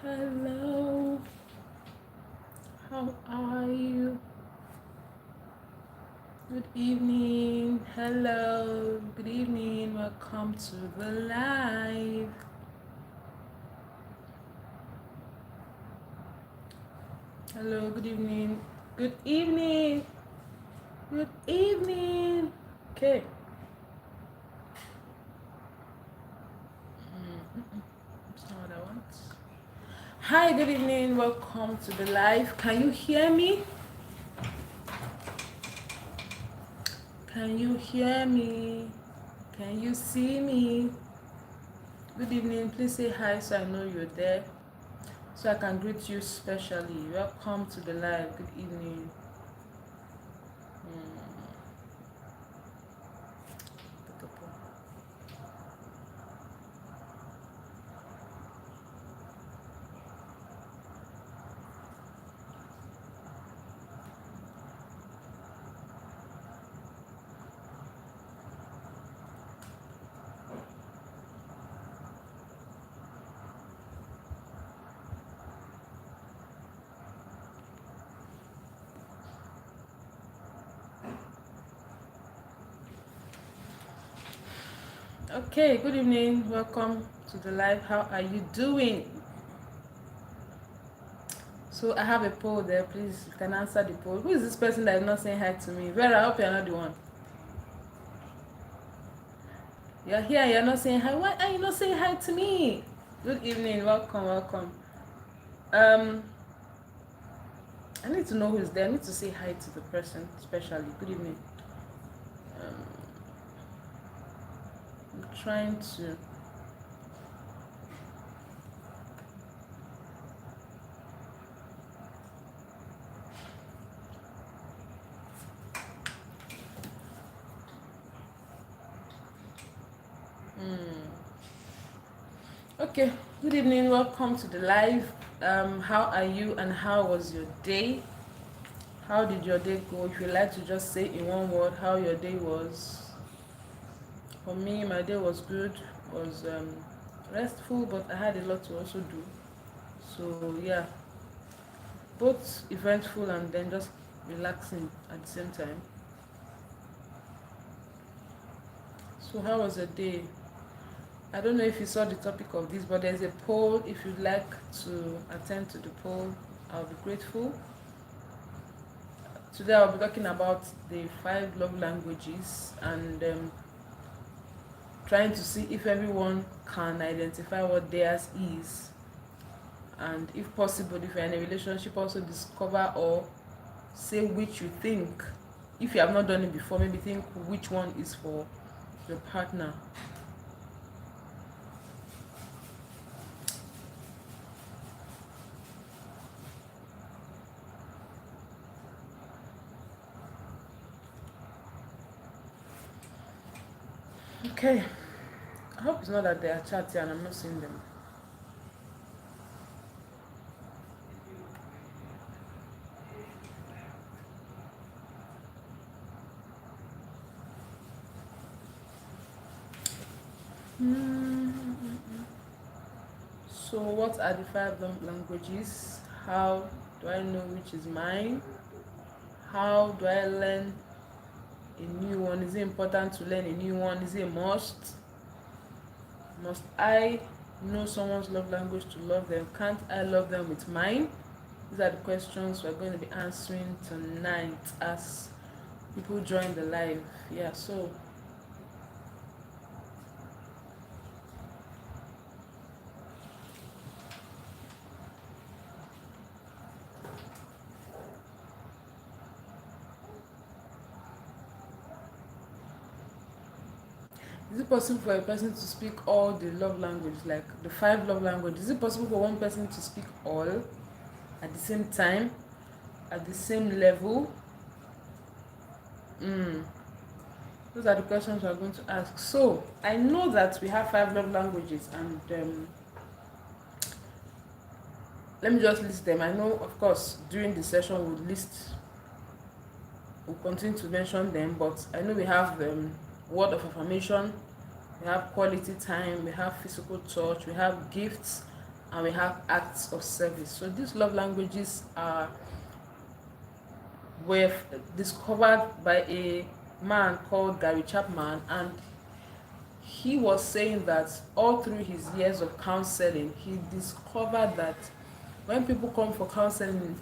Hello, how are you? Good evening. Hello, good evening. Welcome to the live. Hello, good evening. Good evening. Good evening. Okay. That's not what I want. Hi, good evening. Welcome to the live. Can you hear me? Can you hear me? Can you see me? Good evening. Please say hi so I know you're there. So I can greet you specially. Welcome to the live. Good evening. Okay, good evening. Welcome to the live. How are you doing? So I have a poll there. Please, you can answer the poll. Who is this person that is not saying hi to me? Vera, I hope you're not the one. You're here, you're not saying hi. Why are you not saying hi to me? Good evening. Welcome, welcome. Um, I need to know who's there. I need to say hi to the person, especially. Good evening. Um, I'm trying to. Okay, good evening. Welcome to the live. How are you and how was your day? How did your day go? If you like to just say in one word how your day was. For me, my day was good. Was restful, but I had a lot to also do. So yeah, both eventful and then just relaxing at the same time. So how was your day? I don't know if you saw the topic of this, but there's a poll. If you'd like to attend to the poll, I'll be grateful. Today I'll be talking about the 5 love languages and trying to see if everyone can identify what theirs is, and if possible, if you're in a relationship, also discover or say which you think. If you have not done it before, maybe think which one is for your partner. Okay, I hope it's not that they are chatting and I'm not seeing them. So what are the 5 languages? How do I know which is mine? How do I learn a new one? Is it important to learn a new one? Is it a must? Must I know someone's love language to love them? Can't I love them with mine? These are the questions we're going to be answering tonight as people join the live. Yeah, so is it possible for a person to speak all the love language, like the 5 love languages? Is it possible for one person to speak all at the same time, at the same level? Those are the questions we are going to ask. So I know that we have 5 love languages, and let me just list them. I know, of course, during the session we'll continue to mention them, but I know we have word of affirmation, we have quality time, we have physical touch, we have gifts, and we have acts of service. So these love languages were discovered by a man called Gary Chapman, and he was saying that all through his years of counseling, he discovered that when people come for counseling,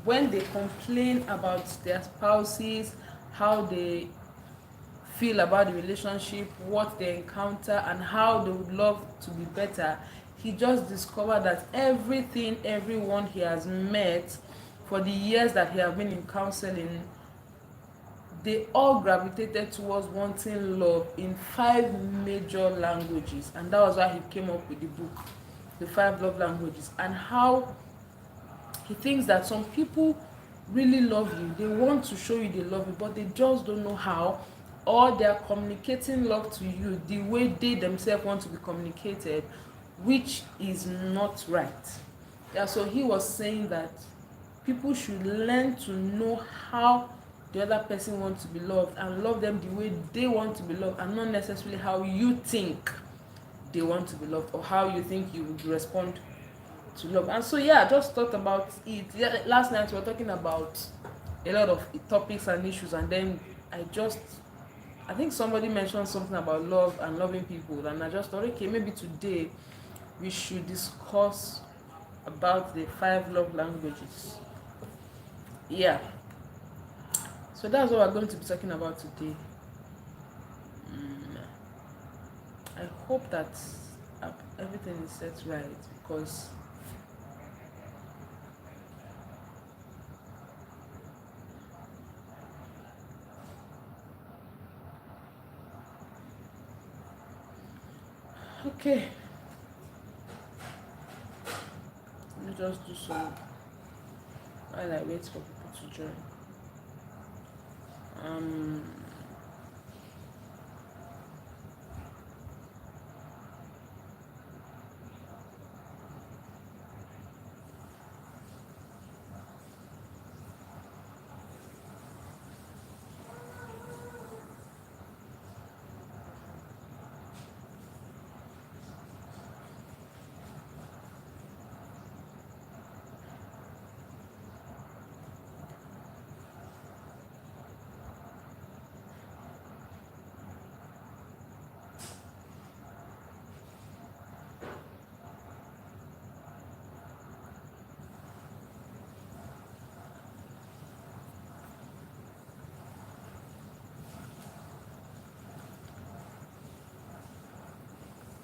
when they complain about their spouses, how they feel about the relationship, what they encounter, and how they would love to be better, he just discovered that everyone he has met for the years that he have been in counseling, they all gravitated towards wanting love in 5 major languages. And that was why he came up with the book, The 5 Love Languages, and how he thinks that some people really love you, they want to show you they love you, but they just don't know how, or they are communicating love to you the way they themselves want to be communicated, which is not right. Yeah, so he was saying that people should learn to know how the other person wants to be loved, and love them the way they want to be loved, and not necessarily how you think they want to be loved, or how you think you would respond to love. And so yeah, I just thought about it. Yeah, last night we were talking about a lot of topics and issues, and then I think somebody mentioned something about love and loving people, and I just thought, okay, maybe today we should discuss about the 5 love languages. Yeah, so that's what we're going to be talking about today. I hope that everything is set right, because okay, let me just do some while I wait for people to join. um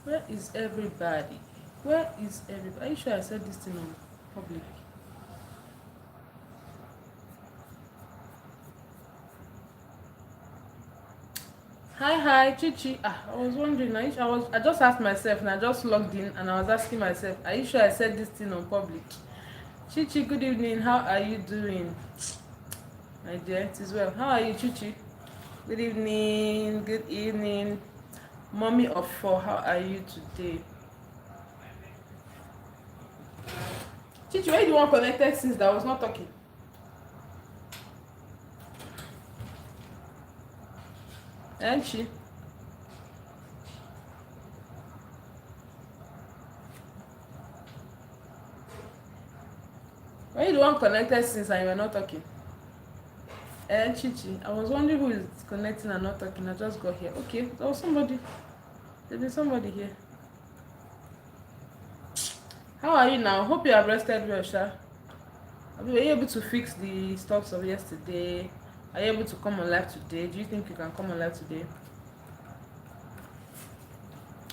where is everybody? Where is everybody? Are you sure I said this thing on public? Hi, Chichi. I was wondering. I just asked myself, and I just logged in, and I was asking myself, are you sure I said this thing on public? Chichi, good evening. How are you doing, my dear? It is well. How are you, Chichi? Good evening. Good evening, mommy of four. How are you today? Chichi, why you the one connected since that I was not talking? And she. Why you the one connected since and you were not talking? Chichi, I was wondering who is connecting and not talking. I just got here. Okay, there was somebody. There's somebody here. How are you now? Hope you have rested well, Sha. Were you able to fix the stuffs of yesterday? Are you able to come on live today? Do you think you can come on live today?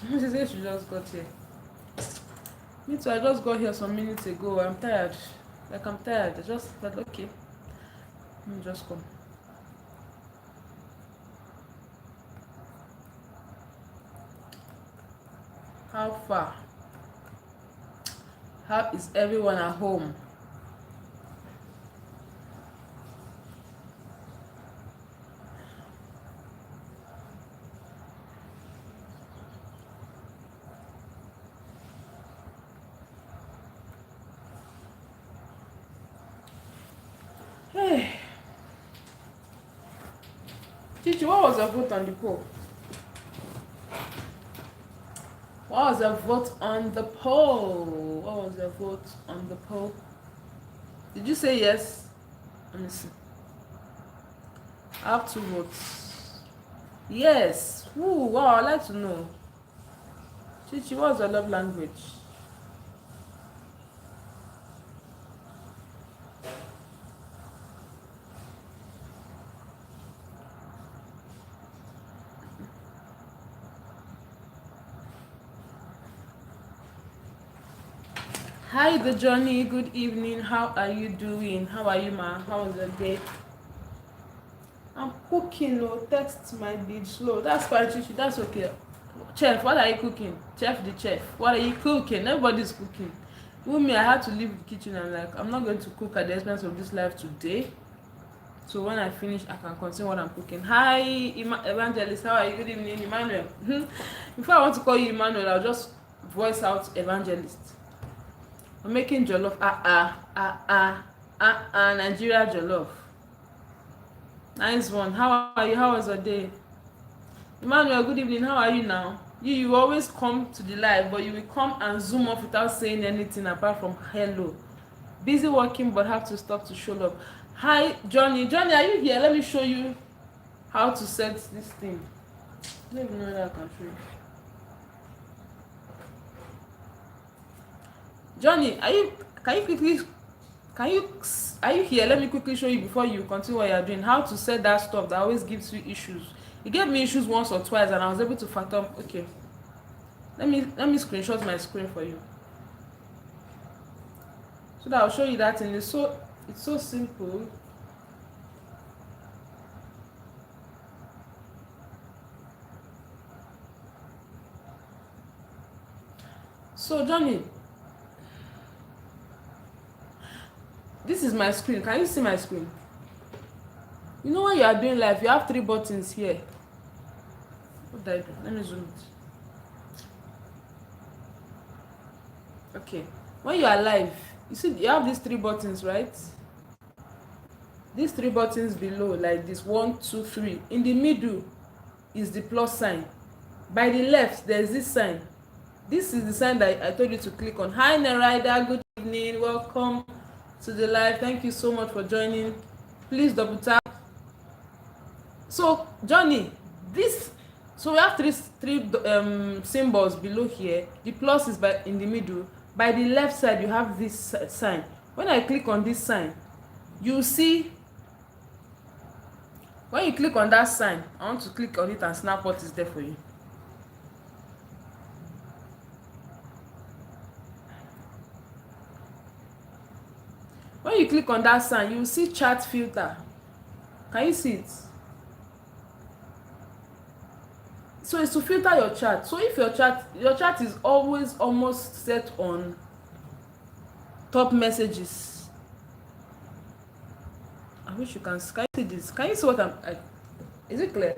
She said she just got here. Me too, I just got here some minutes ago. I'm tired. I'm tired. I just thought, okay, let me just come. How far? How is everyone at home? Chichi, what was your vote on the poll? What was your vote on the poll? What was your vote on the poll? Did you say yes? Let me see. I have 2 votes. Yes. Ooh, wow, I'd like to know. Chichi, what's your love language? Hi, the Johnny. Good evening. How are you doing? How are you, ma? How was your day? I'm cooking. No, text might be slow. That's fine, Chichi. That's okay. Chef, what are you cooking? Chef the chef. What are you cooking? Everybody's cooking. With me, I had to leave the kitchen. I'm not going to cook at the expense of this life today. So when I finish, I can continue what I'm cooking. Hi, Evangelist. How are you? Good evening, Emmanuel. Before I want to call you Emmanuel, I'll just voice out Evangelist. I'm making jollof. Nigeria jollof. Nice one. How are you? How was your day? Emmanuel, good evening. How are you now? You always come to the live, but you will come and zoom off without saying anything apart from hello. Busy working, but have to stop to show up. Hi, Johnny. Johnny, are you here? Let me show you how to set this thing. I don't even know that I can show you. Johnny, are you here? Let me quickly show you before you continue what you're doing. How to set that stuff that always gives you issues. It gave me issues once or twice and I was able to fathom. Okay. Let me screenshot my screen for you. So that I'll show you that thing. It's so simple. So Johnny, this is my screen. Can you see my screen? You know when you are doing live, you have 3 buttons here. What did I do? Let me zoom it. Okay. When you are live, you see you have these 3 buttons, right? These 3 buttons below, like this, 1, 2, 3. In the middle is the plus sign. By the left, there's this sign. This is the sign that I told you to click on. Hi, Nerida. Good evening. Welcome to the live. Thank you so much for joining. Please double tap. So, Johnny, so we have three symbols below here. The plus is in the middle. By the left side, you have this sign. When I click on this sign, you see. When you click on that sign, I want to click on it and snap what is there for you. When you click on that sign, you will see chat filter. Can you see it? So it's to filter your chat. So if your chat is always almost set on top messages. I wish you can you see this. Can you see what is it clear?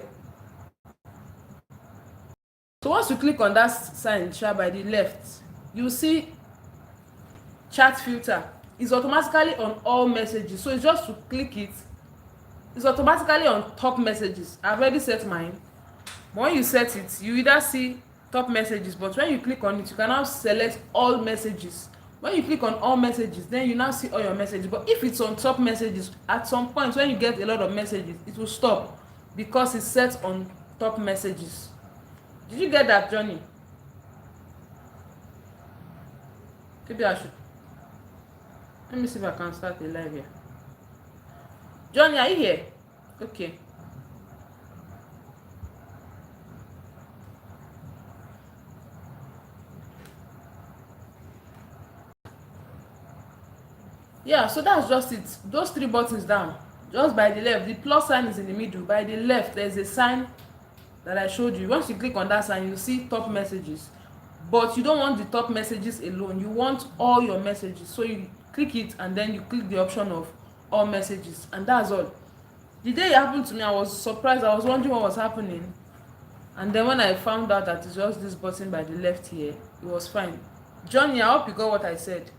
So once you click on that sign by the left, you see chat filter. It's automatically on all messages. So it's just to click it. It's automatically on top messages. I've already set mine. But when you set it, you either see top messages, but when you click on it, you can now select all messages. When you click on all messages, then you now see all your messages. But if it's on top messages, at some point when you get a lot of messages, it will stop because it's set on top messages. Did you get that, Johnny? Maybe I should. Let me see if I can start the live here. Johnny, are you here? Okay. Yeah, so that's just it. Those 3 buttons down. Just by the left, the plus sign is in the middle. By the left, there's a sign that I showed you. Once you click on that sign, you see top messages. But you don't want the top messages alone. You want all your messages. So you click it and then you click the option of all messages. And that's all. The day it happened to me, I was surprised. I was wondering what was happening. And then when I found out that it's just this button by the left here, it was fine. Johnny, I hope you got what I said.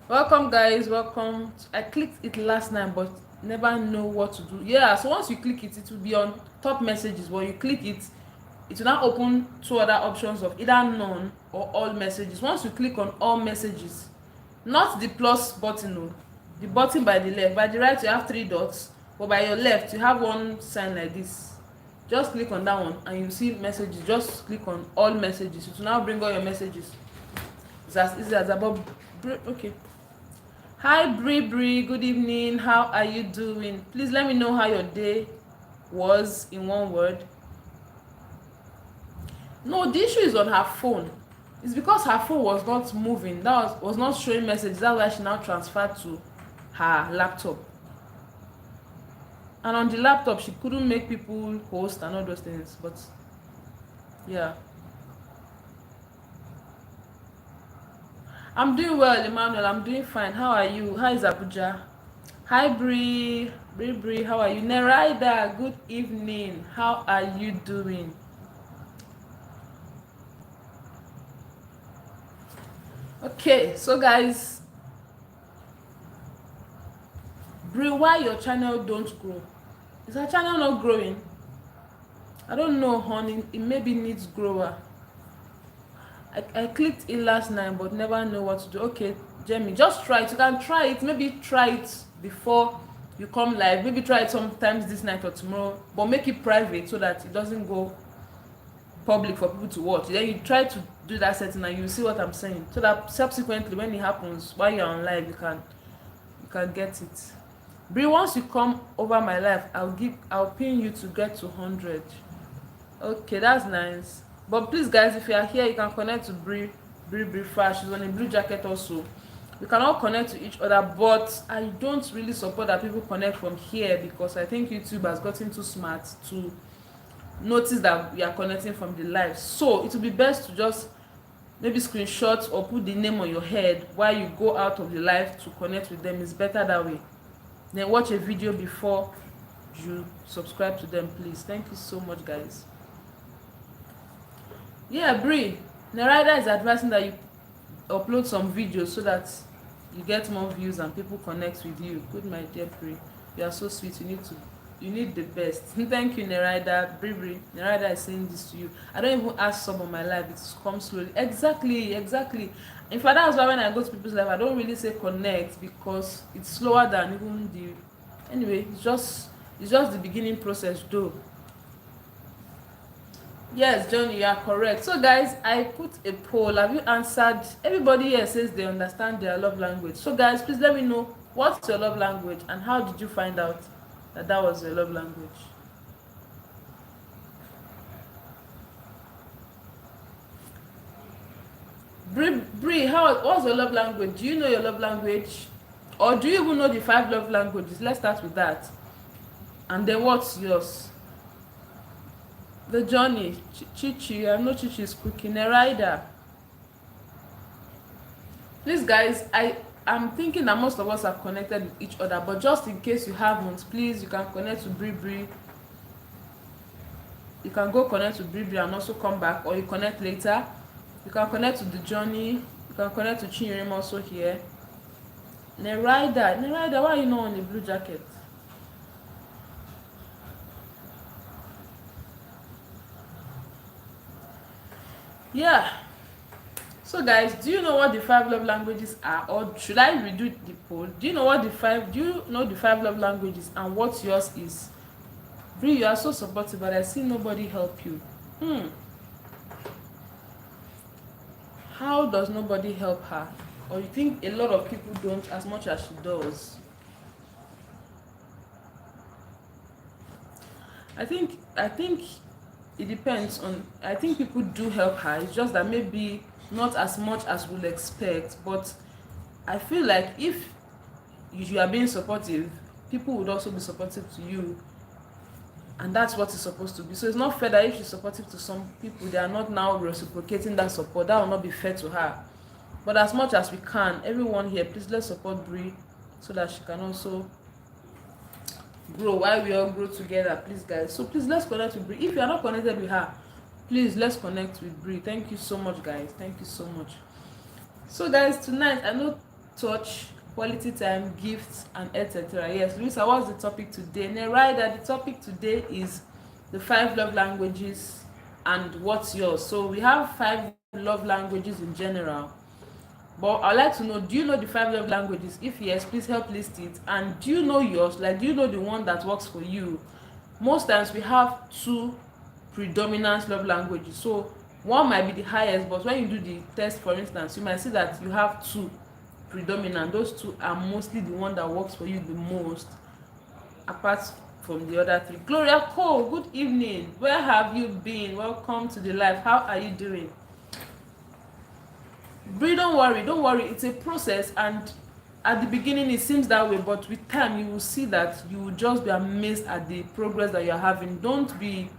Welcome guys, welcome. I clicked it last night, but never know what to do. Yeah, so once you click it, it will be on top messages. When you click it, it will now open two other options of either none or all messages. Once you click on all messages, not the plus button, no, the button by the left. By the right you have three dots, but by your left you have one sign like this. Just click on that one and you see messages. Just click on all messages. It will now bring all your messages. It's as easy as above. Okay. Hi Bri, good evening. How are you doing? Please let me know how your day was in one word. No, the issue is on her phone. It's because her phone was not moving. That was not showing messages. That's why she now transferred to her laptop. And on the laptop she couldn't make people host and all those things. But yeah, I'm doing well, Emmanuel. I'm doing fine. How are you? How is Abuja? Hi Bri, how are you? Neraida, good evening. How are you doing? Okay, so guys, Bri, why your channel don't grow? Is her channel not growing? I don't know, honey. It maybe needs grower. I clicked it last night but never know what to do. Okay, Jamie, just try it. You can try it. Maybe try it before you come live. Maybe try it sometimes this night or tomorrow, but make it private so that it doesn't go public for people to watch. Then you try to do that setting and you see what I'm saying, so that subsequently when it happens while you're on live, you can get it. Bri, once you come over my life, I'll pin you to get to 100. Okay, that's nice. But please guys, if you are here, you can connect to Bri Fresh. She's on a blue jacket also. We can all connect to each other, but I don't really support that people connect from here, because I think YouTube has gotten too smart to notice that we are connecting from the live. So it will be best to just maybe screenshot or put the name on your head while you go out of the live to connect with them. It's better that way. Then watch a video before you subscribe to them, please. Thank you so much, guys. Yeah, Bri, Neraida is advising that you upload some videos so that you get more views and people connect with you. Good, my dear Bri, you are so sweet. You need the best. Thank you, Neraida. Bri, Neraida is saying this to you. I don't even ask some of my life, it comes slowly. Exactly. In fact, that's why when I go to people's life, I don't really say connect, because it's slower than even the. Anyway, it's just the beginning process though. Yes, Johnny, you are correct. So guys, I put a poll. Have you answered? Everybody here says they understand their love language. So guys, please let me know, what's your love language and how did you find out that was your love language? Bri, what's your love language? Do you know your love language? Or do you even know the 5 love languages? Let's start with that. And then what's yours? The Johnny, Chichi, I know Chichi is cooking. Neraida. Please guys, I'm thinking that most of us are connected with each other, but just in case you haven't, please, you can connect to Bri. You can go connect to Bri and also come back, or you connect later. You can connect to the Johnny. You can connect to Chinyerim also here. Neraida, why are you not on the blue jacket? Yeah. So guys, do you know what the 5 love languages are, or should I redo the poll? Do you know the 5 love languages and what yours is? Bri, you are so supportive, but I see nobody help you. How does nobody help her? Or you think a lot of people don't as much as she does? I think it depends on. I think people do help her. It's just that maybe not as much as we'll expect. But I feel like if you are being supportive, people would also be supportive to you, and that's what it's supposed to be. So it's not fair that if she's supportive to some people, they are not now reciprocating that support. That will not be fair to her. But as much as we can, everyone here, please let's support Bri so that she can also grow while we all grow together, please guys. So please let's connect with Bri. If you are not connected with her, please let's connect with Bri. Thank you so much, guys. Thank you so much. So guys, tonight I know touch quality time, gifts, and etc. Yes, Luisa, what's the topic today? Nerida, the topic today is the 5 love languages and what's yours. So we have 5 love languages in general, but I'd like to know, do you know the 5 love languages? If yes, please help list it. And do you know yours? Like, do you know the one that works for you? Most times we have 2 predominant love languages, so one might be the highest, but when you do the test, for instance, you might see that you have 2 predominant. Those 2 are mostly the one that works for you the most, apart from the other 3. Gloria Cole, good evening. Where have you been? Welcome to the live. How are you doing? Bree, don't worry, it's a process, and at the beginning it seems that way, but with time you will see that you will just be amazed at the progress that you're having. Don't be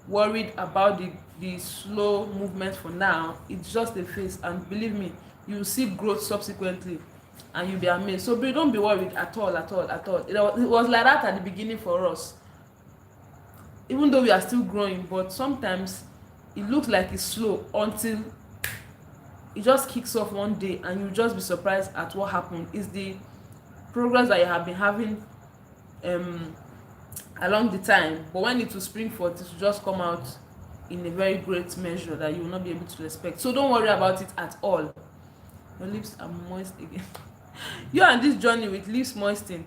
worried about the slow movement for now. It's just a phase, and believe me, you will see growth subsequently and you'll be amazed. So Bree, don't be worried at all. It was like that at the beginning for us, even though we are still growing, but sometimes it looks like it's slow until it just kicks off one day and you just be surprised at what happened. It's the progress that you have been having along the time, but when it will spring forth, it will just come out in a very great measure that you will not be able to expect. So don't worry about it at all. Your lips are moist again. You are on this journey with lips moistening.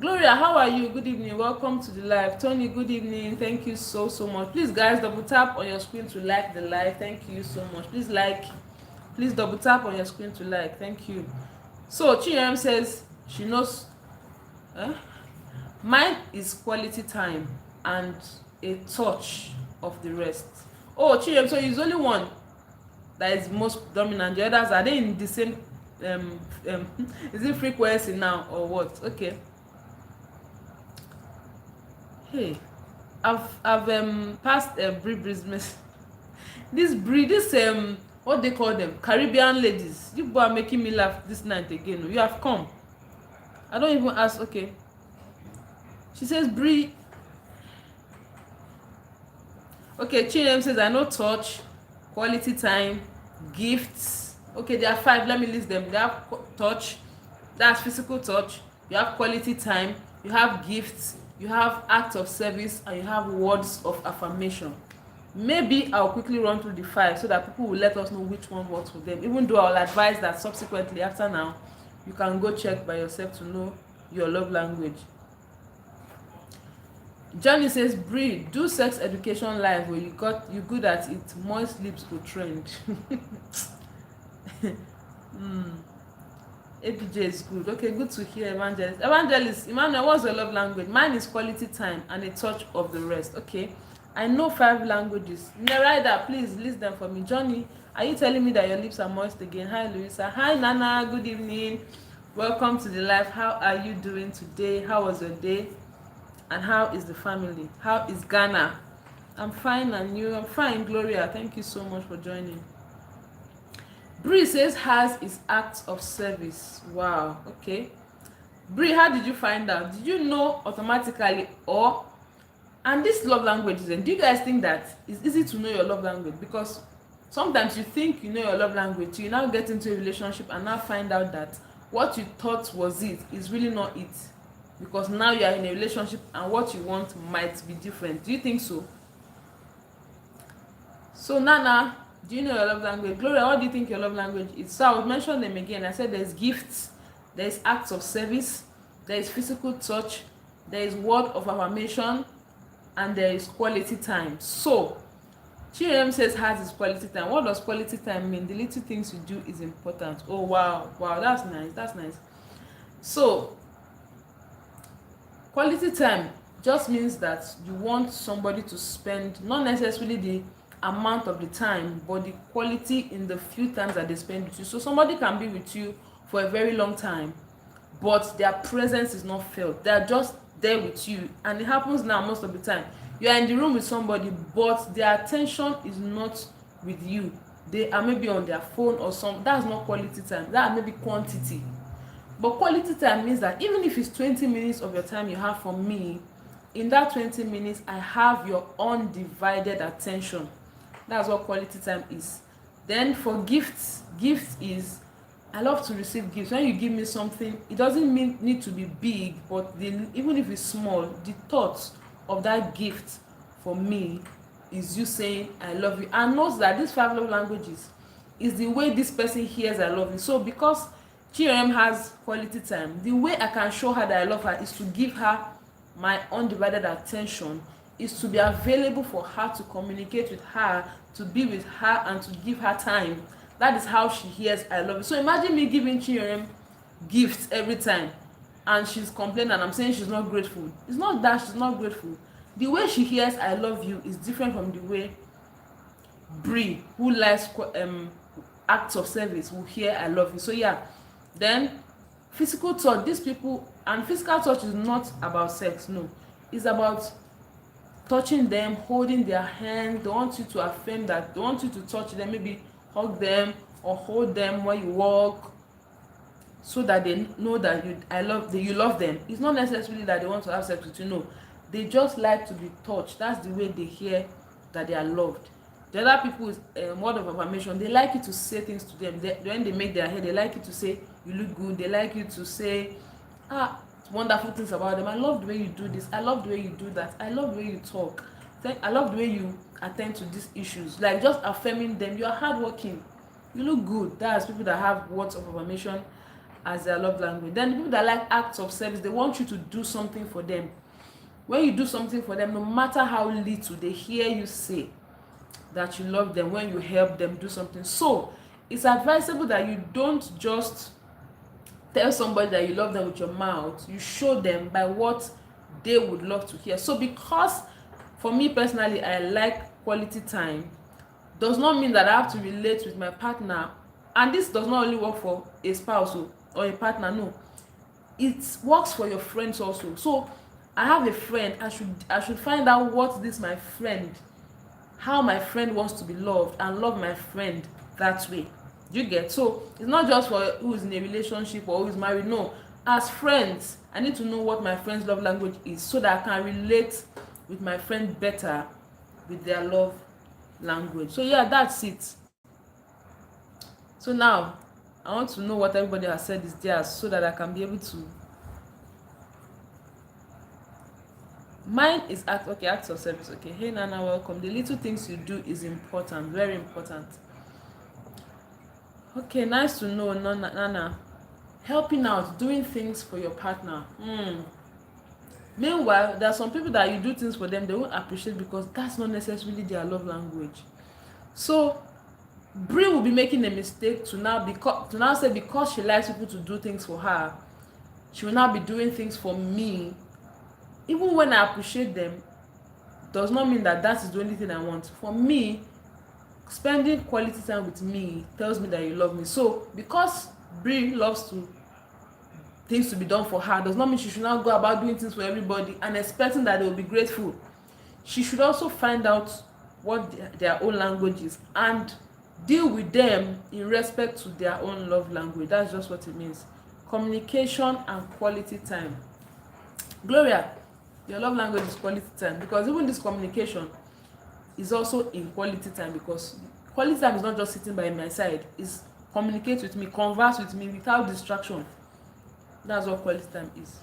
Gloria, how are you? Good evening, welcome to the live. Tony, good evening, thank you so much. Please guys, double tap on your screen to like the live. Thank you so much. Please double tap on your screen to like. Thank you. So Chiyam says she knows mine is quality time and a touch of the rest. Oh Chiyam, so he's only one that is most dominant. The others, are they in the same is it frequency now or what? Okay. Hey, I've passed Bree's mess. This what they call them, Caribbean ladies. You people are making me laugh this night again. You have come. I don't even ask. Okay. She says Bree. Okay, Chinem says I know touch, quality time, gifts. Okay, there are 5. Let me list them. They have touch, that's physical touch. You have quality time. You have gifts. You have acts of service, and you have words of affirmation. Maybe I'll quickly run through the 5 so that people will let us know which one works for them. Even though I'll advise that subsequently after now, you can go check by yourself to know your love language. Johnny says, Bree, do sex education live where you good at it. Moist lips go trend. APJ is good. Okay, good to hear, Evangelist. Evangelist, Emmanuel, what's your love language? Mine is quality time and a touch of the rest. Okay, I know 5 languages. Nerida, please list them for me. Johnny, are you telling me that your lips are moist again? Hi, Louisa. Hi, Nana. Good evening. Welcome to the live. How are you doing today? How was your day? And how is the family? How is Ghana? I'm fine, and you? I'm fine, Gloria. Thank you so much for joining. Bree says has is acts of service. Wow. Okay. Bree, how did you find out? Did you know automatically or? And this love languages, and do you guys think that it's easy to know your love language? Because sometimes you think you know your love language, you now get into a relationship and now find out that what you thought was it is really not it. Because now you are in a relationship and what you want might be different. Do you think so? So Nana, do you know your love language? Gloria, what do you think your love language is? So I will mention them again. I said there's gifts, there's acts of service, there is physical touch, there is word of affirmation, and there is quality time. So Chirem says has is quality time. What does quality time mean? The little things you do is important. Oh wow, that's nice. So quality time just means that you want somebody to spend not necessarily the amount of the time, but the quality in the few times that they spend with you. So somebody can be with you for a very long time, but their presence is not felt. They are just there with you, and it happens now most of the time. You are in the room with somebody, but their attention is not with you. They are maybe on their phone or something. That's not quality time. That may be quantity. But quality time means that even if it's 20 minutes of your time you have from me, in that 20 minutes I have your undivided attention. That's what quality time is. Then for gifts is I love to receive gifts. When you give me something, it doesn't need to be big, but even if it's small, the thought of that gift for me is you saying I love you. And note that these 5 love languages is the way this person hears I love you. So because GRM has quality time, the way I can show her that I love her is to give her my undivided attention, is to be available for her, to communicate with her, to be with her, and to give her time. That is how she hears I love you. So imagine me giving Chinyere gifts every time and she's complaining and I'm saying she's not grateful. It's not that she's not grateful. The way she hears I love you is different from the way Brie, who likes acts of service, will hear I love you. So yeah, then physical touch. These people, and physical touch is not about sex, no. It's about touching them, holding their hand. They want you to affirm that, they want you to touch them, maybe hug them or hold them when you walk, so that they know that you love them. It's not necessarily that they want to have sex with you, no. They just like to be touched. That's the way they hear that they are loved. The other people's word of affirmation, they like you to say things to them. When they make their hair, they like you to say you look good. They like you to say wonderful things about them. I love the way you do this. I love the way you do that. I love the way you talk. I love the way you attend to these issues. Like just affirming them. You are hardworking. You look good. That's people that have words of affirmation as their love language. Then the people that like acts of service, they want you to do something for them. When you do something for them, no matter how little, they hear you say that you love them when you help them do something. So it's advisable that you don't just tell somebody that you love them with your mouth. You show them by what they would love to hear. So because for me personally, I like quality time, does not mean that I have to relate with my partner. And this does not only work for a spouse or a partner, no. It works for your friends also. So I have a friend, I should find out what this my friend, how my friend wants to be loved, and love my friend that way. You get? So it's not just for who is in a relationship or who is married, no. As friends, I need to know what my friend's love language is, so that I can relate with my friend better with their love language. So yeah, that's it. So now I want to know what everybody has said is theirs, so that I can be able to. Mine is acts of service. Okay, hey Nana, welcome. The little things you do is important, very important. Okay, nice to know, Nana. Helping out, doing things for your partner. Meanwhile, there are some people that you do things for them, they won't appreciate, because that's not necessarily their love language. So Brie will be making a mistake to now say because she likes people to do things for her, she will now be doing things for me. Even when I appreciate them, does not mean that that is the only thing I want. For me, spending quality time with me tells me that you love me. So because Brie loves things to be done for her, does not mean she should not go about doing things for everybody and expecting that they will be grateful. She should also find out what their own language is and deal with them in respect to their own love language. That's just what it means. Communication and quality time. Gloria, your love language is quality time, because even this communication is also in quality time, because quality time is not just sitting by my side, it's communicate with me, converse with me without distraction. That's what quality time is.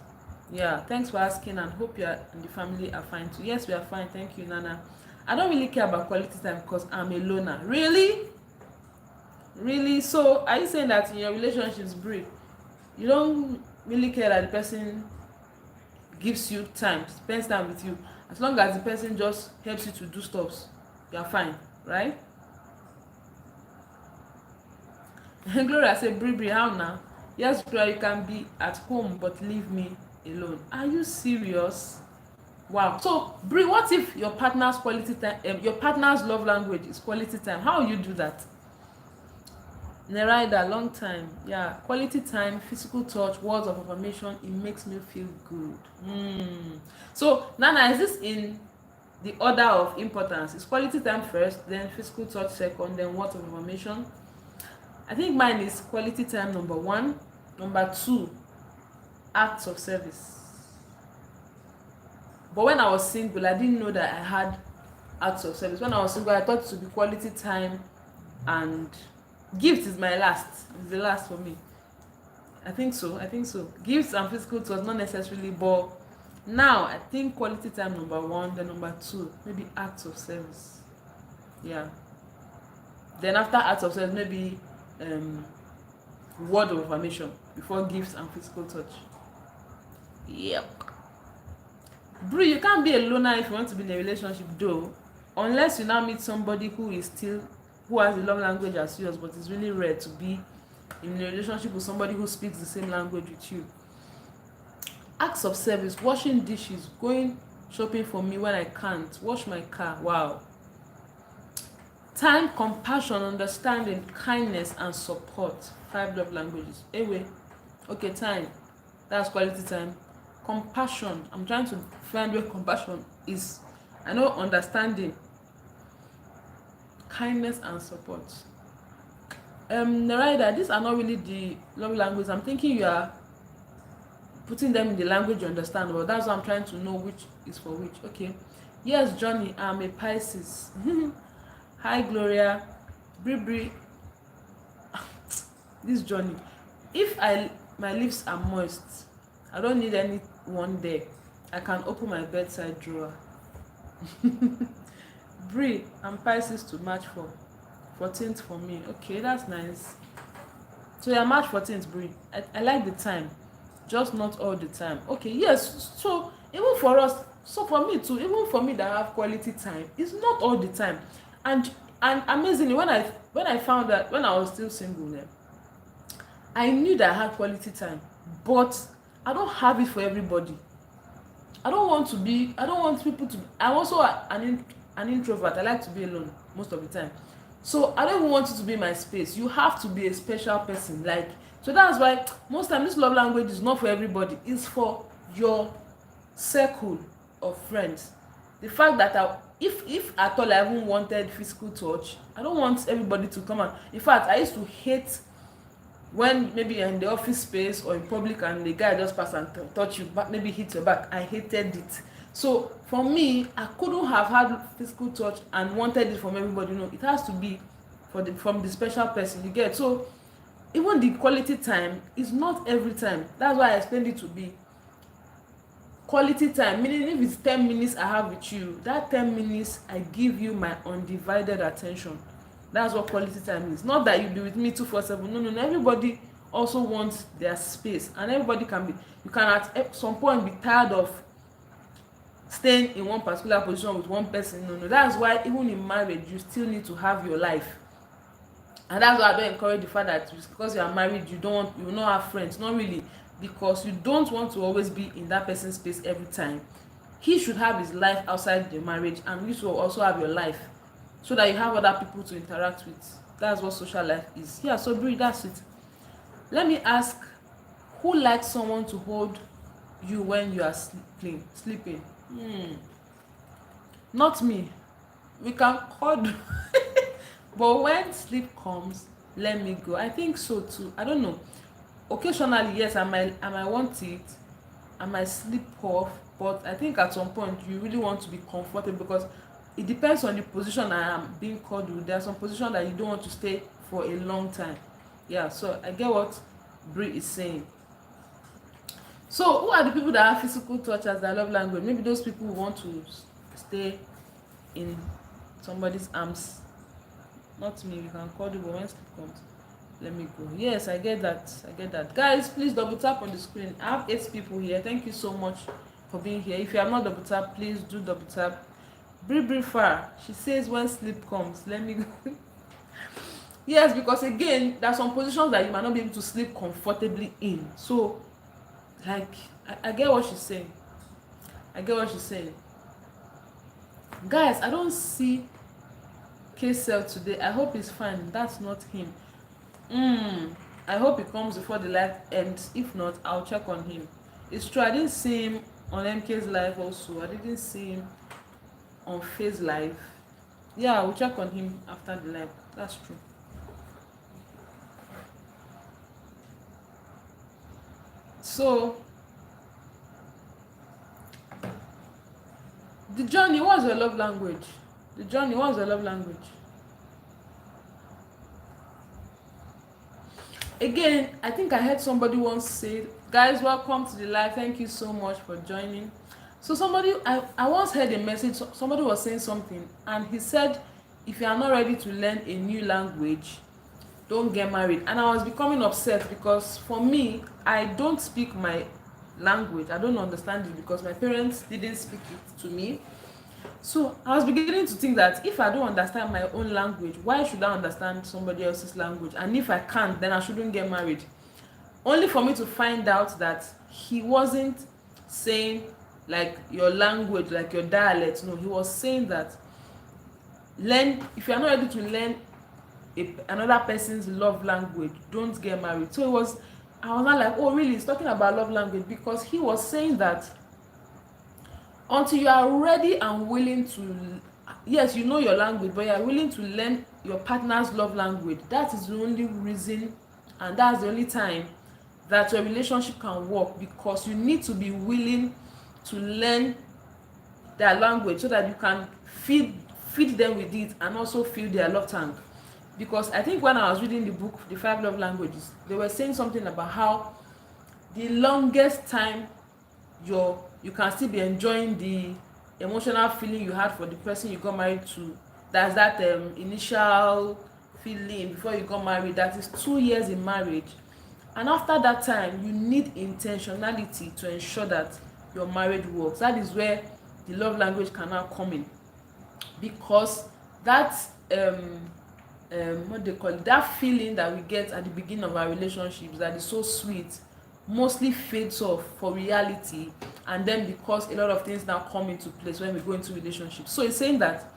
Yeah, thanks for asking, and hope you and the family are fine too. Yes, we are fine, thank you, Nana. I don't really care about quality time because I'm a loner. Really? So are you saying that in your relationships, Brie, you don't really care that the person gives you time, spends time with you, as long as the person just helps you to do stuff, you are fine, right? Gloria say, Brie, how now? Yes, Gloria, you can be at home but leave me alone. Are you serious? Wow. So Brie, what if your partner's quality time, your partner's love language is quality time? How will you do that? Neraida, long time. Yeah, quality time, physical touch, words of affirmation, it makes me feel good. So Nana, is this in the order of importance? Is quality time first, then physical touch second, then words of affirmation? I think mine is quality time number 1, number 2, acts of service. But when I was single, I didn't know that I had acts of service. When I was single, I thought it would be quality time and Gift is my last. It's the last for me. I think so. I think so. Gifts and physical tours, not necessarily, but now I think quality time number one, then number two, maybe acts of service. Yeah. Then after acts of service, maybe um word of affirmation before gifts and physical touch. Yep. Bro, you can't be a loner if you want to be in a relationship though. Unless you now meet somebody who has the love language as yours, but it's really rare to be in a relationship with somebody who speaks the same language with you. Acts of service, washing dishes, going shopping for me when I can't, wash my car. Wow. Time, compassion, understanding, kindness, and support. 5 love languages. Anyway, okay, time. That's quality time. Compassion. I'm trying to find where compassion is. I know understanding, kindness, and support. Narida, these are not really the love languages. I'm thinking you are putting them in the language you understand, but that's why I'm trying to know which is for which. Okay. Yes, Johnny, I'm a Pisces. Hi, Gloria. Bri. This Johnny. If my lips are moist, I don't need anyone there. I can open my bedside drawer. Bri, I'm Pisces to match for 14th for me. Okay, that's nice. So you're March 14th, Bri. I like the time, just not all the time. Okay, yes. So even for us, so for me too, even for me that have quality time, it's not all the time. And amazingly, when I found that when I was still single, I knew that I had quality time, but I don't have it for everybody. I don't want people to. I'm also an introvert. I like to be alone most of the time. So I don't even want you to be in my space. You have to be a special person. Like, so that's why most time this love language is not for everybody. It's for your circle of friends. The fact that if at all I even wanted physical touch, I don't want everybody to come and. In fact, I used to hate when maybe you're in the office space or in public and the guy just pass and touch you back, maybe hit your back. I hated it. So for me, I couldn't have had physical touch and wanted it from everybody. No, it has to be from the special person, you get. So even the quality time is not every time. That's why I explained it to be quality time, meaning if it's 10 minutes I have with you, that 10 minutes I give you my undivided attention. That's what quality time is. Not that you be with me 247. No. Everybody also wants their space, and everybody you can at some point be tired of staying in one particular position with one person. No. That's why even in marriage you still need to have your life. And that's why I don't encourage the fact that because you are married you will not have friends. Not really, because you don't want to always be in that person's space every time. He should have his life outside the marriage, and you should also have your life, so that you have other people to interact with. That's what social life is. Yeah, so Bri, that's it. Let me ask, who likes someone to hold you when you are sleeping? Not me. We can cuddle. But when sleep comes, let me go. I think so too. I don't know. Occasionally, yes, I might want it. I might sleep off, but I think at some point you really want to be comfortable, because it depends on the position I am being cuddled. There are some positions that you don't want to stay for a long time. Yeah, so I get what Bri is saying. So who are the people that have physical touch as their love language? Maybe those people who want to stay in somebody's arms. Not me. We can cuddle, but when sleep comes, let me go. Yes, I get that. Guys, please double tap on the screen. I have 8 people here. Thank you so much for being here. If you have not double tap, please do double tap. Bri far, she says when sleep comes, let me go. Yes, because again, there are some positions that you might not be able to sleep comfortably in. So like I get what she's saying. Guys, I don't see K-Cell today. I hope he's fine. That's not him. I hope he comes before the live ends. If not, I'll check on him. It's true, I didn't see him on MK's live also. I didn't see him on Faye's live. Yeah, I'll check on him after the live. That's true. So the journey, what's your love language? Again, I think I heard somebody once say, guys, welcome to the live, thank you so much for joining. So somebody, I once heard a message, somebody was saying something, and he said, if you are not ready to learn a new language, don't get married. And I was becoming upset, because for me, I don't speak my language, I don't understand it because my parents didn't speak it to me. So I was beginning to think that if I don't understand my own language, why should I understand somebody else's language? And if I can't, then I shouldn't get married. Only for me to find out that he wasn't saying like your language, like your dialect. No, he was saying that learn, if you are not ready to learn another person's love language, don't get married. So it was, I was not like, oh really, he's talking about love language, because he was saying that until you are ready and willing to, yes, you know your language, but you are willing to learn your partner's love language, that is the only reason, and that's the only time that your relationship can work, because you need to be willing to learn their language so that you can feed them with it and also fill their love tank. Because I think when I was reading the book The Five Love Languages, they were saying something about how the longest time you can still be enjoying the emotional feeling you had for the person you got married to, that's that initial feeling before you got married, that is 2 years in marriage. And after that time, you need intentionality to ensure that your marriage works. That is where the love language can now come in, because that what they call it, that feeling that we get at the beginning of our relationships that is so sweet, mostly fades off for reality, and then because a lot of things now come into place when we go into relationships. So it's saying that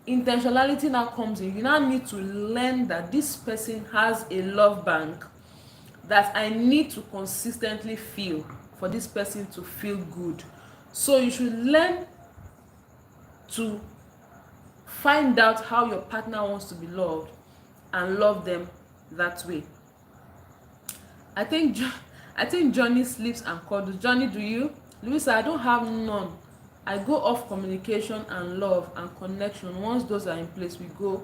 intentionality now comes in. You now need to learn that this person has a love bank that I need to consistently feel for this person to feel good. So you should learn to find out how your partner wants to be loved and love them that way. I think Johnny sleeps and cuddles. Johnny, do you? Louisa, I don't have none. I go off communication and love and connection. Once those are in place, we go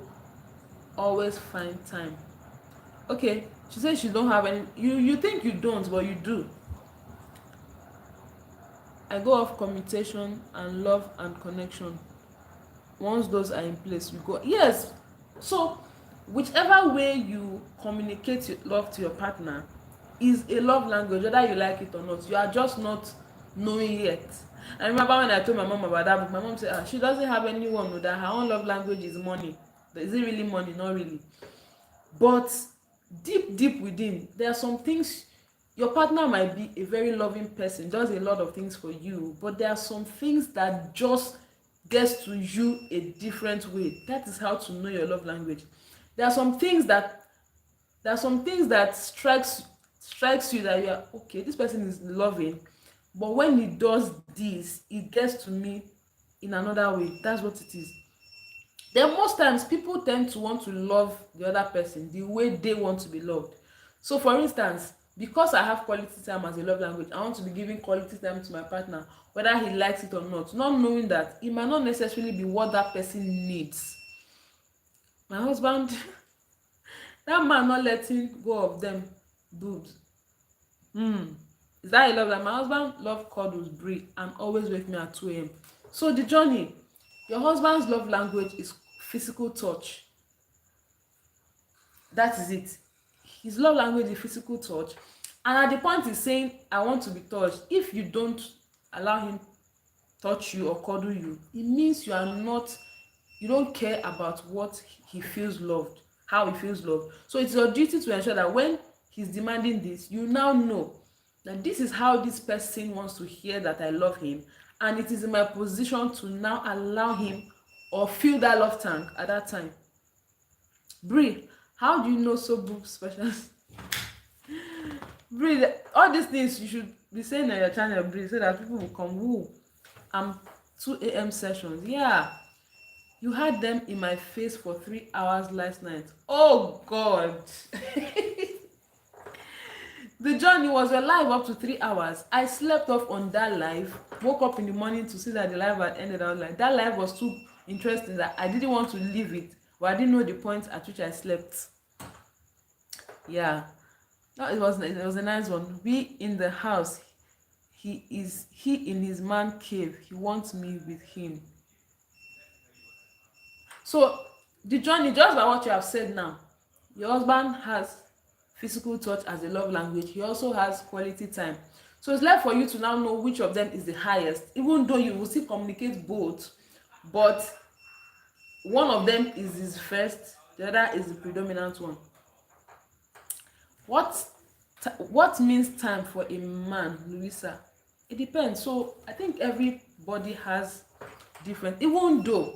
always find time. Okay, she says she don't have any. You think you don't, but you do. I go off communication and love and connection. Once those are in place, we go. Yes. So whichever way you communicate your love to your partner is a love language, whether you like it or not. You are just not knowing yet. I remember when I told my mom about that book, my mom said, she doesn't have anyone know that her own love language is money. Is it really money? Not really. But deep within, there are some things. Your partner might be a very loving person, does a lot of things for you, but there are some things that just gets to you a different way. That is how to know your love language. There are some things that strikes you that you are okay, this person is loving, but when he does this, it gets to me in another way. That's what it is. Then most times people tend to want to love the other person the way they want to be loved. So for instance, because I have quality time as a love language, I want to be giving quality time to my partner whether he likes it or not knowing that it might not necessarily be what that person needs. My husband that man not letting go of them boobs. Is that a love? Like my husband love cuddles, breathe, and always wake me at 2 a.m. So the journey, your husband's love language is physical touch. That is it. His love language is physical touch. And at the point he's saying, I want to be touched, if you don't allow him touch you or cuddle you, it means you don't care about what he feels loved, how he feels loved. So it's your duty to ensure that when he's demanding this, you now know that this is how this person wants to hear that I love him, and it is in my position to now allow him or fill that love tank at that time. Bree, how do you know so boob specials? Bree, all these things you should be saying on your channel, Bree, so that people will come. Woo, I'm 2 a.m. sessions. Yeah, you had them in my face for 3 hours last night. Oh God. The journey was a live up to 3 hours. I slept off on that live, woke up in the morning to see that the live had ended. I was like, that live was too interesting that I didn't want to leave it, but I didn't know the point at which I slept. Yeah, No, it was a nice one. Be in the house. He in his man cave. He wants me with him. So the journey, just by what you have said now, your husband has physical touch as a love language. He also has quality time. So it's left for you to now know which of them is the highest, even though you will still communicate both, but one of them is his first, the other is the predominant one. What means time for a man, Louisa? It depends. So I think everybody has different, even though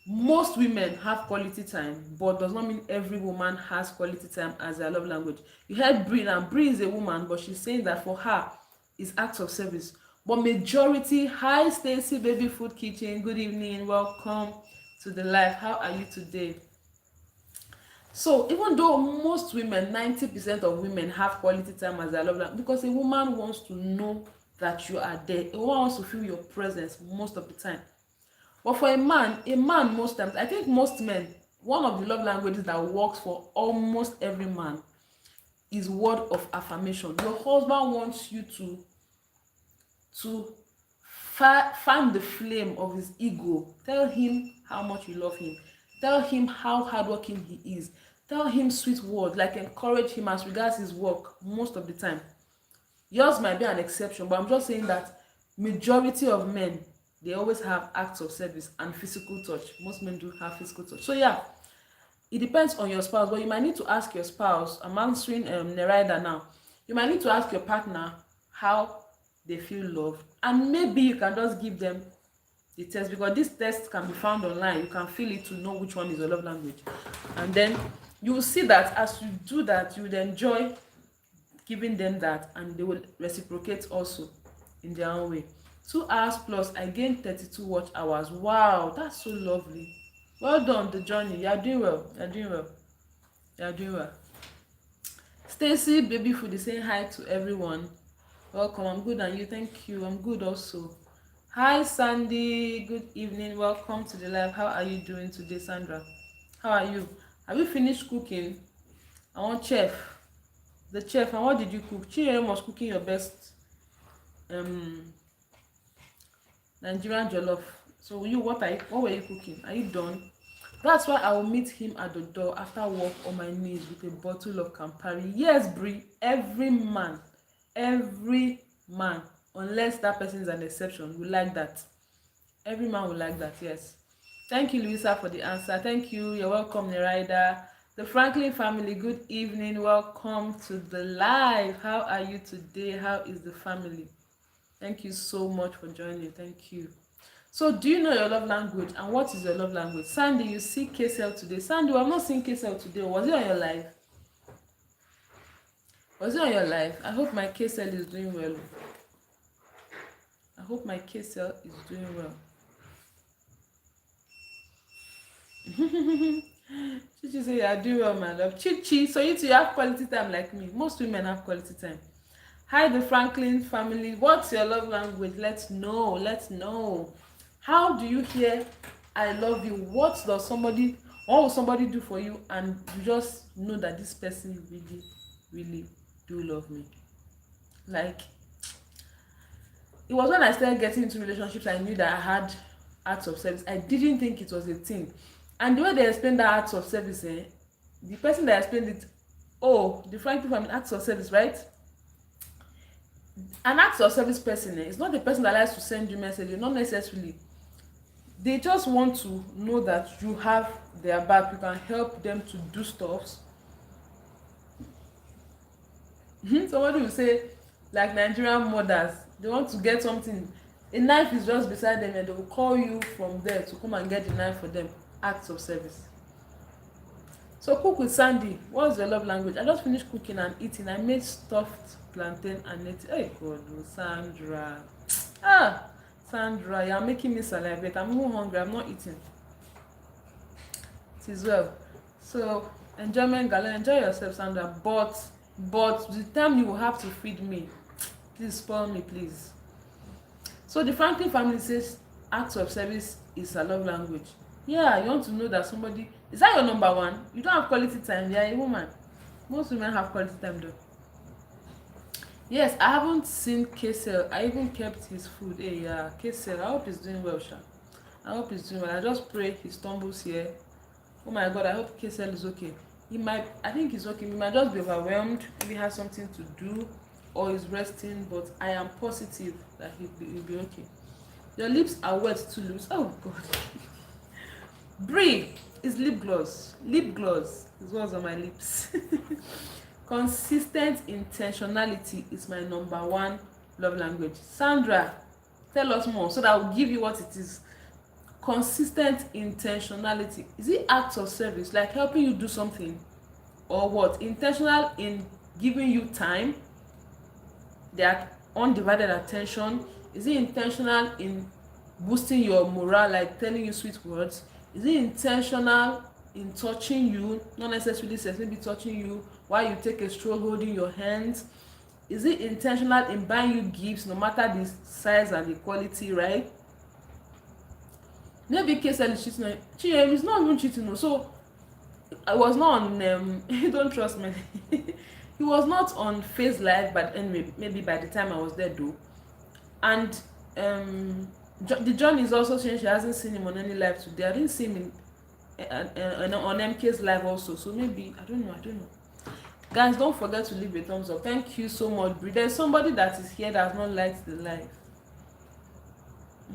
most women have quality time, but does not mean every woman has quality time as their love language. You heard Brie, and Brie is a woman, but she's saying that for her is acts of service. But majority, hi Stacy, baby food kitchen, good evening, welcome to the live. How are you today? So even though most women, 90% of women have quality time as their love language, because a woman wants to know that you are there. A woman wants to feel your presence most of the time. But for a man most times, I think most men, one of the love languages that works for almost every man is word of affirmation. Your husband wants you to fan the flame of his ego. Tell him how much you love him. Tell him how hardworking he is. Tell him sweet words, like encourage him as regards his work most of the time. Yours might be an exception, but I'm just saying that majority of men, they always have acts of service and physical touch. Most men do have physical touch. So yeah, it depends on your spouse, but you might need to ask your spouse. I'm answering Nerida now. You might need to ask your partner how they feel loved, and maybe you can just give them the test, because this test can be found online. You can feel it to know which one is your love language, and then you will see that as you do that, you would enjoy giving them that, and they will reciprocate also in their own way. 2 hours plus, I gained 32 watch hours. Wow, that's so lovely. Well done, the journey. You are doing well. You are doing well. You are doing well. Stacy, baby food is saying hi to everyone. Welcome. I'm good, and you? Thank you. I'm good also. Hi Sandy, good evening. Welcome to the live. How are you doing today, Sandra? How are you? Have you finished cooking? I want chef. The chef. And what did you cook? Chinyere was cooking your best Nigerian jollof. So what were you cooking? Are you done? That's why I will meet him at the door after work on my knees with a bottle of Campari. Yes, Brie, every man, unless that person is an exception, will like that. Every man will like that, yes. Thank you, Louisa, for the answer. Thank you. You're welcome, Nerida. The Franklin family, good evening. Welcome to the live. How are you today? How is the family? Thank you so much for joining. Thank you. So do you know your love language, and what is your love language? Sandy, you see KSL today. Sandy, I've not seen KSL today. Was it on your live? Was it on your live? I hope my KSL is doing well. I hope my KSL is doing well. Chichi say you are doing well, my love. Chichi, so you have quality time like me. Most women have quality time. Hi, the Franklin family. What's your love language? Let's know. Let's know. How do you hear I love you? What will somebody do for you, and you just know that this person really, really do love me? Like, it was when I started getting into relationships I knew that I had acts of service. I didn't think it was a thing. And the way they explained that acts of service, the person that explained it, the Franklin family acts of service, right? An acts of service person is not the person that likes to send you messages, not necessarily. They just want to know that you have their back. You can help them to do stuff. Somebody will say, like Nigerian mothers, they want to get something. A knife is just beside them, and they will call you from there to come and get the knife for them. Acts of service. So cook with Sandy. What's your love language? I just finished cooking and eating. I made stuffed plantain and native. Hey God, Sandra. Sandra, you're making me salivate. I'm even hungry. I'm not eating. It is well. So enjoyment, gala. Enjoy yourself, Sandra. But the time you will have to feed me, please spoil me, please. So the Franklin family says acts of service is a love language. Yeah, you want to know that somebody is that your number one? You don't have quality time. Yeah, a woman. Most women have quality time though. Yes, I haven't seen Kesel. I even kept his food. Hey, yeah, Kesel. I hope he's doing well, Sha. I hope he's doing well. I just pray he stumbles here. Oh my God, I hope Kesel is okay. He might, I think he's okay. He might just be overwhelmed. Maybe he has something to do or he's resting, but I am positive that he'll be okay. Your lips are wet to lose. Oh God. Brie is lip gloss. Lip gloss is what's on my lips. Consistent intentionality is my number one love language. Sandra, tell us more so that I'll give you what it is. Consistent intentionality, is it acts of service like helping you do something, or what? Intentional in giving you time, their undivided attention? Is it intentional in boosting your morale, like telling you sweet words? Is it intentional in touching you, not necessarily sex, maybe touching you while you take a stroll holding your hands? Is it intentional in buying you gifts, no matter the size and the quality, right? Maybe KSL is cheating on Chinyere is not even cheating. No. So I was not on don't trust me. He was not on Face Live, but anyway, maybe by the time I was there though. And the John is also saying she hasn't seen him on any live today. I didn't see him on MK's live also, so maybe I don't know. Guys, don't forget to leave a thumbs up. Thank you so much. There's somebody that is here that has not liked the live.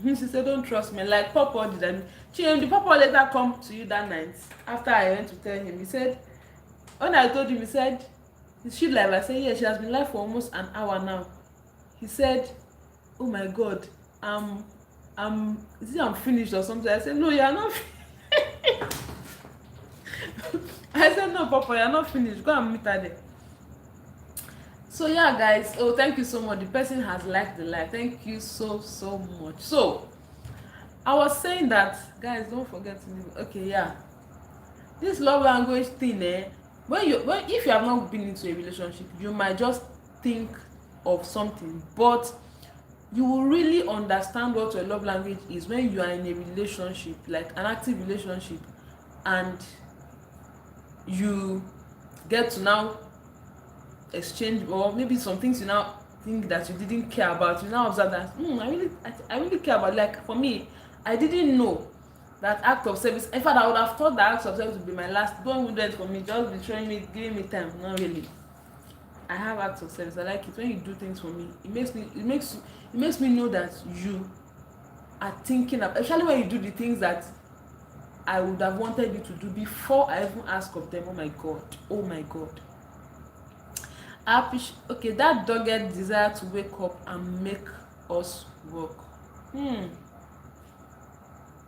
She said, don't trust me. Like Papa did. The Papa later come to you that night after I went to tell him. He said, when I told him, he said, is she live? I said, yeah, she has been live for almost an hour now. He said, oh my God, is it I'm finished or something? I said, no, you're not I said, no, Papa, you're not finished. Go and meet her there. So yeah, guys, oh, thank you so much. The person has liked the live. Thank you so much. So I was saying that, guys, don't forget to leave. Okay, yeah, this love language thing, when if you have not been into a relationship, you might just think of something, but you will really understand what your love language is when you are in a relationship, like an active relationship, and you get to now exchange, or maybe some things you now think that you didn't care about, you now observe that I really care about. Like for me, I didn't know that act of service. In fact, I would have thought that act of service would be my last. Don't even do it for me, just be showing me, giving me time. Not really. I have acts of service. I like it when you do things for me. It makes me know that you are thinking of, especially when you do the things that I would have wanted you to do before I even ask of them. Oh my God. Okay, that dogged desire to wake up and make us work.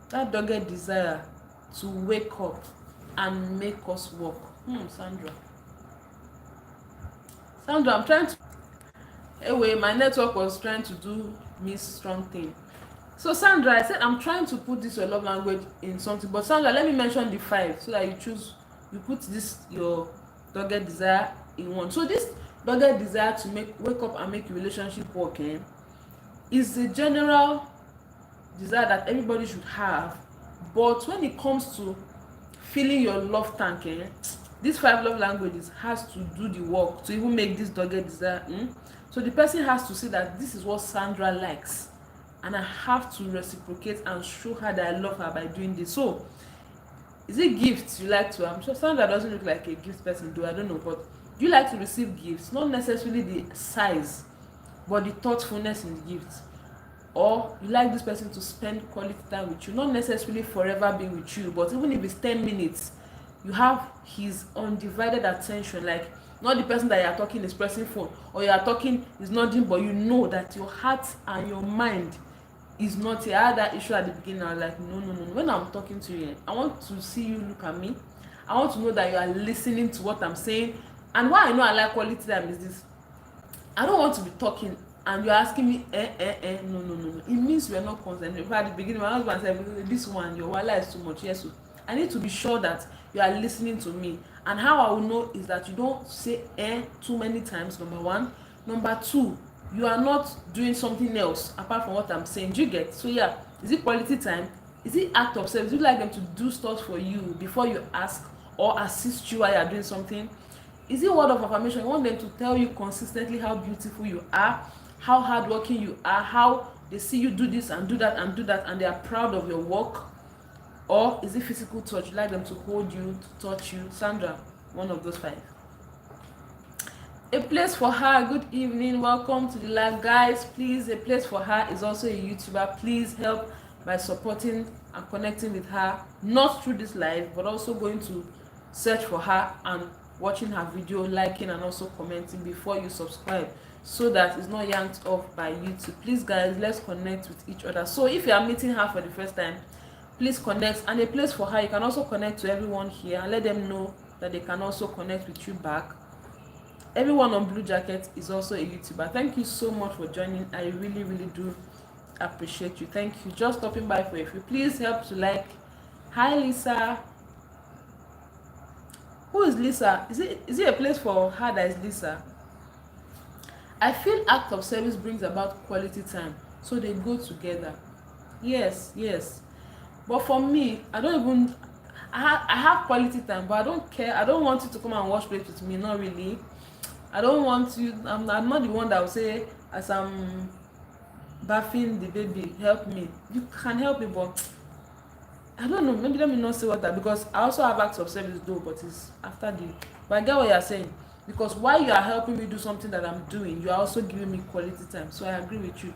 That dogged desire to wake up and make us work. Sandra, I'm trying to, anyway, my network was trying to do me strong thing. So Sandra, I said I'm trying to put this your love language in something, but Sandra, let me mention the 5 so that you put this your dogged desire in one. So this dogged desire to wake up and make your relationship work is the general desire that everybody should have, but when it comes to filling your love tank, these 5 love languages has to do the work to even make this dogged desire. So the person has to see that this is what Sandra likes, and I have to reciprocate and show her that I love her by doing this. So is it gifts you like to? I'm sure Sandra doesn't look like a gift person, though. I don't know, but you like to receive gifts, not necessarily the size, but the thoughtfulness in the gifts. Or you like this person to spend quality time with you, not necessarily forever being with you, but even if it's 10 minutes, you have his undivided attention. Like, not the person that you are talking is pressing phone, or you are talking is nodding, but you know that your heart and your mind is not here. I had that issue at the beginning. I was like, no. When I'm talking to you, I want to see you look at me. I want to know that you are listening to what I'm saying. And why I know I like quality time is this: I don't want to be talking and you're asking me no. It means we're not concentrated. At the beginning, my husband said, this one, your wallet is too much. Yes, so I need to be sure that you are listening to me. And how I will know is that you don't say too many times, number 1. Number 2, you are not doing something else apart from what I'm saying. Do you get? So yeah, is it quality time? Is it act of service? Do you like them to do stuff for you before you ask, or assist you while you're doing something? Is it word of affirmation? You want them to tell you consistently how beautiful you are, how hardworking you are, how they see you do this and do that and do that, and they are proud of your work? Or is it physical touch? You like them to hold you, to touch you? Sandra, one of those 5. A place for her. Good evening, welcome to the live, guys. Please, a place for her is also a YouTuber. Please help by supporting and connecting with her, not through this live, but also going to search for her and watching her video, liking and also commenting before you subscribe, so that it's not yanked off by YouTube. Please guys, let's connect with each other. So if you are meeting her for the first time, please connect. And a place for her, you can also connect to everyone here and let them know that they can also connect with you back. Everyone on Blue Jacket is also a YouTuber. Thank you so much for joining. I really do appreciate you. Thank you. Just stopping by for a few. Please help to like. Hi Lisa. Who is Lisa? Is it a place for her that is Lisa? I feel act of service brings about quality time, so they go together. Yes. But for me, I don't even. I have quality time, but I don't care. I don't want you to come and wash plates with me. Not really. I don't want you. I'm not the one that will say, as I'm bathing the baby, help me. You can help me, but I don't know. Maybe let me not say what that, because I also have acts of service though, but it's after the. But I get what you're saying, because while you are helping me do something that I'm doing, you are also giving me quality time. So I agree with you.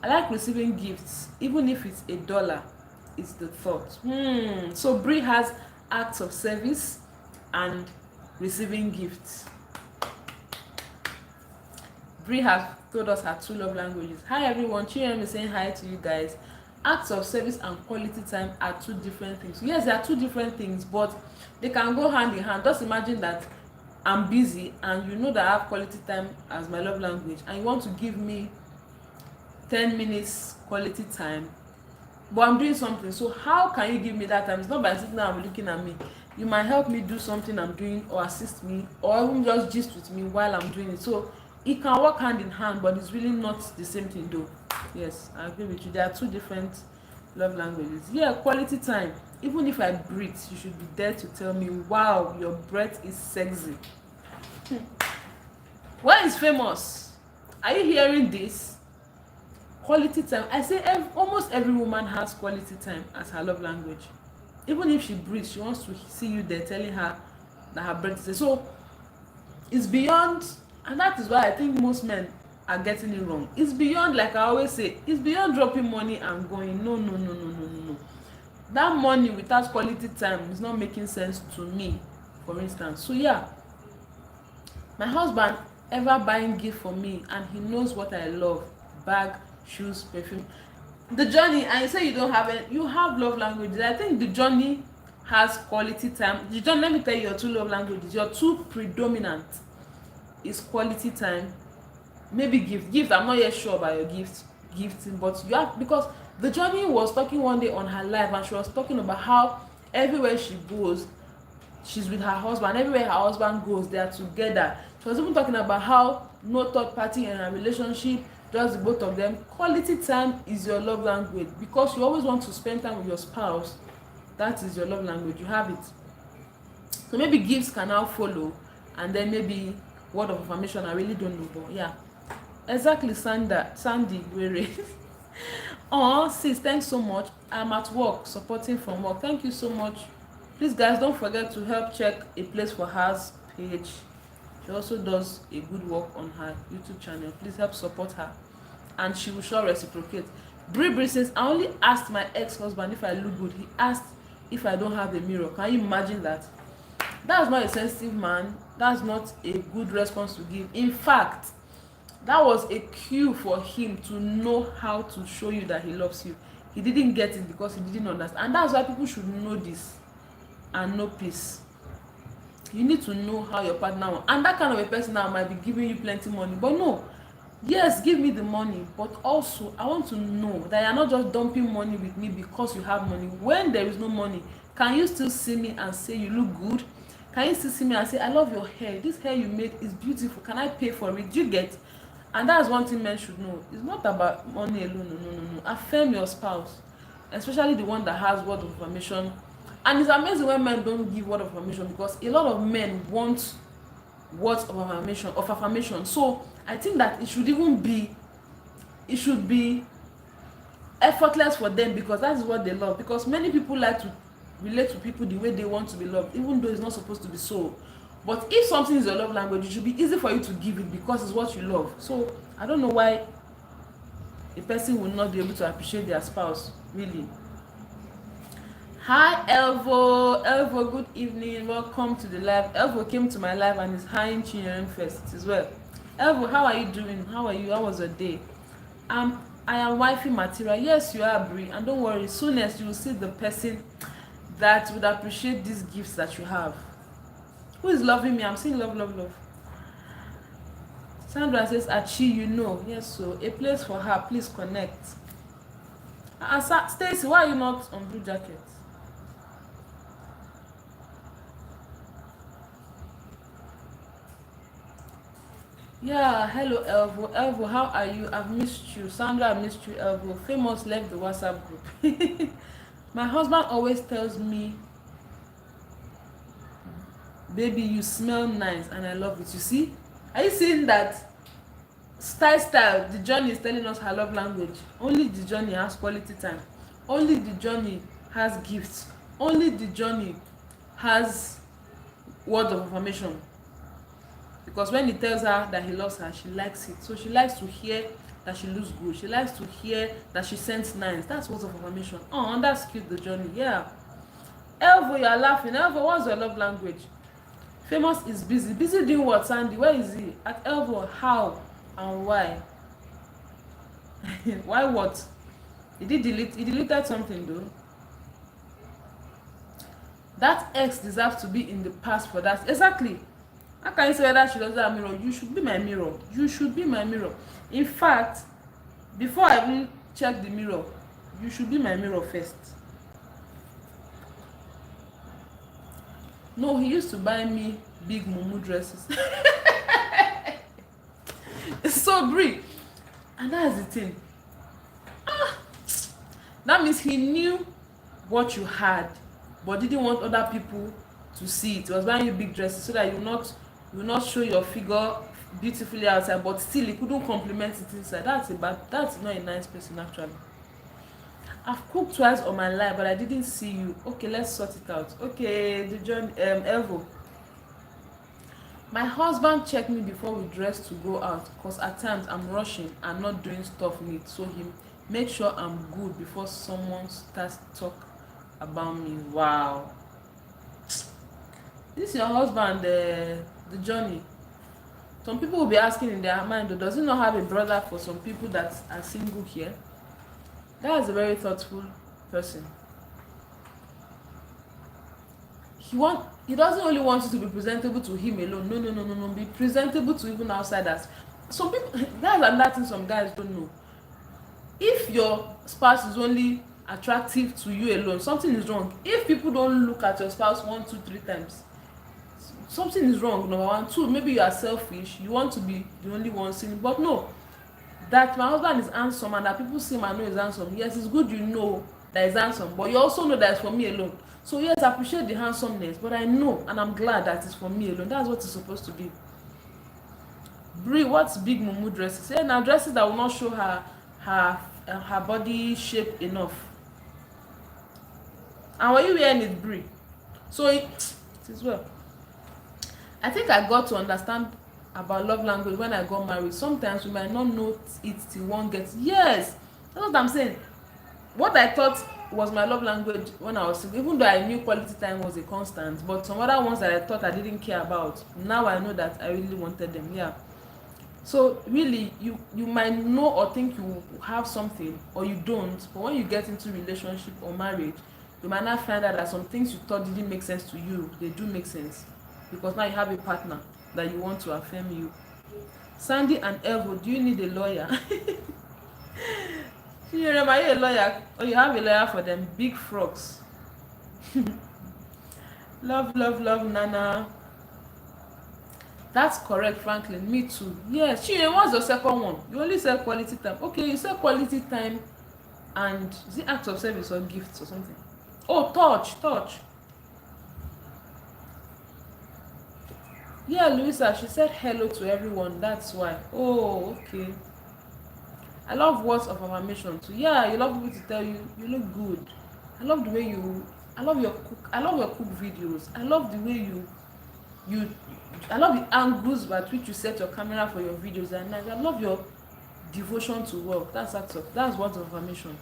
I like receiving gifts, even if it's $1. It's the thought. So Brie has acts of service and receiving gifts. Brie has told us her 2 love languages. Hi everyone, Chiyem is saying hi to you guys. Acts of service and quality time are 2 different things. Yes, they are 2 different things, but they can go hand in hand. Just imagine that I'm busy and you know that I have quality time as my love language, and you want to give me 10 minutes quality time, but I'm doing something. So how can you give me that time? It's not by sitting there and looking at me. You might help me do something I'm doing, or assist me, or even just gist with me while I'm doing it. So it can work hand in hand, but it's really not the same thing though. Yes, I agree with you. There are 2 different love languages. Yeah, quality time. Even if I breathe, you should be there to tell me, wow, your breath is sexy. Where is famous? Are you hearing this? Quality time. I say almost every woman has quality time as her love language. Even if she breathes, she wants to see you there telling her that her breath is. So it's beyond, and that is why I think most men are getting it wrong. It's beyond, like I always say, it's beyond dropping money and going. No. That money without quality time is not making sense to me, for instance. So yeah, my husband ever buying gift for me, and he knows what I love: bag, shoes, perfume. The journey, and you say you don't have it, you have love languages. I think the journey has quality time. The journey, let me tell you your 2 love languages. Your 2 predominant is quality time, maybe gift. I'm not yet sure about your gifting, but you have, because the journey was talking one day on her live, and she was talking about how everywhere she goes, she's with her husband. Everywhere her husband goes, they are together. She was even talking about how no third party in a relationship, just the both of them. Quality time is your love language, because you always want to spend time with your spouse. That is your love language. You have it. So maybe gifts can now follow, and then maybe word of affirmation. I really don't know, but yeah, exactly. Sandy Were. Oh sis, thanks so much. I'm at work, supporting from work. Thank you so much. Please guys, don't forget to help check A Place for Her's page. She also does a good work on her YouTube channel. Please help support her, and she will sure reciprocate. Brie says, I only asked my ex-husband if I look good. He asked if I don't have a mirror. Can you imagine that? That's not a sensitive man. That's not a good response to give. In fact, that was a cue for him to know how to show you that he loves you. He didn't get it because he didn't understand. And that's why people should know this and know peace. You need to know how your partner, and that kind of a person now might be giving you plenty money, but no, yes, give me the money, but also I want to know that you're not just dumping money with me because you have money. When there is no money, can you still see me and say you look good? Can you still see me and say, I love your hair, this hair you made is beautiful, can I pay for it? Do you get? And that's one thing men should know. It's not about money alone. No. Affirm your spouse, especially the one that has word of affirmation And it's amazing when men don't give word of affirmation, because a lot of men want words of affirmation. So I think that it should be effortless for them, because that is what they love. Because many people like to relate to people the way they want to be loved, even though it's not supposed to be so. But if something is your love language, it should be easy for you to give it, because it's what you love. So I don't know why a person will not be able to appreciate their spouse, really. Hi Elvo. Elvo, good evening, welcome to the live. Elvo came to my live and is hiring Chinyere first. It is well. Elvo, how are you doing? How are you? How was your day? I am wifey material. Yes, you are, Brie, and don't worry, soonest you will see the person that would appreciate these gifts that you have. Who is loving me? I'm saying love, love, love. Sandra says, Achi, you know. Yes, so a place for her. Please connect. And Stacy, why are you not on Blue Jacket? Yeah, hello Elvo. Elvo, how are you? I've missed you. Sandra, I missed you, Elvo. Famous left the WhatsApp group. My husband always tells me, baby, you smell nice, and I love it. You see? Are you seeing that? Style, the journey is telling us her love language. Only the journey has quality time. Only the journey has gifts. Only the journey has words of affirmation. Because when he tells her that he loves her, she likes it. So she likes to hear that she looks good. She likes to hear that she sends nice. That's words of affirmation. Oh, that's cute, the journey. Yeah. Elvo, you are laughing. Elvo, what's your love language? Famous is busy. Busy doing what, Sandy? Where is he? At Elvo, how and why? Why what? He deleted something though. That ex deserves to be in the past for that. Exactly. How can you say whether she doesn't have a mirror? You should be my mirror. You should be my mirror. In fact, before I even check the mirror, you should be my mirror first. No, he used to buy me big mumu dresses. So Brie, and that's the thing. That means he knew what you had, but didn't want other people to see it. He was buying you big dresses so that you will not show your figure beautifully outside, but still he couldn't compliment it inside. That's not a nice person actually. I've cooked twice on my life, but I didn't see you. Okay, let's sort it out. Okay, the John Elvo. My husband checked me before we dress to go out, because at times I'm rushing and not doing stuff neat, so he make sure I'm good before someone starts talk about me. Wow. This is your husband, the journey. Some people will be asking in their mind, does he not have a brother for some people that are single here? That is a very thoughtful person. He doesn't only want you to be presentable to him alone. No. Be presentable to even outsiders. Some people, guys are nothing some guys don't know. If your spouse is only attractive to you alone, something is wrong. If people don't look at your spouse 1, 2, 3 times, something is wrong. Number 1. 2, maybe you are selfish. You want to be the only one seeing. But no, that my husband is handsome and that people see him and know he's handsome. Yes, it's good you know that he's handsome, but you also know that it's for me alone. So yes, I appreciate the handsomeness, but I know and I'm glad that it's for me alone. That's what it's supposed to be. Brie, what's big mumu dresses? Yeah, now dresses that will not show her body shape enough. And were you wearing it, Brie? So it is well. I think I got to understand about love language when I got married. Sometimes we might not know it till one gets. Yes, that's what I'm saying. What I thought was my love language when I was single, even though I knew quality time was a constant, but some other ones that I thought I didn't care about, now I know that I really wanted them. Yeah. So really, you might know or think you have something or you don't, but when you get into relationship or marriage, you might not find out that some things you thought didn't make sense to you, they do make sense, because now you have a partner that you want to affirm you. Sandy and Elvo, do you need a lawyer? You remember, are you a lawyer? Or you have a lawyer for them big frogs? Love, Nana. That's correct, Franklin. Me too. Yes. Chine, what's your second one? You only said quality time. Okay, you said quality time and is it acts of service or gifts or something? Oh, touch. Yeah, Louisa, she said hello to everyone. That's why. Oh, okay. I love words of affirmation too. Yeah, you love people to tell you you look good. I love the way you. I love your cook. I love your cook videos. I love the way you. I love the angles at which you set your camera for your videos. And I love your devotion to work. That's words of affirmation.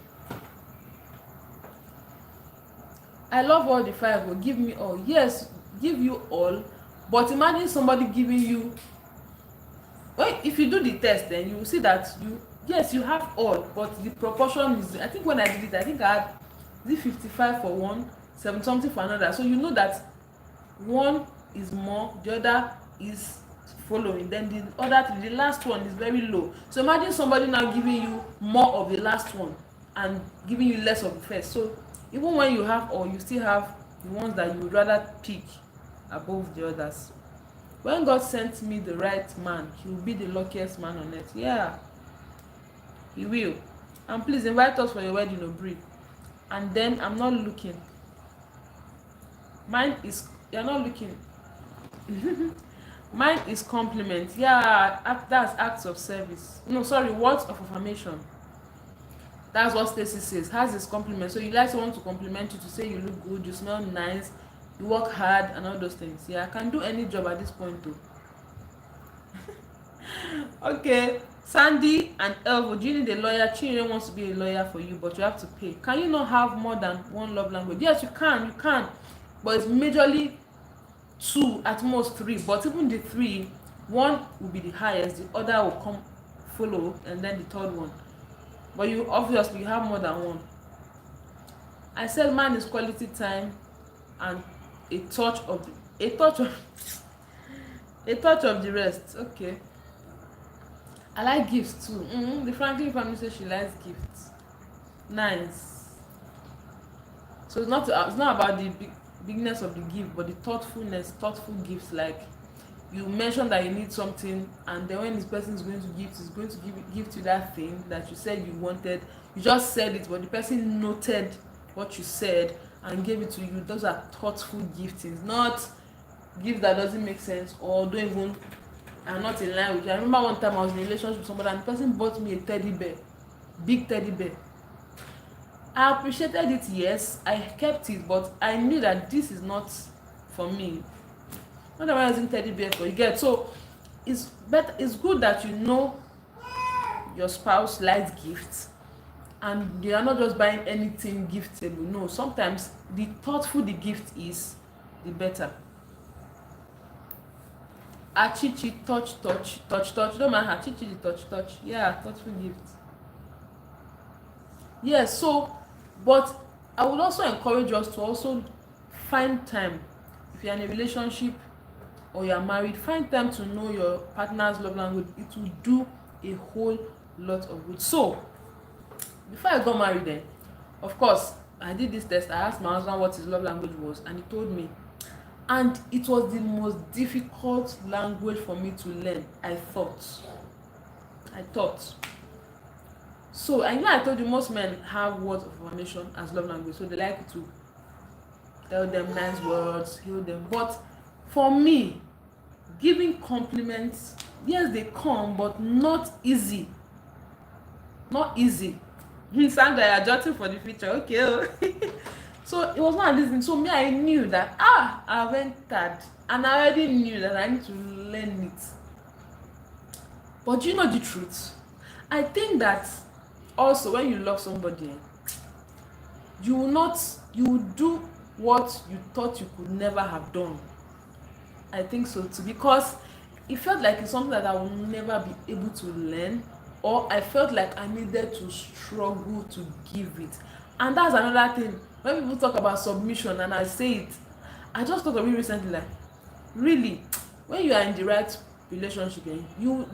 I love all the five. Will give me all. Yes, give you all. But imagine somebody giving you. Well, if you do the test, then you will see that yes, you have all, but the proportion is. I think when I did it, I think I had 55 for one, 7 something for another. So you know that one is more, the other is following, then the last one is very low. So imagine somebody now giving you more of the last one and giving you less of the first. So even when you have all, you still have the ones that you would rather pick above the others. When God sent me the right man, he will be the luckiest man on earth. Yeah, he will. And please invite us for your wedding, Obri. And then I'm not looking. Mine is, you're not looking. Mine is compliment. Yeah, that's acts of service. No, sorry, words of affirmation. That's what Stacy says. Has his compliment. So you like someone to compliment you, to say you look good, you smell nice, you work hard, and all those things. Yeah, I can do any job at this point too. Okay, Sandy and Elvo, do you need a lawyer? Chinwe wants to be a lawyer for you, but you have to pay. Can you not have more than one love language? Yes, you can, but it's majorly 2, at most 3. But even the 3, one will be the highest, the other will come follow, and then the third one. But you obviously have more than one. I said mine is quality time and a touch of the rest. Okay. I like gifts too. The Franklin family says she likes gifts. Nice. So it's not about the bigness of the gift, but the thoughtful gifts. Like you mentioned that you need something, and then when this person is going to give you that thing that you said you wanted. You just said it, but the person noted what you said and gave it to you. Those are thoughtful giftings, not gift that doesn't make sense or don't even are not in line with you. I remember one time I was in a relationship with somebody and the person bought me a teddy bear, big teddy bear. I appreciated it, yes, I kept it, but I knew that this is not for me. Not that I was in teddy bear for you get. So it's good that you know your spouse likes gifts and they are not just buying anything giftable. No, sometimes the thoughtful the gift is, the better. Achichi, touch. Don't mind her. Chichi, touch. Yeah, thoughtful gift. Yes, so, but I would also encourage us to also find time. If you're in a relationship or you're married, find time to know your partner's love language. It will do a whole lot of good. So, before I got married then, of course, I did this test. I asked my husband what his love language was, and he told me. And it was the most difficult language for me to learn. I thought. So, and I told you most men have words of affirmation as love language, so they like to tell them nice words, heal them. But for me, giving compliments, yes, they come, but not easy. Sandra, you're jotting for the future. Okay. So it was not this thing. So me, I knew that I've entered, and I already knew that I need to learn it. But you know the truth? I think that also when you love somebody, you will do what you thought you could never have done. I think so too, because it felt like it's something that I will never be able to learn, or I felt like I needed to struggle to give it. And that's another thing. When people talk about submission and I say it, I just thought of it recently, like, really, when you are in the right relationship,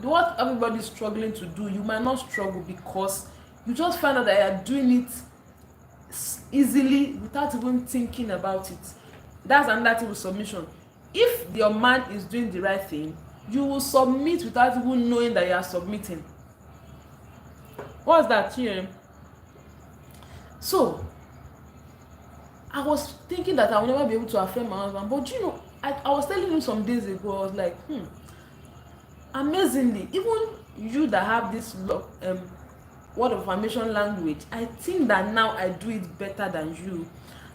what everybody is struggling to do, you might not struggle because you just find out that you are doing it easily without even thinking about it. That's another thing with submission. If your man is doing the right thing, you will submit without even knowing that you are submitting. What's that here? So I was thinking that I will never be able to affirm my husband, but I was telling him some days ago, I was like, amazingly, even you that have this word of affirmation language, I think that now I do it better than you.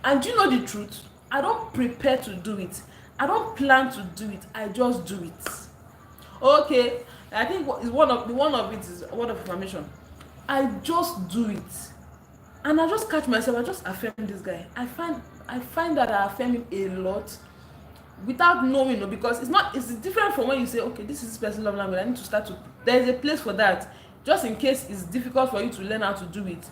And do you know the truth? I don't prepare to do it. I don't plan to do it. I just do it. Okay, I think one of it is word of affirmation. I just do it, and I just catch myself. I just affirm this guy. I find that I affirm him a lot without knowing, because it's different from when you say, okay, this is person love language, I need to start to, there is a place for that. Just in case it's difficult for you to learn how to do it,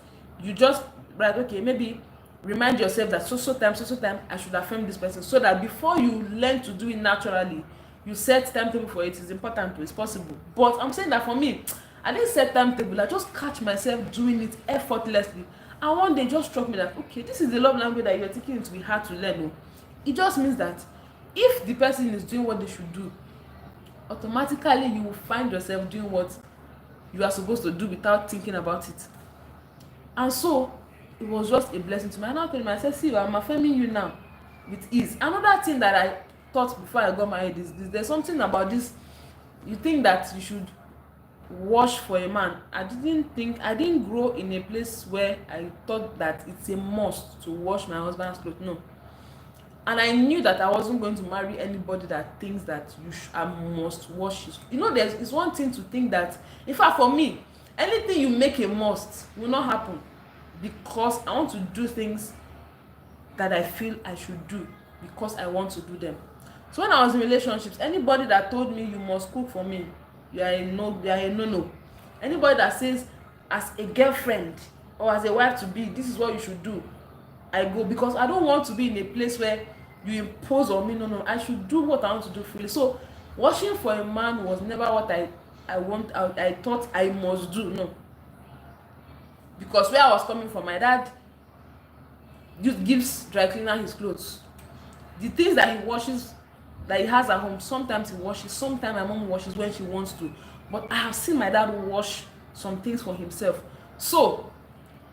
you just write, okay, maybe remind yourself that so time I should affirm this person, so that before you learn to do it naturally, you set timetable for it. It's important to, it's possible. But I'm saying that for me, I didn't set timetable. I just catch myself doing it effortlessly, and one day it just struck me that, okay, this is the love language that you're thinking it will be hard to learn. No, it just means that if the person is doing what they should do, automatically you will find yourself doing what you are supposed to do without thinking about it. And so it was just a blessing to me. And I told him, I said, see, I'm affirming you now with ease. Another thing that I thought before I got married is this: there's something about this, you think that you should wash for a man. I didn't grow in a place where I thought that it's a must to wash my husband's clothes. No. And I knew that I wasn't going to marry anybody that thinks that I must wash it. It's one thing to think that, in fact, for me, anything you make a must will not happen, because I want to do things that I feel I should do because I want to do them. So when I was in relationships, anybody that told me you must cook for me, you are a no. Anybody that says, as a girlfriend or as a wife to be, this is what you should do, I go, because I don't want to be in a place where you impose on me. No, I should do what I want to do freely. So washing for a man was never what I thought I must do. No, because where I was coming from, my dad gives dry cleaner his clothes. The things that he washes, that he has at home, sometimes he washes, sometimes my mom washes when she wants to. But I have seen my dad wash some things for himself. So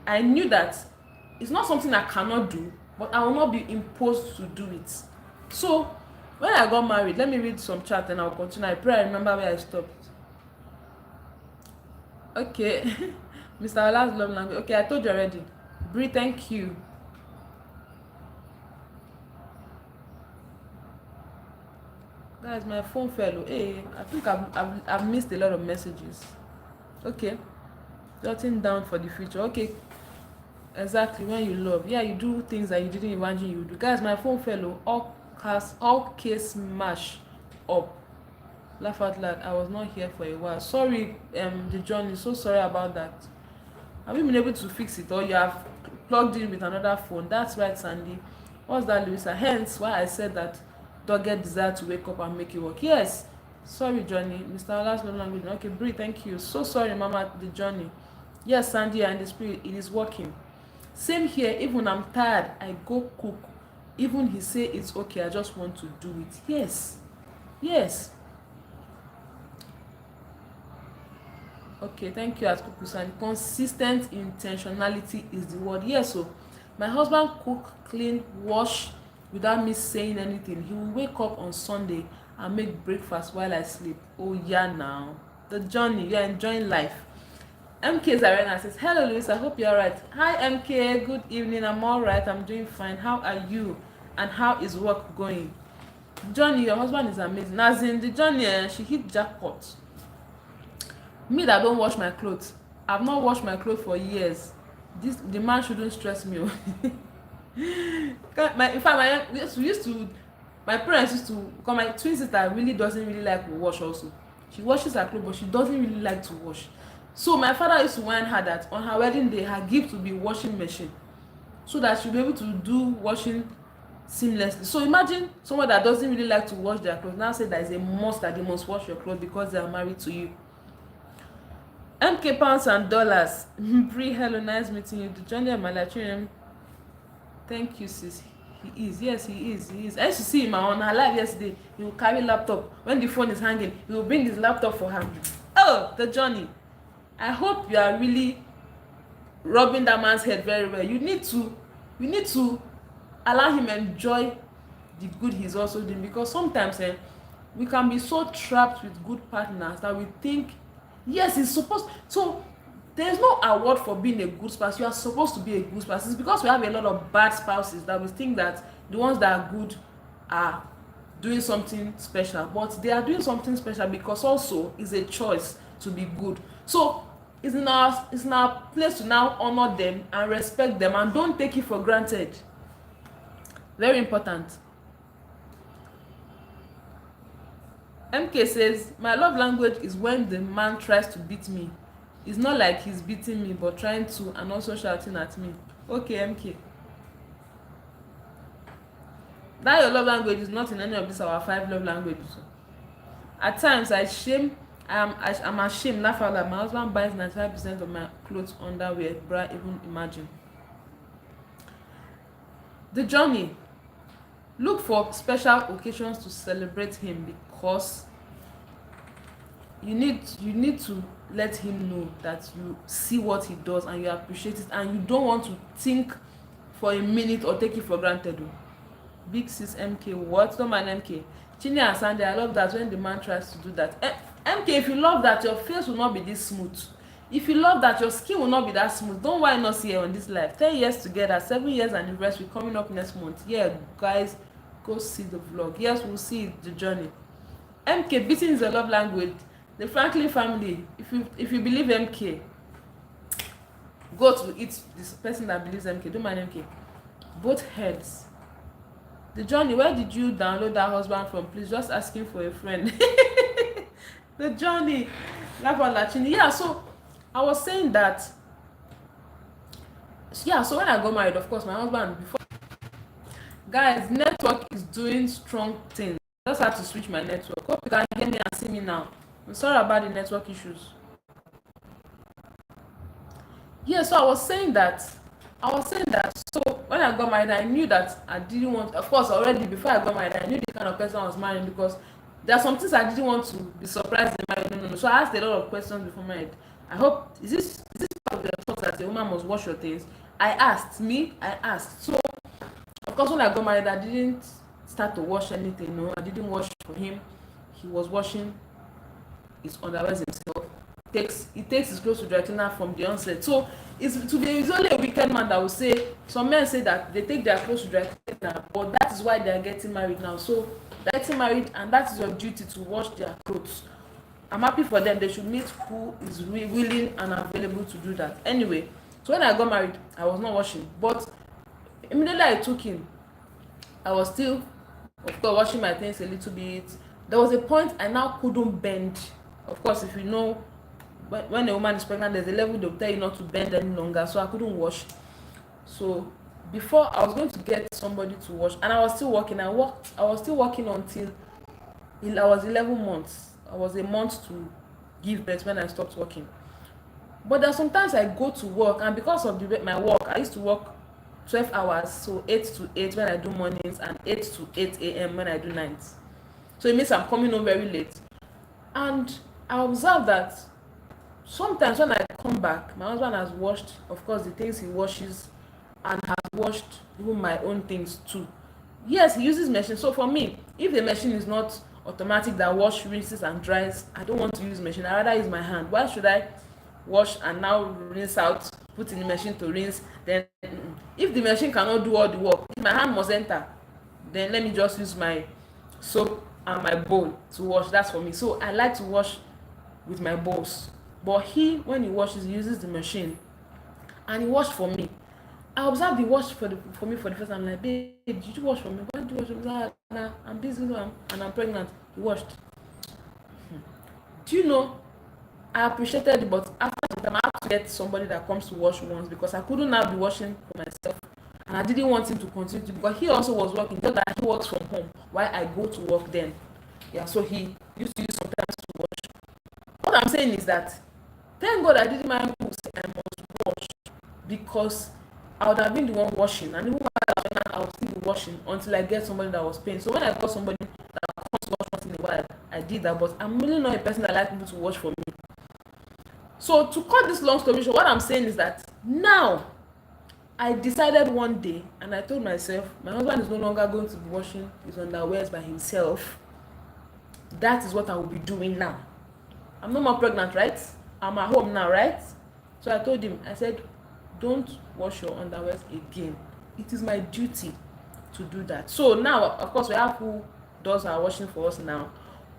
I knew that it's not something I cannot do, but I will not be imposed to do it. So when I got married, let me read some chat and I'll continue. I pray I remember where I stopped. Okay. Mr. Ola's love language. Okay, I told you already. Brie, thank you. Guys, my phone fell. Hey, I think I've missed a lot of messages. Okay. Jotting down for the future. Okay. Exactly, when you love, yeah, you do things that you didn't imagine you would do. Guys, my phone fell. All case smash up. Laugh out loud. I was not here for a while. Sorry, the journey. So sorry about that. Have you been able to fix it, or you have plugged in with another phone? That's right, Sandy. What's that, Louisa? Hence why I said that don't get desire to wake up and make it work. Yes. Sorry, Johnny. Mr. Ola's love language. Okay, Brie, thank you. So sorry, Mama, the journey. Yes, Sandy, and the spirit, it is working. Same here. Even when I'm tired, I go cook. Even he say it's okay, I just want to do it. Yes. Okay, thank you, Kukusan. Consistent intentionality is the word. Yes. So my husband cook, clean, wash without me saying anything. He will wake up on Sunday and make breakfast while I sleep. Oh yeah, now the journey, you're enjoying life. MK Zarena says, hello Louis, I hope you're alright. Hi MK, good evening. I'm alright, I'm doing fine. How are you? And how is work going? Johnny, your husband is amazing. As in the journey, she hit jackpot. Me that don't wash my clothes, I've not washed my clothes for years. The man shouldn't stress me. In fact, my parents used to, because my twin sister really doesn't really like to wash also. She washes her clothes, but she doesn't really like to wash. So my father used to warn her that on her wedding day, her gift will be washing machine, so that she'll be able to do washing seamlessly. So imagine someone that doesn't really like to wash their clothes now say that it's a must that they must wash your clothes because they are married to you. MK pounds and dollars. Brie, hello, nice meeting you. The journey of my life. Thank you, sis. He is. Yes, he is. I used to see him on her live yesterday. He will carry laptop. When the phone is hanging, he will bring his laptop for her. Oh, the journey. I hope you are really rubbing that man's head very well. You need to allow him enjoy the good he's also doing. Because sometimes we can be so trapped with good partners that we think, yes, it's supposed, so there's no award for being a good spouse. You are supposed to be a good spouse. It's because we have a lot of bad spouses that we think that the ones that are good are doing something special, but they are doing something special because also it's a choice to be good. So it's in our place to now honor them and respect them, and don't take it for granted. Very important. MK says, my love language is when the man tries to beat me. It's not like he's beating me but trying to, and also shouting at me. Okay, MK, that your love language is not in any of these our 5 love languages. At times I'm ashamed, laugh out that my husband buys 95% of my clothes, underwear, bra, even imagine. The journey. Look for special occasions to celebrate him, because you need to let him know that you see what he does and you appreciate it, and you don't want to think for a minute or take it for granted. Big sis MK, what? Don't mind MK. Chini and Sunday, I love that when the man tries to do that. MK, if you love that, your face will not be this smooth. If you love that, your skin will not be that smooth. Don't why not see on this life. 10 years together, 7 years anniversary coming up next month. Yeah, guys, go see the vlog. Yes, we'll see the journey. MK, beating is a love language. The Franklin family, if you believe MK, go to it. This person that believes MK, don't mind MK. Both heads. The journey, where did you download that husband from? Please, just asking for a friend. The journey, laugh out Lachini. Yeah, so I was saying that. Yeah, so when I got married, of course, my husband before. Guys, network is doing strong things. I just had to switch my network. Hope you can hear me and see me now. I'm sorry about the network issues. Yeah, so I was saying that. So when I got married, I knew that I didn't want. Of course, already before I got married, I knew the kind of person I was marrying, because there are some things I didn't want to be surprised in marriage. No. So I asked a lot of questions before marriage. I hope is this part of the thought that a woman must wash your things? I asked. So of course, when I got married, I didn't start to wash anything. No, I didn't wash for him. He was washing his underwear himself. He takes his clothes to dry cleaner from the onset. So it's only a wicked man that will say. Some men say that they take their clothes to dry cleaner, but that is why they are getting married now. So they're getting married, and that is your duty to wash their clothes. I'm happy for them. They should meet who is willing and available to do that. Anyway, so when I got married, I was not washing, but immediately I took him, I was still, of course, washing my things a little bit. There was a point I now couldn't bend. Of course, if you know, when a woman is pregnant, there's a level they'll tell you not to bend any longer. So I couldn't wash. So before I was going to get somebody to wash, and I was still working. I was still working until I was 11 months. I was a month to give birth when I stopped working. But there are sometimes I go to work, and because of my work, I used to work 12 hours, so 8 to 8 when I do mornings, and 8 to 8 a.m. when I do nights. So it means I'm coming home very late. And I observe that sometimes when I come back, my husband has washed, of course, the things he washes, and has washed even my own things too. Yes, he uses machine. So for me, if the machine is not automatic that wash, rinses and dries, I don't want to use machine. I rather use my hand. Why should I wash and now rinse out, put in the machine to rinse? Then if the machine cannot do all the work, if my hand must enter, then let me just use my soap and my bowl to wash. That's for me. So I like to wash with my bowls. But when he washes, he uses the machine, and he washed for me. I observed he washed for me for the first time. I'm like, babe, did you wash for me? Why did you wash for me? Nah, I'm busy and I'm pregnant. He washed. Do you know, I appreciated it, but after some time, I had to get somebody that comes to wash once, because I couldn't now be washing for myself. And I didn't want him to continue to, because he also was working, just that he works from home while I go to work then. Yeah, so he used to use sometimes to wash. What I'm saying is that, thank God I didn't mind who said I must wash, because I would have been the one washing, and even while I would still be washing until I get somebody that was paying. So when I got somebody that comes to wash once in a while, I did that, but I'm really not a person that likes people to wash for me. So to cut this long story short, what I'm saying is that now I decided one day, and I told myself, my husband is no longer going to be washing his underwears by himself. That is what I will be doing now. I'm no more pregnant, right? I'm at home now, right? So I told him, I said, don't wash your underwears again. It is my duty to do that. So now, of course, we have who does our washing for us now.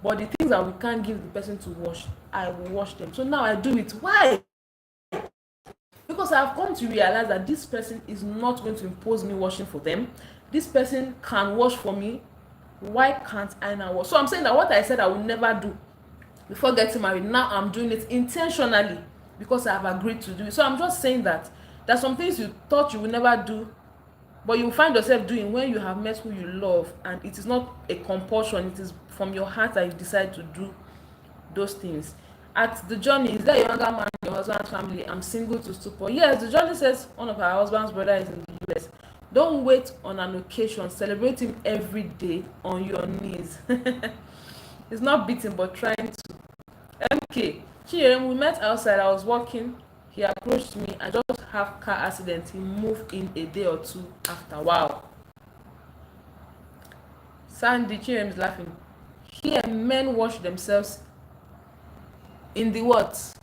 But the things that we can't give the person to wash, I will wash them. So now I do it. Why? Because I have come to realize that this person is not going to impose me washing for them. This person can wash for me. Why can't I now wash? So I'm saying that what I said I will never do before getting married, now I'm doing it intentionally because I have agreed to do it. So I'm just saying that there's some things you thought you will never do, but you find yourself doing when you have met who you love, and it is not a compulsion, it is from your heart that you decide to do those things. At the journey, is there a younger man in your husband's family? I'm single to stupor. Yes, the journey says one of her husband's brother is in the US. Don't wait on an occasion, celebrate him every day on your knees. It's not beating but trying to. MK, Chinyere, we met outside. I was walking. He approached me. I just have car accident. He moved in a day or two after. Wow. Sandy, Chinyere is laughing. Here, men wash themselves in the what?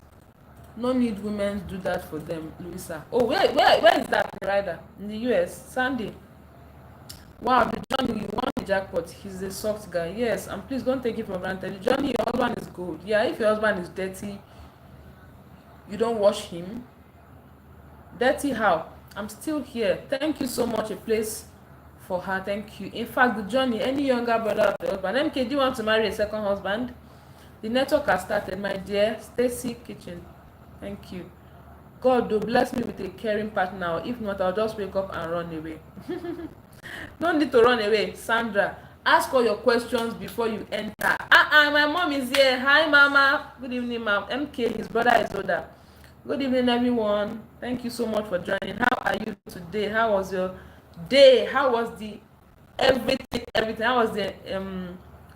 No need women do that for them, Louisa. Oh, where is that rider? In the US. Sandy. Wow, the Johnny, you won the jackpot. He's a soft guy. Yes, and please don't take it for granted. The Johnny, your husband is good. Yeah, if your husband is dirty, you don't wash him. Dirty how? I'm still here. Thank you so much. A place for her. Thank you. In fact, the Johnny, any younger brother of the husband. MK, do you want to marry a second husband? The network has started, my dear. Stacy Kitchen. Thank you. God, do bless me with a caring partner. If not, I'll just wake up and run away. No need to run away, Sandra. Ask all your questions before you enter. My mom is here. Hi, Mama. Good evening, Mom. MK, his brother is older. Good evening, everyone. Thank you so much for joining. How are you today? How was your day? How was the everything? How was the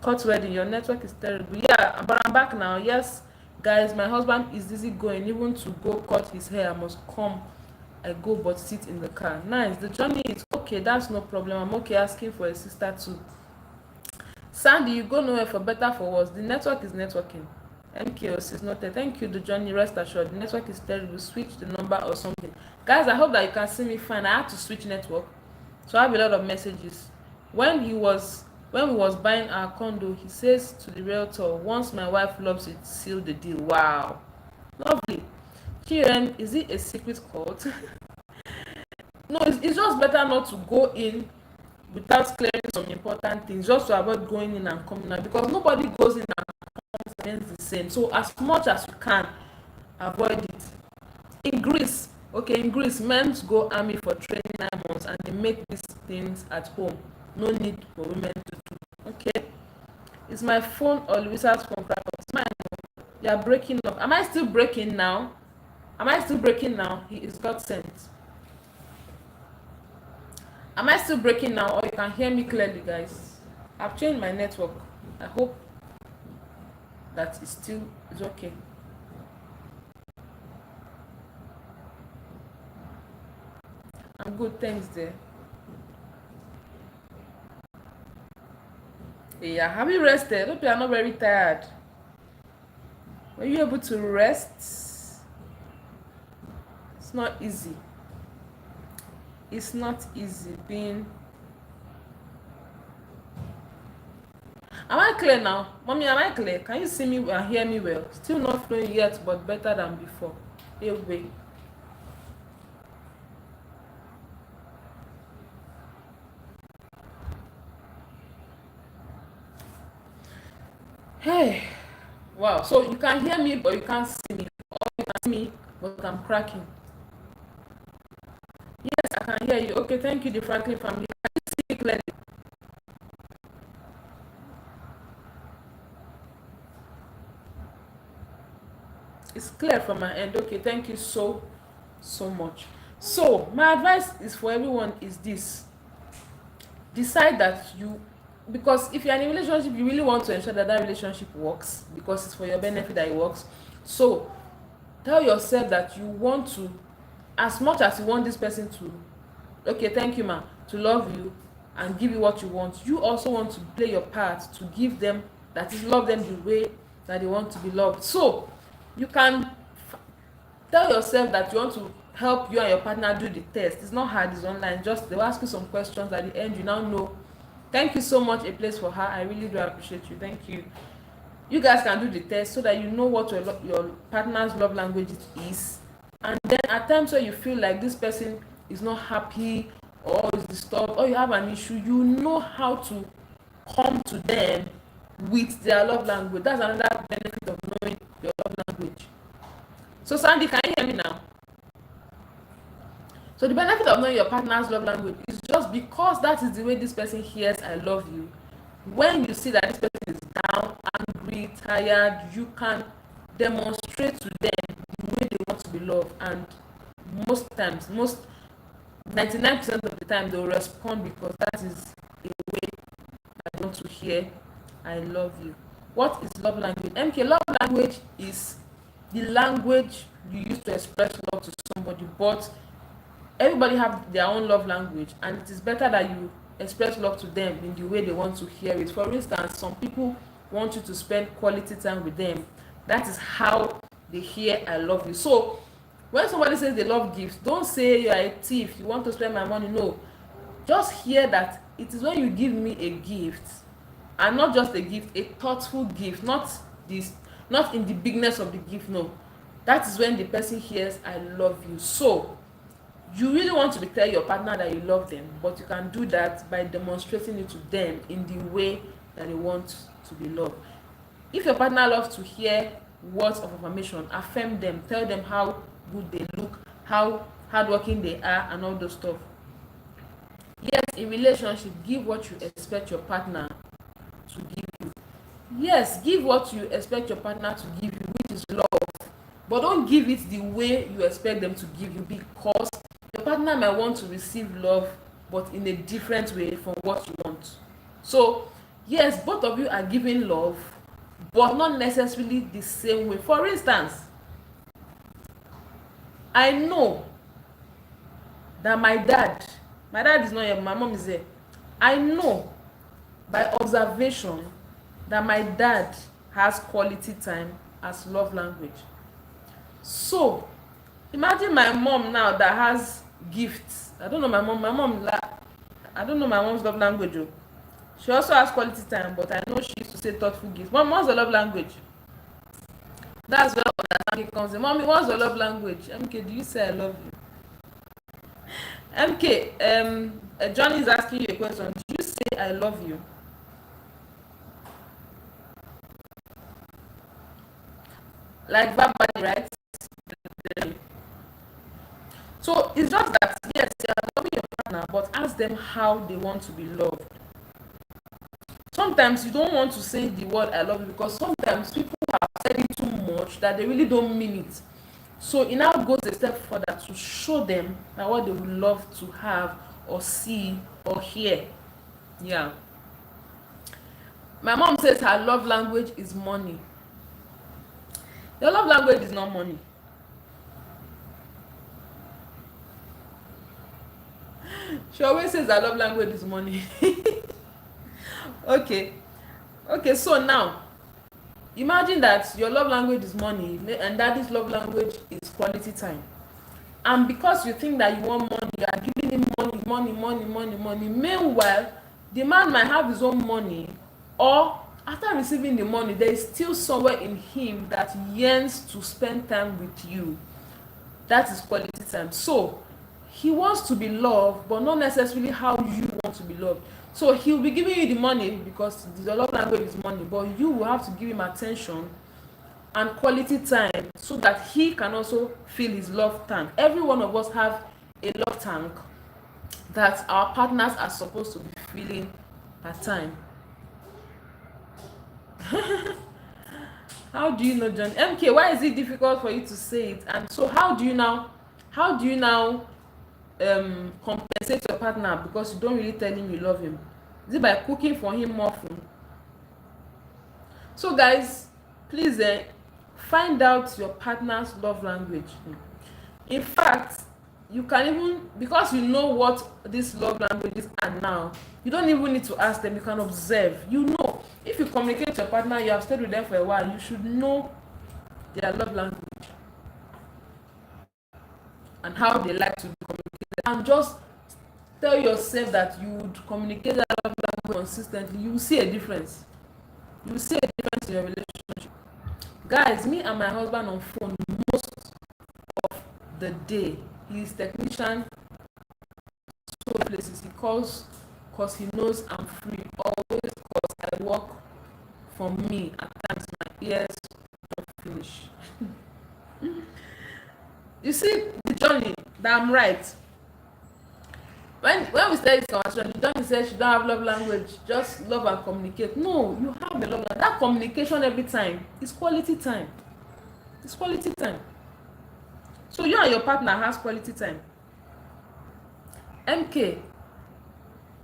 court wedding? Your network is terrible. Yeah, but I'm back now. Yes, guys, my husband is easy going. Even to go cut his hair, I must come. I go but sit in the car. Nice. The journey is okay. That's no problem. I'm okay asking for a sister too. Sandy, you go nowhere for better for worse. The network is networking. MKOS is not there. Thank you, the journey. Rest assured. The network is terrible. Switch the number or something. Guys, I hope that you can see me fine. I had to switch network. So I have a lot of messages. When we was buying our condo, he says to the realtor, once my wife loves it, seal the deal. Wow. Lovely. Chiren, is it a secret cult? No, it's just better not to go in without clearing some important things, just to avoid going in and coming out, because nobody goes in and comes the same. So as much as you can, avoid it. In Greece, men go army for training 9 months and they make these things at home. No need for women to do. Okay. Is my phone or Louisa's phone cracked? It's mine. You are breaking up. Am I still breaking now? He is God sent. Am I still breaking now, or you can hear me clearly, guys? I've changed my network. I hope that it still is okay. I'm good, thanks there. Yeah, have you rested? Hope you are not very tired. Were you able to rest? It's not easy. It's not easy being. Am I clear now? Mommy, am I clear? Can you see me and hear me well? Still not flowing yet, but better than before. Anyway. Hey. Wow. So you can hear me, but you can't see me. Or you can see me, but I'm cracking. Yes, I can hear you. Okay, thank you, the Franklin family. Can you see me clearly? It's clear from my end. Okay, thank you so much. So my advice is for everyone is this: decide that you, because if you're in a relationship, you really want to ensure that that relationship works, because it's for your benefit that it works. So tell yourself that you want to, as much as you want this person to okay, thank you, ma, to love you and give you what you want, you also want to play your part to give them, that is, love them the way that they want to be loved. So you can tell yourself that you want to help you and your partner do the test. It's not hard, it's online. Just they'll ask you some questions. At the end, you now know. Thank you so much, A Place for Her. I really do appreciate you. Thank you. You guys can do the test so that you know what your partner's love language is. And then at times where you feel like this person is not happy or is disturbed or you have an issue, you know how to come to them with their love language. That's another benefit of knowing your love language. So Sandy, can you hear me now? So the benefit of knowing your partner's love language is just because that is the way this person hears I love you. When you see that this person is down, angry, tired, you can demonstrate to them the way they want to be loved. And most times, 99% of the time, they will respond because that is a way I want to hear I love you. What is love language? MK, love language is the language you use to express love to somebody, but everybody have their own love language, and it is better that you express love to them in the way they want to hear it. For instance, some people want you to spend quality time with them. That is how they hear I love you. So when somebody says they love gifts, don't say you are a thief, you want to spend my money. No, just hear that it is when you give me a gift, and not just a gift, a thoughtful gift, not in the bigness of the gift. No, that is when the person hears I love you. So you really want to tell your partner that you love them, but you can do that by demonstrating it to them in the way that they want to be loved. If your partner loves to hear words of affirmation, affirm them, tell them how good they look, how hardworking they are, and all those stuff. Yes, in relationship, give what you expect your partner to give you. Yes, give what you expect your partner to give you, which is love, but don't give it the way you expect them to give you, because your partner might want to receive love but in a different way from what you want. So yes, both of you are giving love, but not necessarily the same way. For instance, I know that my dad is not here, my mom is here. I know by observation that my dad has quality time as love language. So imagine my mom now that has gifts. I don't know my mom, I don't know my mom's love language. Oh. She also has quality time, but I know she used to say thoughtful gifts. Mom, what's the love language? That's where understanding comes in. Mommy, what's the love language? MK, do you say I love you? MK, Johnny is asking you a question. Do you say I love you? Like verbally, right? So it's just that, yes, you are loving your partner, but ask them how they want to be loved. Sometimes you don't want to say the word I love you because sometimes people have said it too much that they really don't mean it. So it now goes a step further to show them that what they would love to have or see or hear. Yeah. My mom says her love language is money. Your love language is not money. She always says her love language is money. Okay, so now imagine that your love language is money and daddy's love language is quality time, and because you think that you want money, you are giving him money. Meanwhile, the man might have his own money, or after receiving the money there is still somewhere in him that yearns to spend time with you. That is quality time. So he wants to be loved, but not necessarily how you want to be loved. So he'll be giving you the money because the love language is money, but you will have to give him attention and quality time so that he can also fill his love tank. Every one of us have a love tank that our partners are supposed to be filling per time. How do you know, John? MK, why is it difficult for you to say it? And so how do you now compensate your partner because you don't really tell him you love him? Is it by cooking for him more food? So guys, please find out your partner's love language. In fact, you can even, because you know what these love languages are now, you don't even need to ask them. You can observe. You know, if you communicate with your partner, you have stayed with them for a while, you should know their love language and how they like to be communicated, and just tell yourself that you would communicate that love language consistently. You will see a difference. You will see a difference in your relationship. Guys, me and my husband on phone most of the day. He is technician, so places he calls because he knows I'm free. Always, because I work for me. At times my ears don't finish. You see the journey that I'm right. When we started this conversation, the journey said she don't have love language, just love and communicate. No, you have a love language. That communication every time is quality time. It's quality time. So you and your partner has quality time. MK,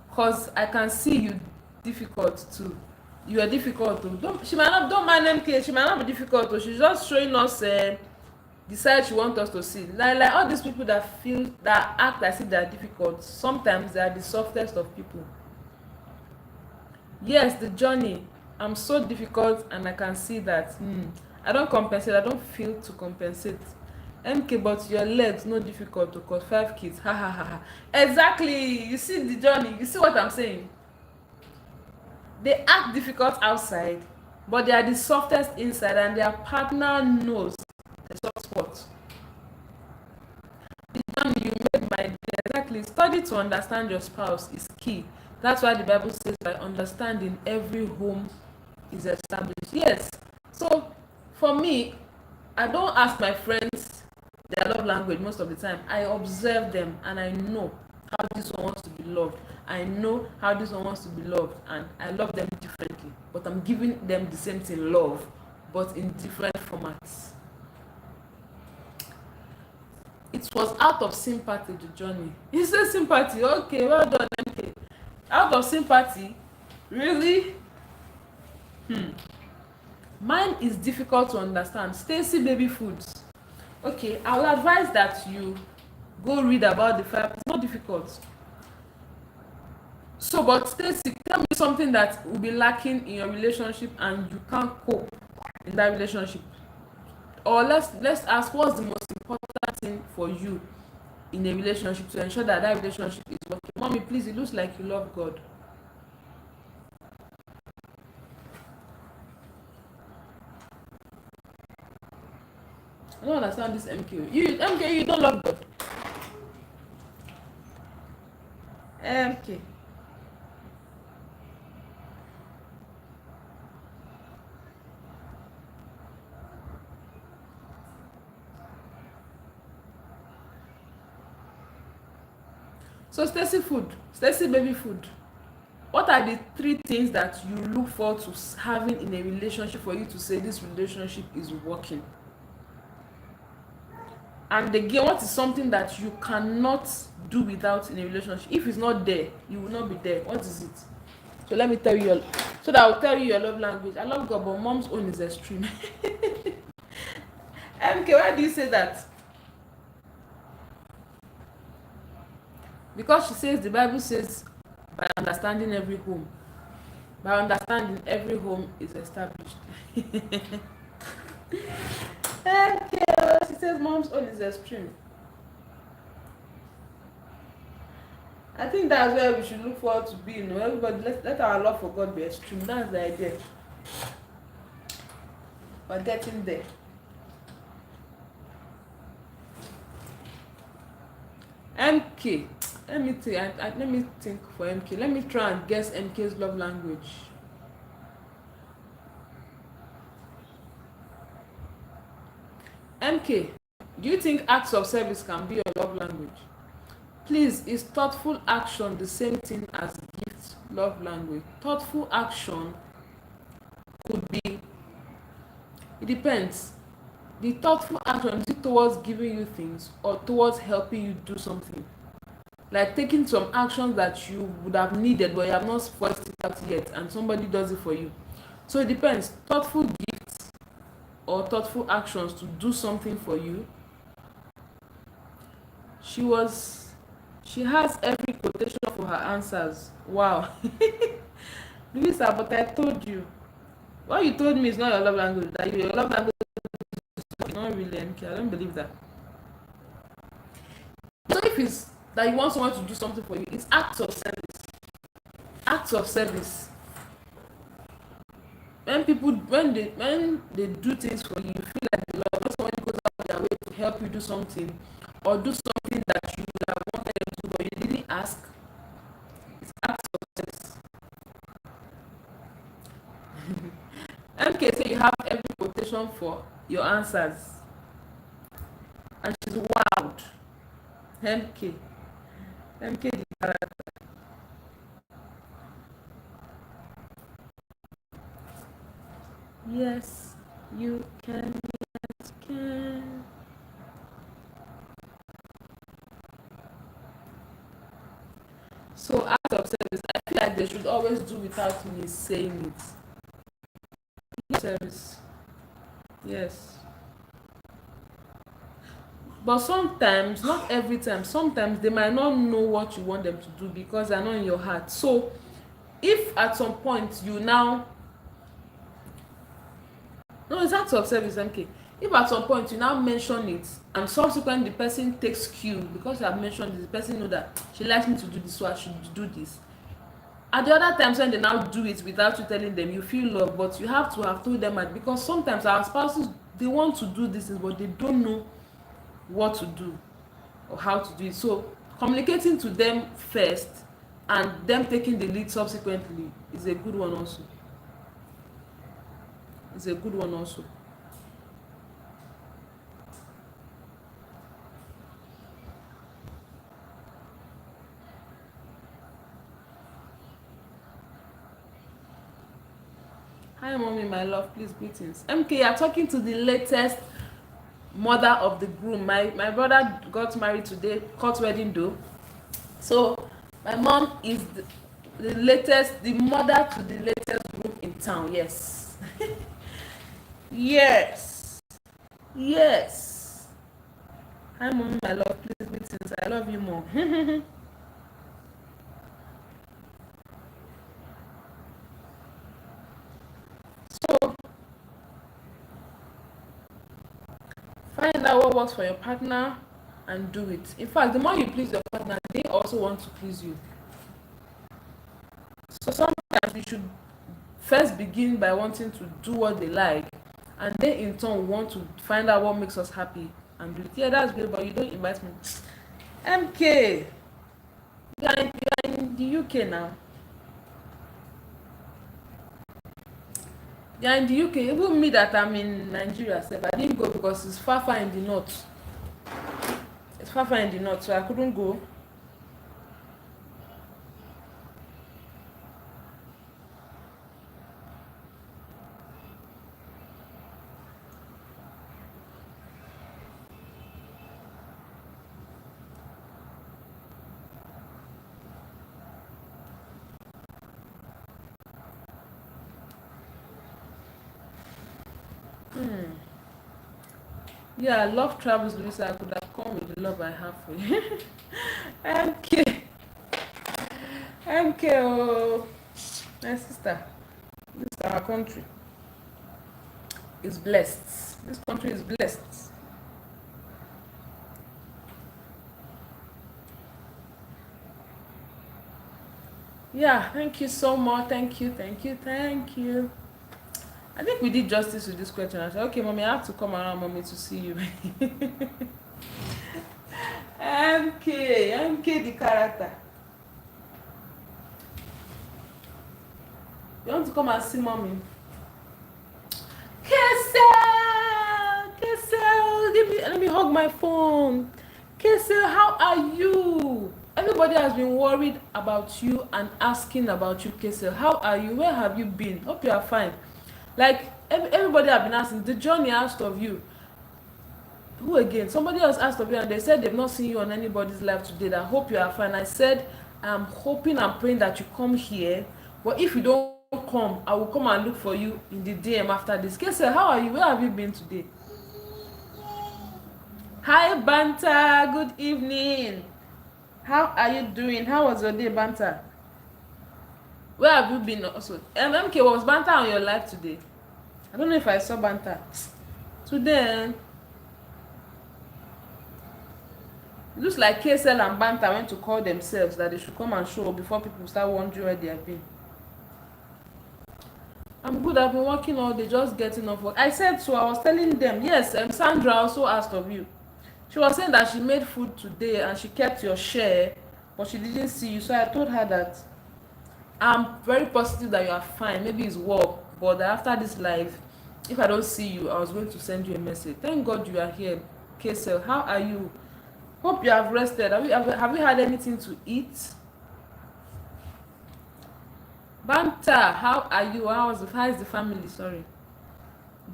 because I can see you difficult too. You are difficult too. Don't mind MK. She might not be difficult too. She's just showing us the side she wants us to see. Like all these people that act as if they are difficult, sometimes they are the softest of people. Yes, the journey. I'm so difficult, and I can see that. I don't compensate. I don't feel to compensate. MK, but your legs no difficult to cause 5 kids. Ha ha ha ha. Exactly. You see the journey. You see what I'm saying? They act difficult outside, but they are the softest inside, and their partner knows the soft spot. The journey you made, my dear. Exactly. Study to understand your spouse is key. That's why the Bible says, by understanding, every home is established. Yes. So for me, I don't ask my friends their love language most of the time. I observe them, and I know how this one wants to be loved. I know how this one wants to be loved, and I love them differently. But I'm giving them the same thing, love, but in different formats. It was out of sympathy, the journey. You say sympathy? Okay, well done, MK. Out of sympathy? Really? Mine is difficult to understand. Stacy baby foods. Okay, I will advise that you go read about the fact. It's not difficult. So, but Stacy, tell me something that will be lacking in your relationship and you can't cope in that relationship. Or let's ask, what's the most important thing for you in a relationship to ensure that that relationship is working? Mommy, please, it looks like you love God. I don't understand this MK. MK, you don't love God. MK. So Stacy baby food. What are the 3 things that you look forward to having in a relationship for you to say this relationship is working? And again, what is something that you cannot do without in a relationship? If it's not there, you will not be there. What is it? So let me tell you so that I'll tell you your love language. I love God, but mom's own is extreme. MK, why do you say that? Because she says the Bible says, by understanding every home. By understanding every home is established. Okay, she says mom's own is extreme. I think that's where we should look forward to be. Everybody, let our love for God be extreme. That's the idea. We're getting there. MK. Let me think for MK. Let me try and guess MK's love language. MK, do you think acts of service can be your love language? Please, is thoughtful action the same thing as gift love language? Thoughtful action could be, it depends. The thoughtful action, is it towards giving you things or towards helping you do something? Like taking some actions that you would have needed but you have not voiced it out yet, and somebody does it for you. So it depends. Thoughtful gifts or thoughtful actions to do something for you. she has every quotation for her answers. Wow. Louisa, but I told you. What you told me is not your love language. That your love language is not really MK. I don't believe that. So if it's that you want someone to do something for you, it's acts of service. Acts of service. When they do things for you, you feel like the love. When someone goes out of their way to help you do something, or do something that you would have wanted them to do, but you didn't ask, it's acts of service. MK say you have every quotation for your answers, and she's wild. MK the character. Yes, you can. Yes, can. So acts of service, I feel like they should always do without me saying it. Service. Yes. But sometimes, not every time, sometimes they might not know what you want them to do because they're not in your heart. So if at some point you now, no, it's acts of service, MK. If at some point you now mention it and subsequently the person takes cue because you have mentioned this, the person know that she likes me to do this, so I should do this. At the other times when they now do it without you telling them, you feel love, but you have to have told them that, because sometimes our spouses, they want to do this, but they don't know what to do or how to do it. So communicating to them first and them taking the lead subsequently is a good one also. It's a good one also. Hi mommy, my love, please greetings. MK, you are talking to the latest mother of the groom. My brother got married today, court wedding though. So my mom is the latest, the mother to the latest groom in town. Yes. Yes. Yes. Hi mommy, my love, please greetings. I love you more. So find out what works for your partner and do it. In fact, the more you please your partner, they also want to please you. So sometimes we should first begin by wanting to do what they like, and then in turn want to find out what makes us happy and do it. Yeah, that's good, but you don't invite me. MK, you are in the UK now. You are in the UK. Even me that I'm in Nigeria, sef, I didn't go because it's far in the north. It's far in the north, so I couldn't go. Yeah, love travels, Lisa. I could have come with the love I have for you. MK, MK, oh, my sister. This is our country. Is blessed. This country is blessed. Yeah, thank you so much. Thank you. I think we did justice with this question. I said, okay, mommy, I have to come around, mommy, to see you. MK the character. You want to come and see mommy? Kessel, let me hug my phone. Kessel, how are you? Everybody has been worried about you and asking about you, Kessel. How are you? Where have you been? Hope you are fine. Like, everybody have been asking. The Johnny asked of you. Who again? Somebody else asked of you, and they said they've not seen you on anybody's live today. That hope you are fine. I said, I'm hoping and praying that you come here. But if you don't come, I will come and look for you in the DM after this. Kessel, how are you? Where have you been today? Hi, Banta. Good evening. How are you doing? How was your day, Banta? Where have you been also? MK, was Banta on your live today? I don't know if I saw Banta. Today, it looks like KSL and Banta went to call themselves that they should come and show up before people start wondering where they have been. I'm good. I've been working all day, just getting off work. I said so. I was telling them, yes, Sandra also asked of you. She was saying that she made food today and she kept your share, but she didn't see you. So I told her that I'm very positive that you are fine. Maybe it's work, but that after this live, if I don't see you, I was going to send you a message. Thank God you are here, Kesel. How are you? Hope you have rested. Have you had anything to eat? Banta, how are you? How is the family? Sorry.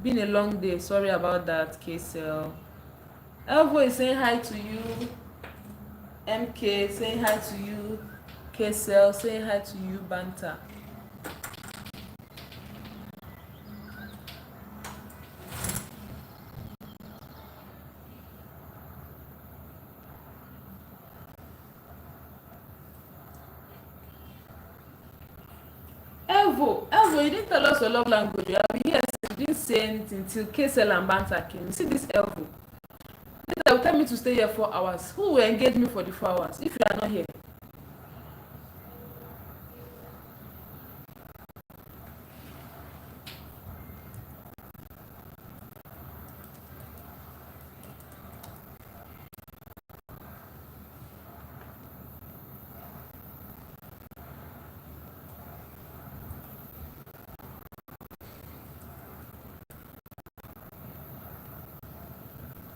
Been a long day. Sorry about that, Kesel. Elvo is saying hi to you. MK saying hi to you. Kesel saying hi to you, Banta. Elvo, you didn't tell us your love language. You have been here since you didn't say anything till Kesel and Banta came. You see this Elvo. They will tell me to stay here 4 hours. Who will engage me for the 4 hours if you are not here?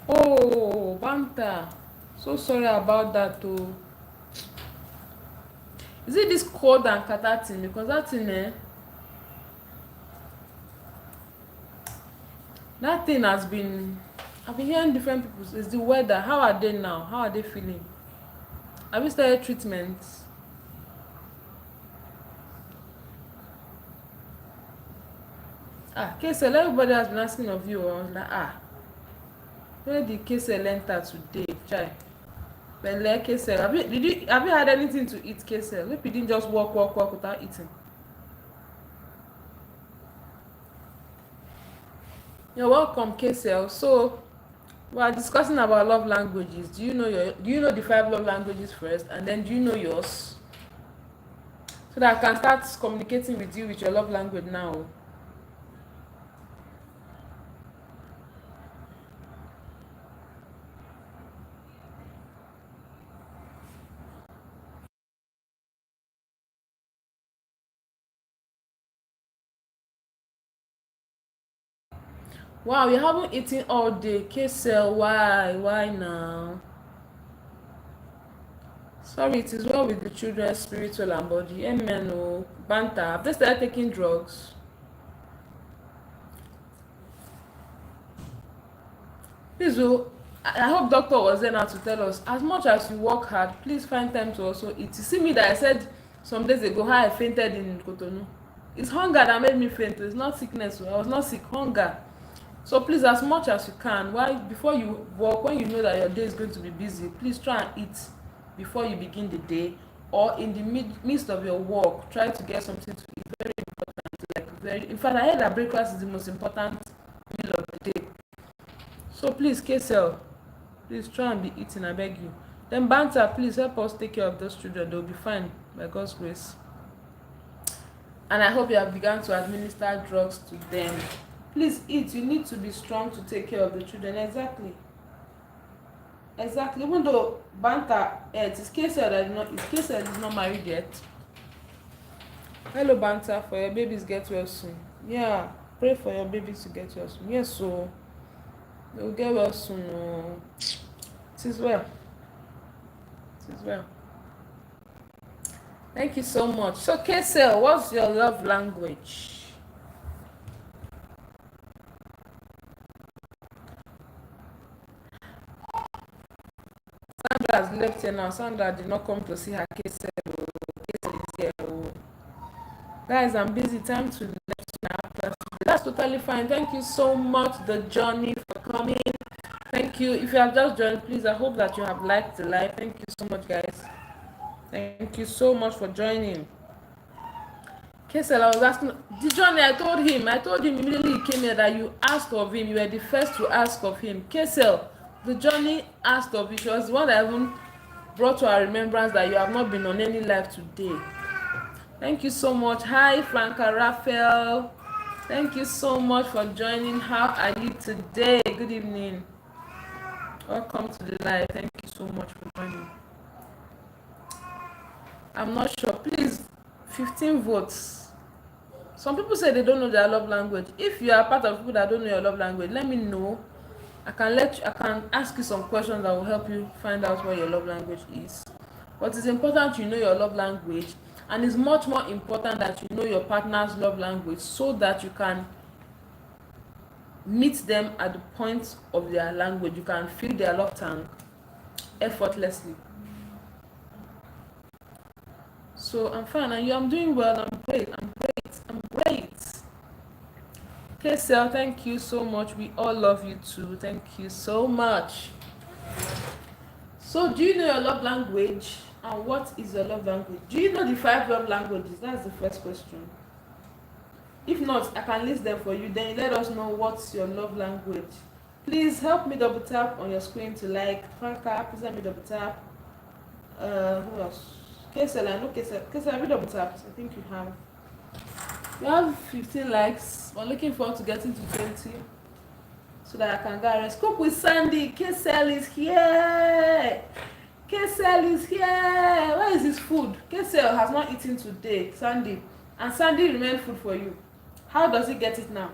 Oh, Banta. So sorry about that too. Is it this cold and catarrh thing? Because that thing, that thing has been. I've been hearing different people. It's the weather. How are they now? How are they feeling? Have you started treatment? KSL, everybody has been asking of you. I was like, where did KSL enter today? Chai. Belle KSL. Have you had anything to eat, KSL? Hope you didn't just walk without eating. You're welcome, KSL. So we are discussing about love languages. Do you know the 5 love languages first, and then do you know yours? So that I can start communicating with you with your love language now. Wow, you haven't eaten all day. KSL, why? Why now? Sorry, it is well with the children's spiritual and body. Amen. Oh, Banta. Have they started taking drugs? Please, oh, I hope doctor was there now to tell us. As much as you work hard, please find time to also eat. You see me that I said some days ago how I fainted in Cotonou. It's hunger that made me faint. It's not sickness. I was not sick. Hunger. So please, as much as you can, before you work, when you know that your day is going to be busy, please try and eat before you begin the day, or in the midst of your work, try to get something to eat. Very important. In fact, I heard that breakfast is the most important meal of the day. So please, KSL, please try and be eating. I beg you. Then Banta, please help us take care of those children. They'll be fine by God's grace. And I hope you have begun to administer drugs to them. Please eat. You need to be strong to take care of the children. Exactly. Even though Banta, it is KSL that is not married yet. Hello, Banta. For your babies get well soon. Yeah, pray for your babies to get well soon. Yes, so they will get well soon. Oh. It is well. It is well. Thank you so much. So, KSL, what's your love language? Sandra has left here now. Sandra did not come to see her KSL. KSL is here. Guys, I'm busy. Time to left now. That's totally fine. Thank you so much, The Journey, for coming. Thank Thank you. If you have just joined, please, I hope that you have liked the live. Thank you so much, guys. Thank you so much for joining. Kesel, I was asking the Johnny. I told him immediately he came here that you asked of him. You were the first to ask of him. Kesel, the Johnny asked of you. She was the one that even brought to our remembrance that you have not been on any live today. Thank you so much. Hi, Franca Raphael. Thank you so much for joining. How are you today? Good evening. Welcome to the live. Thank you so much for joining. I'm not sure. Please, 15 votes. Some people say they don't know their love language. If you are part of people that don't know your love language, let me know. I can ask you some questions that will help you find out what your love language is. But it's important you know your love language, and it's much more important that you know your partner's love language so that you can meet them at the point of their language. You can feel their love tank effortlessly. So I'm fine, and you? I'm doing well. I'm great. Kesel, thank you so much. We all love you too. Thank you so much. So, do you know your love language? And what is your love language? Do you know the 5 love languages? That's the first question. If not, I can list them for you. Then let us know what's your love language. Please help me double tap on your screen to like. Franca, please help me double tap. Who else? Kesel, I know Kesel. Kesel, have you double tapped? I think you have. You have 15 likes. We're looking forward to getting to 20 so that I can go and cook with Sandy. Kesel is here. Kesel is here. Where is his food? Kesel has not eaten today, Sandy. And Sandy remained food for you. How does he get it now?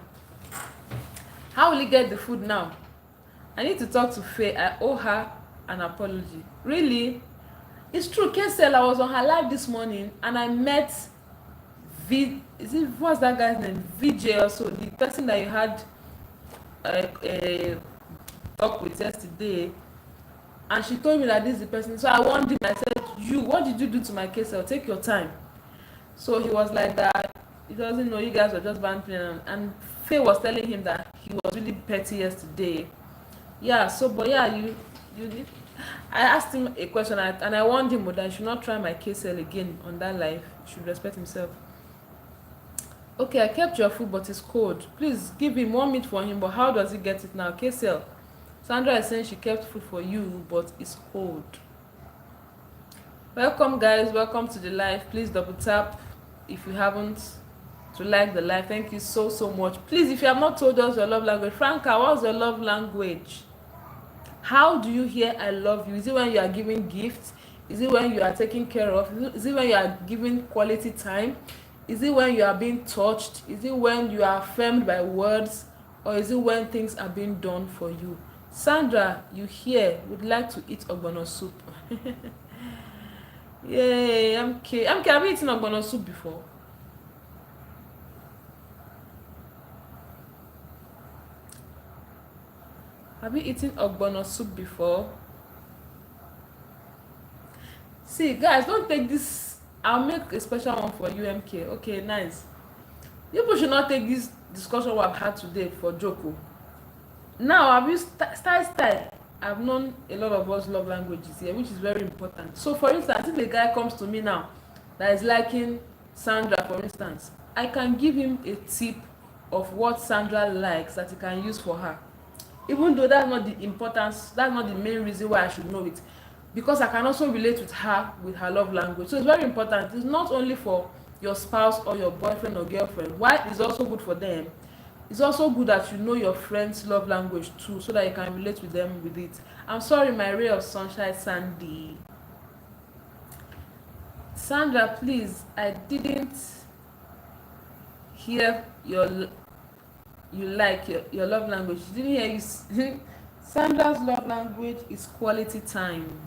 How will he get the food now? I need to talk to Faye. I owe her an apology. Really? It's true. Kesel, I was on her live this morning and I met what's that guy's name? VJ also, the person that you had a talk with yesterday, and she told me that this is the person. So I warned him. I said, what did you do to my Kesel? Take your time. So he was like that. He doesn't know, you guys were just bantering, and Faye was telling him that he was really petty yesterday. Yeah, so but yeah, you did. I asked him a question and I warned him that I should not try my Kesel again on that live. He should respect himself. Okay, I kept your food, but it's cold. Please give him 1 meat for him, but how does he get it now? Kesel, Sandra is saying she kept food for you, but it's cold. Welcome, guys. Welcome to the live. Please double tap if you haven't to like the live. Thank you so much. Please, if you have not told us your love language, Franca, what's your love language? How do you hear I love you? Is it when you are giving gifts? Is it when you are taken care of? Is it when you are giving quality time? Is it when you are being touched? Is it when you are affirmed by words? Or is it when things are being done for you? Sandra, you here would like to eat ogbono soup. Yay, MK. MK, have you eaten ogbono soup before? Have you eaten ogbono soup before? See, guys, don't take this. I'll make a special one for you, MK. Okay, nice. People should not take this discussion we have had today for Joko. Now, have you style? I've known a lot of us love languages here, which is very important. So, for instance, if a guy comes to me now that is liking Sandra, for instance, I can give him a tip of what Sandra likes that he can use for her. Even though that's not the importance, that's not the main reason why I should know it. Because I can also relate with her love language. So it's very important. It's not only for your spouse or your boyfriend or girlfriend. Why it's also good for them. It's also good that you know your friend's love language too, so that you can relate with them with it. I'm sorry, my ray of sunshine, Sandy. Sandra, please, I didn't hear your love language. You didn't hear you. Sandra's love language is quality time.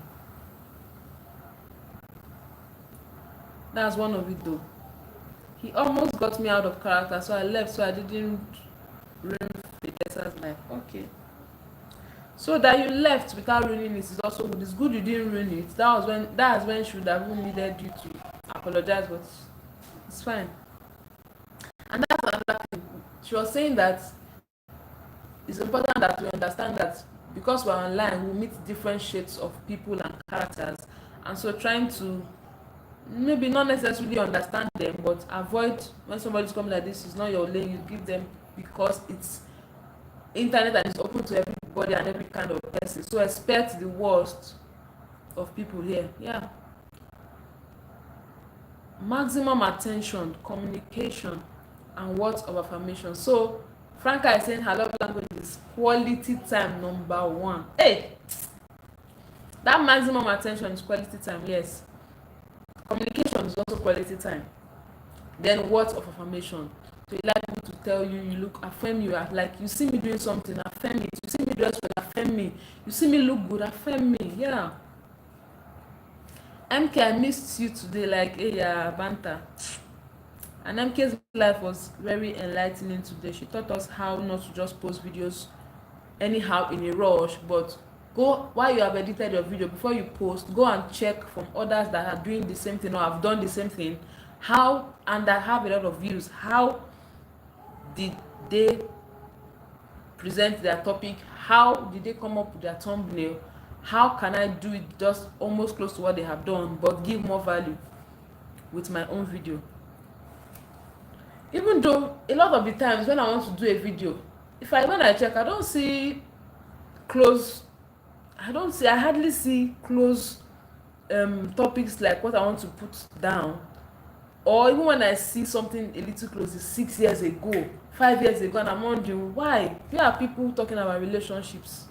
That's one of it though. He almost got me out of character, so I left, so I didn't ruin Fikesa's life. Okay. So that you left without ruining it is also good. It's good you didn't ruin it. That's when she would have needed you to apologize, but it's fine. And that's another thing. She was saying that it's important that we understand that because we're online, we meet different shades of people and characters, and so trying to maybe not necessarily understand them, but avoid when somebody's coming like this is not your lane, you give them, because it's internet and it's open to everybody and every kind of person, so expect the worst of people here. Yeah. Maximum attention, communication, and words of affirmation. So Franca is saying her love language is quality time number one. Hey, that maximum attention is quality time. Yes, communication is also quality time. Then words of affirmation. So you like people to tell you, you look, affirm you. Like, you see me doing something, affirm it. You see me dress well, affirm me. You see me look good, affirm me. Yeah. MK, I missed you today. Like, hey, yeah, banter. And MK's life was very enlightening today. She taught us how not to just post videos anyhow in a rush, but go, while you have edited your video, before you post, go and check from others that are doing the same thing or have done the same thing, how, and that have a lot of views, how did they present their topic, how did they come up with their thumbnail, how can I do it just almost close to what they have done but give more value with my own video. Even though a lot of the times when I want to do a video, when I check, I don't see close, I hardly see close topics like what I want to put down. Or even when I see something a little close, it's 6 years ago, 5 years ago, and I'm wondering why. Here are people talking about relationships.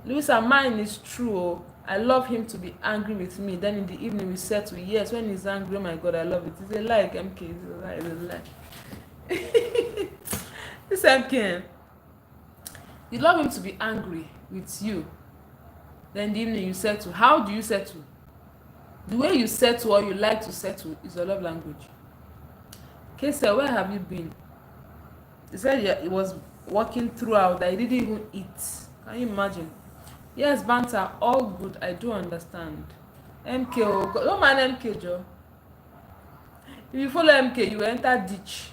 Louisa, mine is true. Oh, I love him to be angry with me. Then in the evening we settle. Yes, when he's angry, oh my God, I love it. It's a lie, MK. It's a lie. It's a lie. This MK. You love him to be angry with you. Then in the evening you settle. How do you settle? The way you settle or you like to settle is your love language. Kesa, where have you been? He said he was walking throughout that he didn't even eat. Can you imagine? Yes, banter, all good. I do understand. MK, oh, don't mind MK, Joe. If you follow MK, you enter ditch.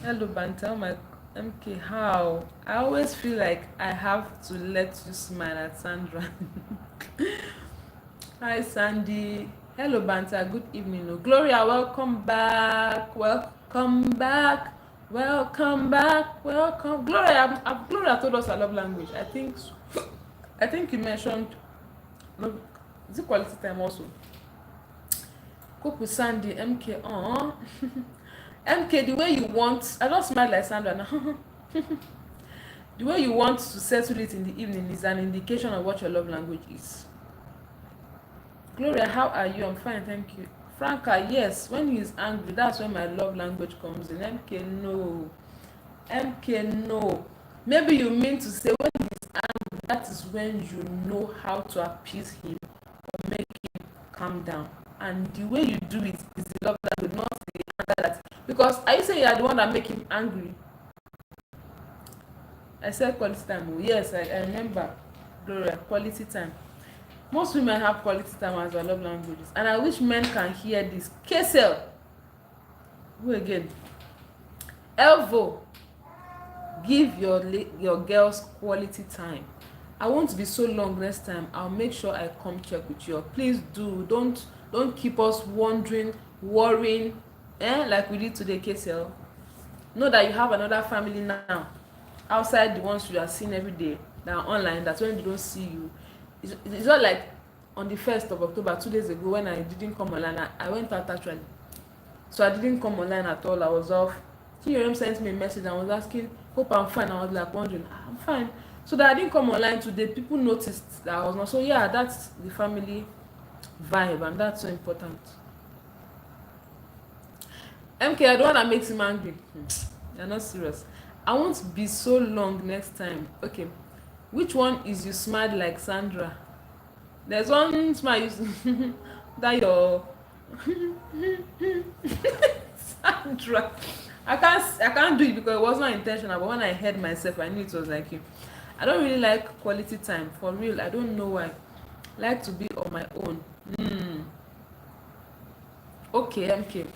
Hello, banter. Oh my MK, how? I always feel like I have to let you smile at Sandra. Hi, Sandy. Hello, banter. Good evening. Oh, Gloria, welcome back. Welcome back. Welcome back. Welcome. Gloria, Gloria told us her love language. I think you mentioned, no, is it quality time also? Cook with Sandy, MK. MK, the way you want, I don't smile like Sandra now. The way you want to settle it in the evening is an indication of what your love language is. Gloria, how are you? I'm fine, thank you. Franca, yes, when he is angry, that's when my love language comes in. MK, no. MK, no. Maybe you mean to say when he is angry, that is when you know how to appease him or make him calm down. And the way you do it is the love language, not the anger that. Because are you saying you are the one that make him angry? I said quality time. Oh, yes, I remember. Gloria, quality time. Most women have quality time as their love languages. And I wish men can hear this. Kesel. Who again? Elvo. Give your girls quality time. I won't be so long next time. I'll make sure I come check with you. Please do. Don't keep us wondering, worrying, like we did today, Kesel. Know that you have another family now. Outside the ones you are seeing every day that are online, that's when they don't see you. It's not like on the 1st of October, 2 days ago, when I didn't come online. I went out actually. So I didn't come online at all. I was off. TRM sent me a message and was asking, hope I'm fine. I was like wondering, I'm fine. So that I didn't come online today, people noticed that I was not. So yeah, that's the family vibe, and that's so important. MK, I don't want to make him angry. You're not serious. I won't be so long next time. Okay. Which one is you smiled like Sandra? There's one smile you that your Sandra. I can't do it because it was not intentional, but when I heard myself, I knew it was like you. I don't really like quality time, for real. I don't know why. I like to be on my own. Okay, MK.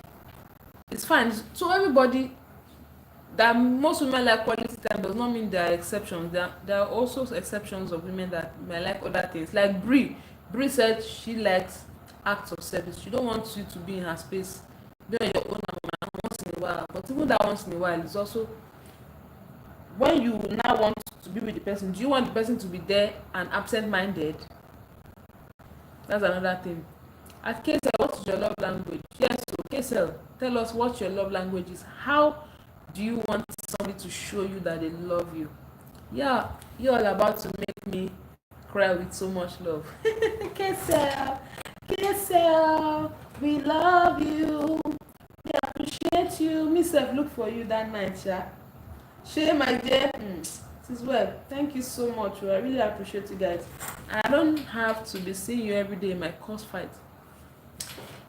It's fine. So everybody, that most women like quality time does not mean there are exceptions. There are also exceptions of women that may like other things. Like Brie said she likes acts of service. She don't want you to be in her space, be on your own once in a while. But even that once in a while is also when you now want to be with the person. Do you want the person to be there and absent-minded? That's another thing. At KSL, what is your love language? Yes, so KSL, tell us what your love language is. How do you want somebody to show you that they love you? Yeah, you're all about to make me cry with so much love. KSL, KSL, we love you. We appreciate you. Me self look for you that night, yeah. Shey, my dear, it is well. Thank you so much. I really appreciate you guys. I don't have to be seeing you every day in my course fight.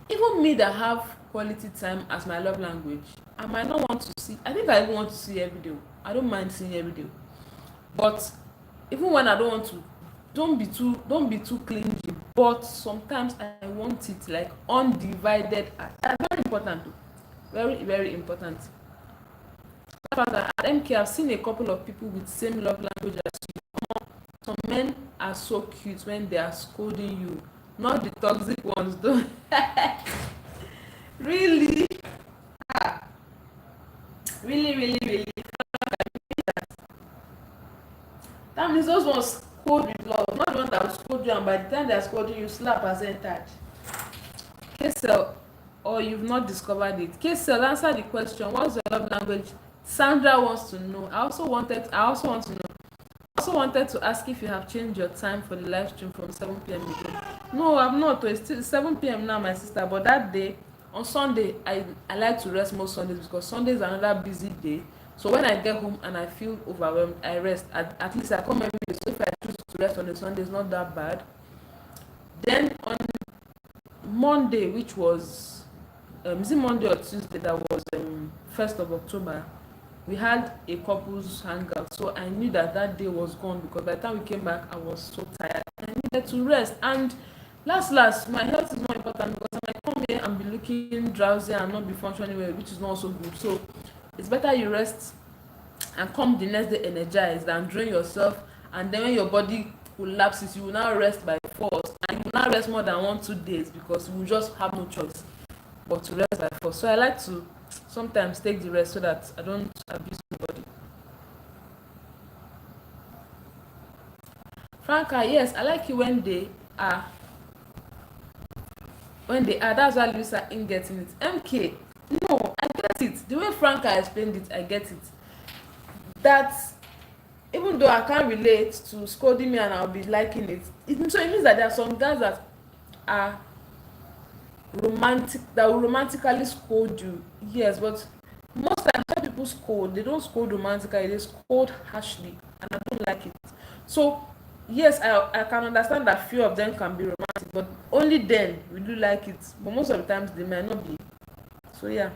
Even me that have quality time as my love language, I might not want to see. I think I even want to see every day. I don't mind seeing every day. But even when I don't want to, don't be too clingy. But sometimes I want it like undivided. Very important. Very, very important. At MK, I've seen a couple of people with same love language as you. Some men are so cute when they are scolding you, not the toxic ones though. Really? Ah, really, really, really. That means those ones scold with love, not the one that will scold you, and by the time they are scolding you, slap has entered. Kesel, or you've not discovered it. Kesel, answer the question. What's your love language? Sandra wants to know. I also want to know. I also wanted to ask if you have changed your time for the live stream from 7 p.m. again. No, I'm not. It's still 7 p.m. now, my sister. But that day, on Sunday, I like to rest most Sundays because Sunday is another busy day. So when I get home and I feel overwhelmed, I rest. At least I come every day. So if I choose to rest on a Sunday, it's not that bad. Then on Monday, which was is it Monday or Tuesday? That was 1st of October. We had a couples hangout, so I knew that day was gone because by the time we came back, I was so tired. I needed to rest, and last, my health is more important because I might come here and be looking drowsy and not be functioning well, which is not so good. So it's better you rest and come the next day energized than drain yourself, and then when your body collapses, you will now rest by force, and you will now rest more than 1-2 days because you will just have no choice but to rest by force. So I like to sometimes take the rest so that I don't abuse my body. Franca, yes, I like you when they are. That's why Luisa ain't getting it. MK, no, I get it. The way Franca explained it, I get it. That even though I can't relate to scolding me and I'll be liking it, so it means that there are some guys that are romantic, that will romantically scold you. Yes, but most times when people scold, they don't scold romantically, they scold harshly, and I don't like it. So yes, I can understand that few of them can be romantic, but only then we do like it. But most of the times they might not be. So yeah,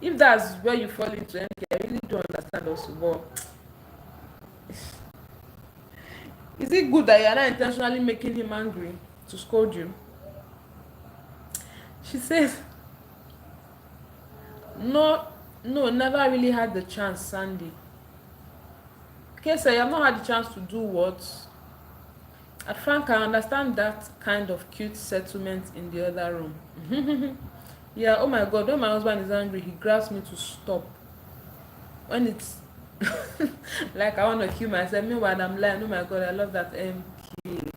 if that's where you fall into MK, I really don't understand also. But is it good that you are not intentionally making him angry to scold you? She says, no, never really had the chance, Sandy. Okay, so you have not had the chance to do what? At Frank, I understand that kind of cute settlement in the other room. Yeah, oh my God, when my husband is angry, he grabs me to stop. When it's like I want to kill myself, meanwhile I'm lying, oh my God, I love that MK.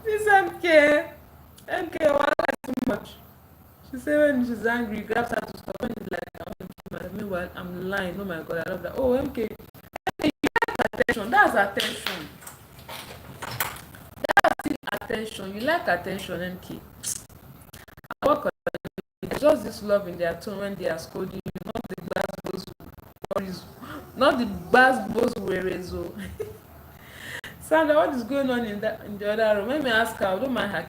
This MK, why too much? She said when she's angry, he grabs her to stop. When it's like I want to kill myself, meanwhile I'm lying, oh my God, I love that. Oh, MK, you like attention, that's attention. Attention, you like attention, MK. I work on it. Just this love in their tone when they are scolding you, not the glass worries, not the glass worries. Sandra, what is going on in the other room? Let me ask her. I don't mind her.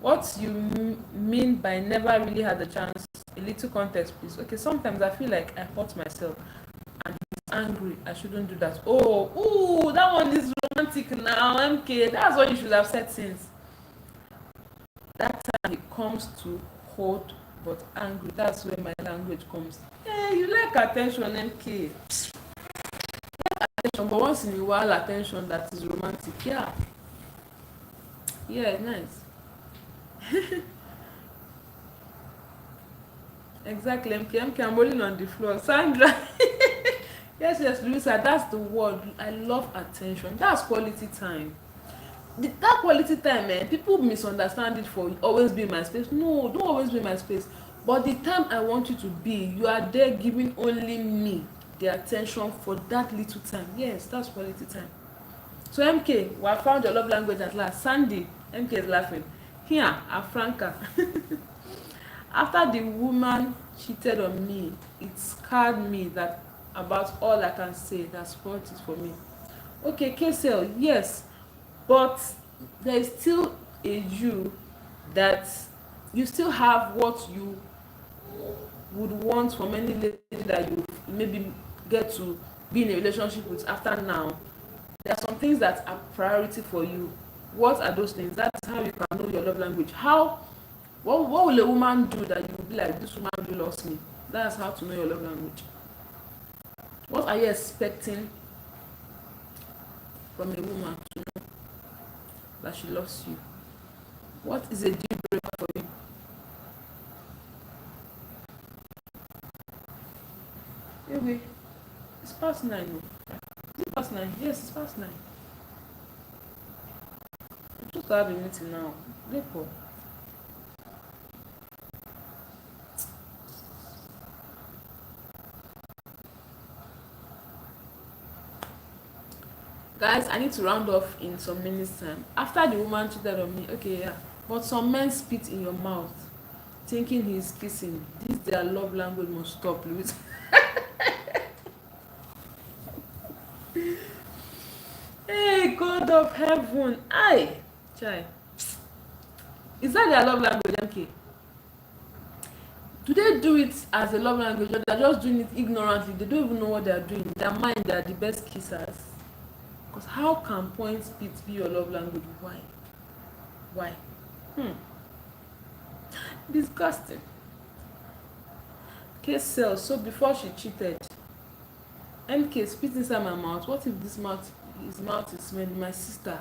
What you mean by never really had the chance? A little context, please. Okay, sometimes I feel like I hurt myself and he's angry. I shouldn't do that. Oh, that one is romantic now, MK. That's what you should have said since. that time it comes to hot but angry. That's where my language comes. You like attention, MK. Attention, but once in a while, attention that is romantic. Yeah, nice. Exactly, MK. I'm rolling on the floor. Sandra. Yes, Louisa, that's the word. I love attention. That's quality time. That quality time, people misunderstand it for always be in my space. No, don't always be in my space. But the time I want you to be, you are there giving only me the attention for that little time. Yes, that's quality time. So MK, we have found your love language at last. Sandy, MK is laughing. Here, Afranka. After the woman cheated on me, it scarred me that about all I can say. That spoiled it for me. Okay, KSL, yes, but there is still a you that you still have what you would want from any lady that you maybe get to be in a relationship with after now. There are some things that are priority for you. What are those things? That's how you can know your love language. What will a woman do that you will be like, this woman really loves me? That's how to know your love language. What are you expecting from a woman to know that she loves you? What is a deal breaker for you? Anyway, it's past 9. Is it past 9? Yes, it's past 9. I'm supposed to have a meeting now. Therefore, guys, I need to round off in some minutes time. After the woman cheated on me, okay, yeah. But some men spit in your mouth, thinking he's kissing. This their love language must stop, Louis. Hey, God of heaven. Aye, chai. Is that their love language, MK? Do they do it as a love language, or they're just doing it ignorantly? They don't even know what they're doing. In their mind, they're the best kissers. Because how can point spit be your love language? Why? Disgusting. KSL, so before she cheated, MK spit inside my mouth. What if his mouth is smelling? My sister.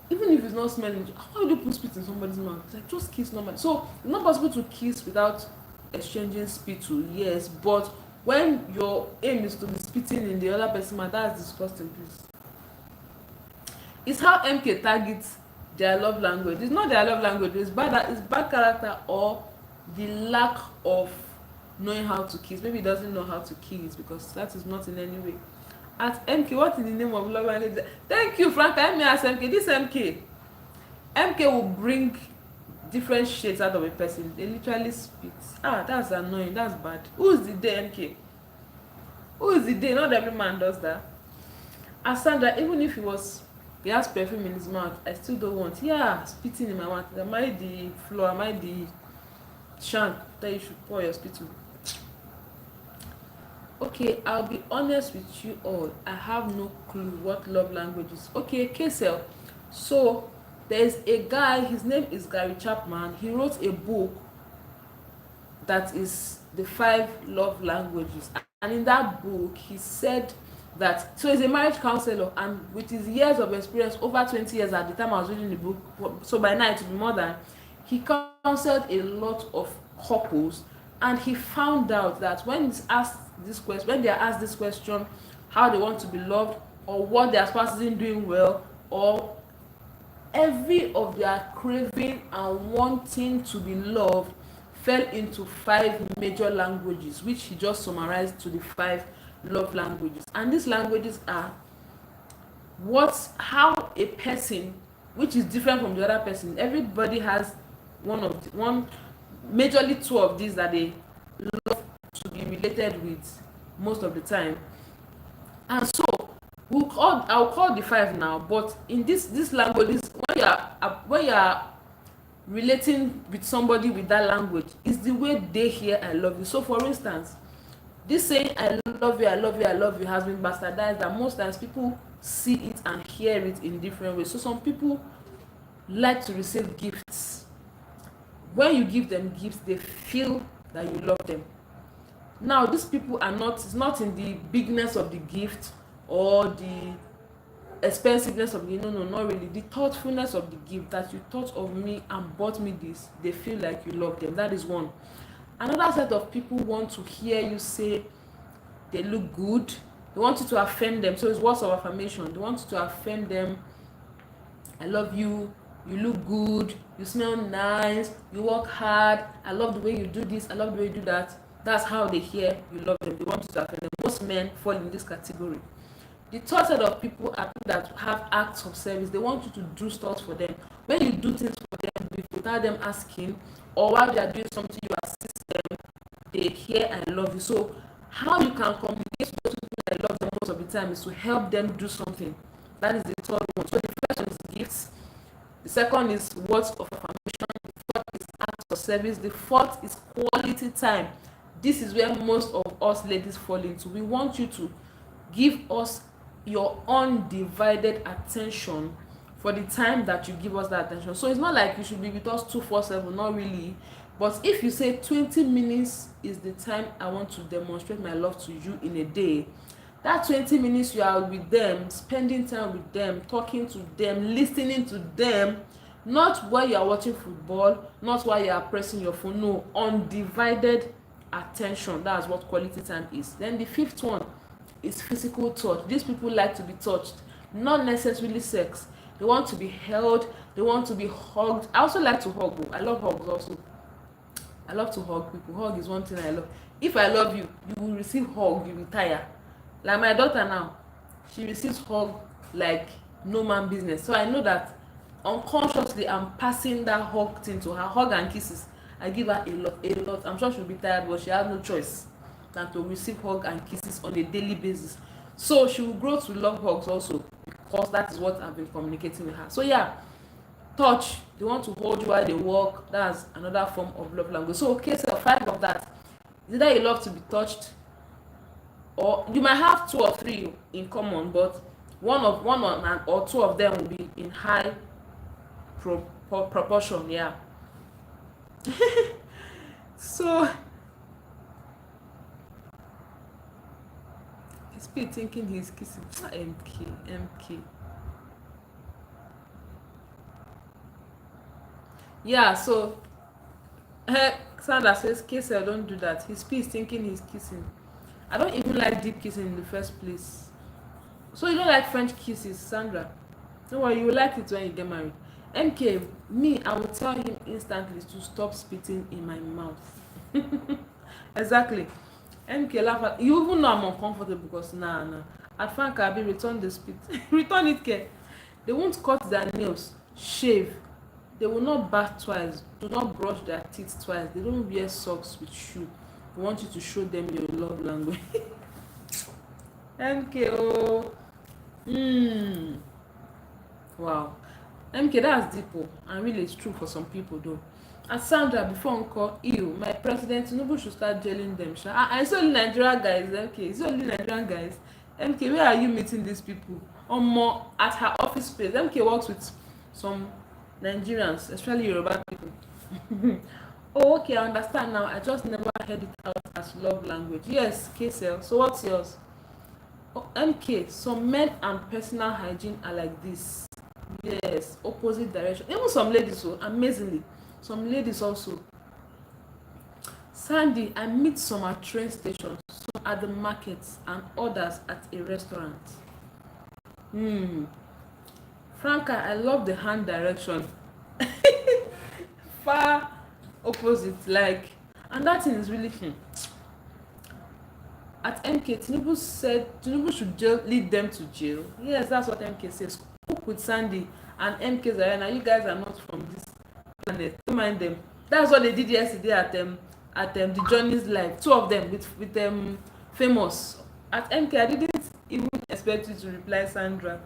Even if it's not smelling, how do you put spit in somebody's mouth? Like, just kiss normally. So it's not possible to kiss without exchanging spit too. Yes, but when your aim is to be spitting in the other person's mouth, that's disgusting, please. It's how MK targets their love language. It's not their love language. It's bad character or the lack of knowing how to kiss. Maybe he doesn't know how to kiss because that is not in any way. At MK, what in the name of love language? Thank you, Frank. Let me ask MK. This MK will bring different shades out of a person. They literally spit. That's annoying. That's bad. Who is the day, MK? Who is the day? Not every man does that. Asandra, even if he has perfume in his mouth, I still don't want. Spitting in my mouth. Am I the floor? Am I the shank that you should pour your spit to? Okay, I'll be honest with you all. I have no clue what love language is. Okay, KSL. So there's a guy, his name is Gary Chapman. He wrote a book that is the 5 love languages. And in that book, he said that, so he's a marriage counselor, and with his years of experience, over 20 years at the time I was reading the book, so by now it will be more than, he counseled a lot of couples, and he found out that when they are asked this question, how they want to be loved, or what their spouse isn't doing well, or every of their craving and wanting to be loved fell into 5 major languages, which he just summarized to the 5 love languages. And these languages are how a person, which is different from the other person, everybody has one majorly 2 of these that they love to be related with most of the time. And so I'll call the 5 now, but in these languages, when you are relating with somebody with that language, is the way they hear I love you. So for instance, this saying I love you, I love you, I love you has been bastardized, and most times people see it and hear it in different ways. So some people like to receive gifts when you give them gifts, they feel that you love them. Now these people are not, it's not in the bigness of the gift or the expensiveness of the, no, no, not really, the thoughtfulness of the gift, that you thought of me and bought me this. They feel like you love them. That is one. Another set of people want to hear you say they look good. They want you to affirm them. So it's words of affirmation. They want you to affirm them. I love you, you look good, you smell nice, you work hard, I love the way you do this, I love the way you do that. That's how they hear you love them. They want you to affirm them. Most men fall in this category. The third set of people are people that have acts of service. They want you to do stuff for them. When you do things for them without them asking, or while they are doing something, you assist them, they hear I love you. So how you can communicate to those people that love them most of the time is to help them do something. That is the third one. So the first one is gifts. The second is words of affirmation. The third is acts of service. The fourth is quality time. This is where most of us ladies fall into. We want you to give us your undivided attention for the time that you give us that attention. So it's not like you should be with us 247, not really. But if you say 20 minutes is the time I want to demonstrate my love to you in a day, that 20 minutes you are with them, spending time with them, talking to them, listening to them, not while you are watching football, not while you are pressing your phone, no, undivided attention. That's what quality time is. Then the fifth one is physical touch. These people like to be touched, not necessarily sex. They want to be held, they want to be hugged. I also like to hug. I love hugs also. I love to hug people. Hug is one thing I love. If I love you, you will receive hug, you will tire. Like my daughter now, she receives hug like no man business. So I know that unconsciously I'm passing that hug thing to her. Hug and kisses, I give her a lot. I'm sure she'll be tired, but she has no choice than to receive hug and kisses on a daily basis. So she will grow to love hugs also, because that is what I've been communicating with her. So yeah, touch. They want to hold you while they walk. That's another form of love language. So okay, so 5 of that. Either you love to be touched, or you might have 2 or 3 in common, but one or 2 of them will be in high proportion. Yeah. So he's still thinking he's kissing. MK. Yeah. So Sandra says, Kesel, don't do that. His is thinking he's kissing. I don't even like deep kissing in the first place. So you don't like French kisses, Sandra? Don't worry, you will like it when you get married. MK, me, I will tell him instantly to stop spitting in my mouth. Exactly. MK, laugh at you. Even know I'm uncomfortable because nah. At Frank Abi, return the spit. Return it, care. They won't cut their nails, shave. They will not bath twice. Do not brush their teeth twice. They don't wear socks with shoe. They want you to show them your love language. MK, oh. Wow. MK, that's deep, oh. And really, it's true for some people, though. And Sandra, before Uncle, ew, my president Tinubu should start jailing them. It's only Nigerian guys, MK. It's only Nigerian guys. MK, where are you meeting these people? Or more at her office space. MK works with some Nigerians, especially Yoruba people. Oh, okay, I understand now. I just never heard it out as love language. Yes, KSL. So what's yours? Oh, MK, some men and personal hygiene are like this. Yes, opposite direction. Even some ladies, so amazingly, some ladies also. Sandy, I meet some at train stations, some at the markets, and others at a restaurant. Franca, I love the hand direction. Far opposite, like, and that thing is really At MK, Tinubu said Tinubu should lead them to jail. Yes, that's what MK says. Cook with Sandy and MK Zayana. You guys are not from this planet. Don't mind them. That's what they did yesterday at the Johnny's live. 2 of them with famous. At MK, I didn't even expect you to reply, Sandra.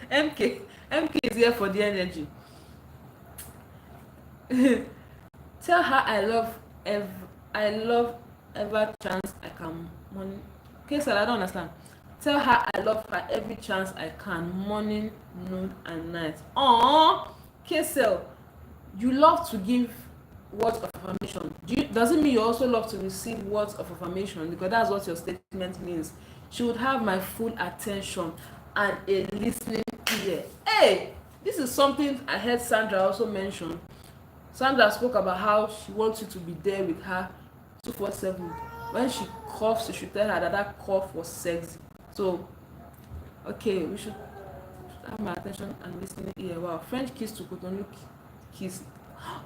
MK is here for the energy. Tell her I love every chance I can. Okay, so I don't understand. Tell her I love her every chance I can, morning, noon, and night. Aww, Kesel, You love to give words of affirmation. Doesn't mean you also love to receive words of affirmation, because that's what your statement means. She would have my full attention and a listening ear. Hey, this is something I heard Sandra also mention. Sandra spoke about how she wants you to be there with her 247. When she coughs, you should tell her that that cough was sexy. So, okay, we should have my attention and listening ear. Wow, French kiss to Cotonou kiss.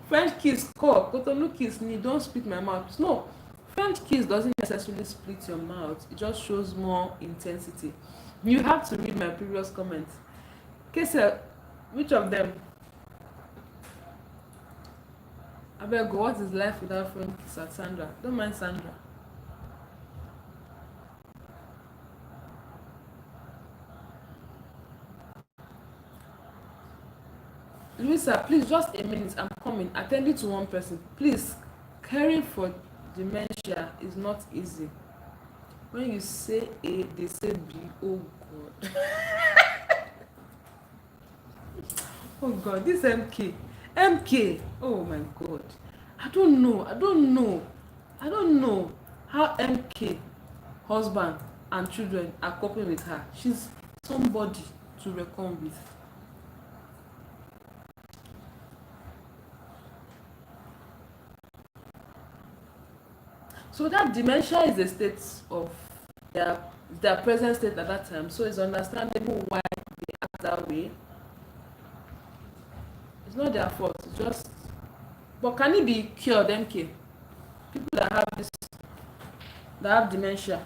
French kiss, call Cotonou kiss me. Don't split my mouth. No, French kiss doesn't necessarily split your mouth. It just shows more intensity. You have to read my previous comment. Kese, which of them? Abeg, what is life without French kiss at Sandra? Don't mind Sandra. Louisa, please, just a minute. I'm coming. Attending to one person. Please, caring for dementia is not easy. When you say A, they say B. Oh God. Oh God, this MK. MK. Oh my God. I don't know. I don't know how MK, husband and children, are coping with her. She's somebody to reckon with. So that dementia is a state of their their present state at that time. So it's understandable why they act that way. It's not their fault. It's just. But can it be cured, MK? People that have dementia.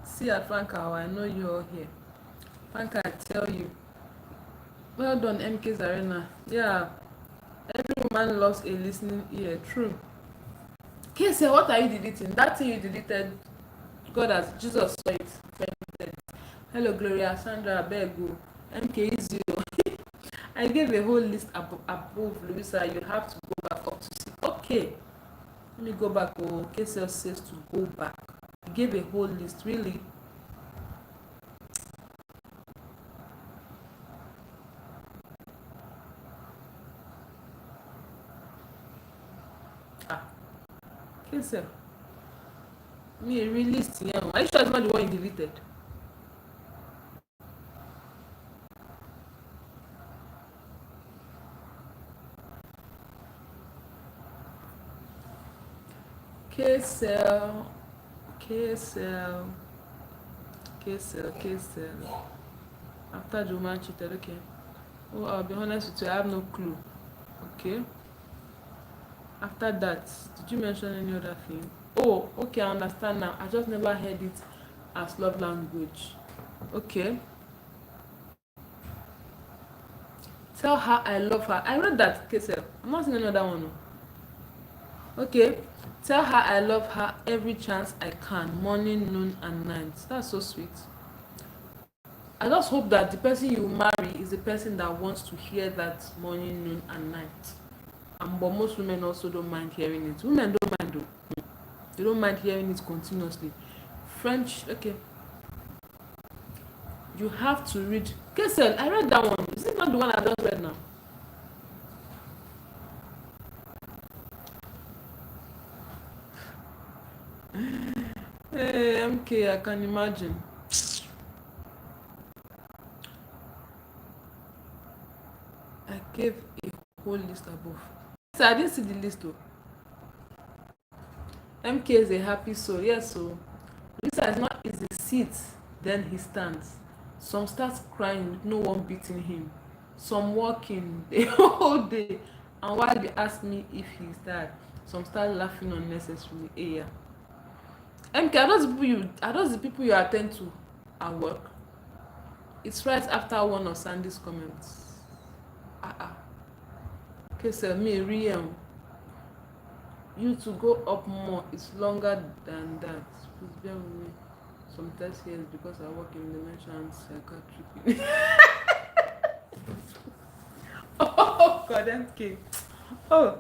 See at Franca, I know you're here. Franca, I tell you. Well done, MK's Arena. Yeah, every woman loves a listening ear. True. Kese, what are you deleting? That thing you deleted, God has Jesus saw it. Hello, Gloria, Sandra, Bego, MK is you. I gave a whole list above, Louisa. You have to go back up to see. Okay, let me go back. Oh, Kese says to go back. You gave a whole list, really. Ah, Kese. Me released, yeah. Are you sure it's not the one you deleted? KSL, KSL, KSL. After the woman cheated, okay. Oh, I'll be honest with you, I have no clue. Okay. After that, did you mention any other thing? Oh, okay, I understand now. I just never heard it as love language. Okay. Tell her I love her. I read that, KSL. I'm not seeing another one. Okay. Tell her I love her every chance I can, morning, noon, and night. That's so sweet. I just hope that the person you marry is the person that wants to hear that morning, noon, and night. But most women also don't mind hearing it. Women don't mind though. They don't mind hearing it continuously. French, okay. You have to read. Kessel, I read that one. Is it not the one I just read now? Hey, MK, I can imagine. I gave a whole list above. So I didn't see the list though. MK is a happy soul. Yes, so Lisa is not easy. Sits, then he stands. Some starts crying with no one beating him. Some walking the whole day. And while they ask me if he's tired, some start laughing unnecessarily. Yeah. MK, are those the people you attend to at work? It's right after one of Sandy's comments. Okay, so me, real. You to go up more, it's longer than that. Please bear with me. Some test years because I work in dementia and psychiatry. Oh God, MK. Oh,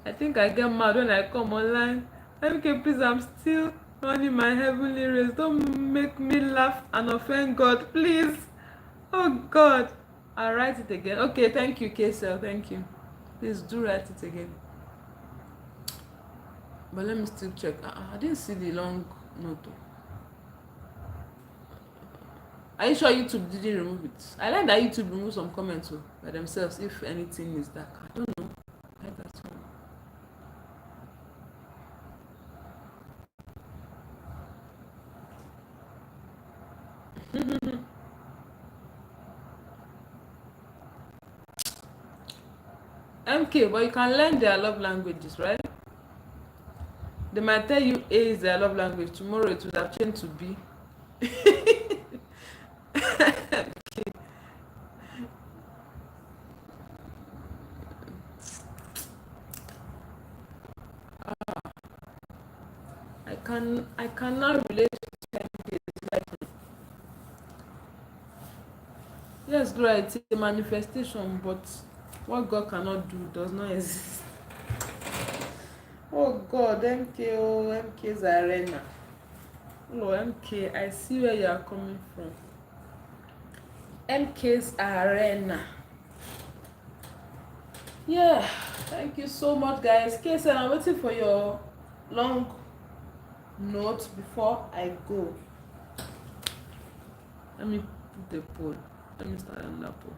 I think I get mad when I come online. MK, please, I'm still running my heavenly race. Don't make me laugh and offend God, please. Oh God. I'll write it again. Okay, thank you, Kesel. Thank you. Please do write it again. But let me still check. I didn't see the long note. Are you sure YouTube didn't remove it? I like that YouTube removes some comments by themselves if anything is dark. I don't know. I like that one. MK, but you can learn their love languages, right? They might tell you A is their love language. Tomorrow it will have changed to B. I cannot relate to MK. Like, yes, Gloria, it's a manifestation, but what God cannot do does not exist. Oh God, MK, oh MK's arena. Oh MK, I see where you are coming from. MK's arena. Yeah, thank you so much, guys. Case, I'm waiting for your long note before I go. Let me put the poll. Let me start on that poll.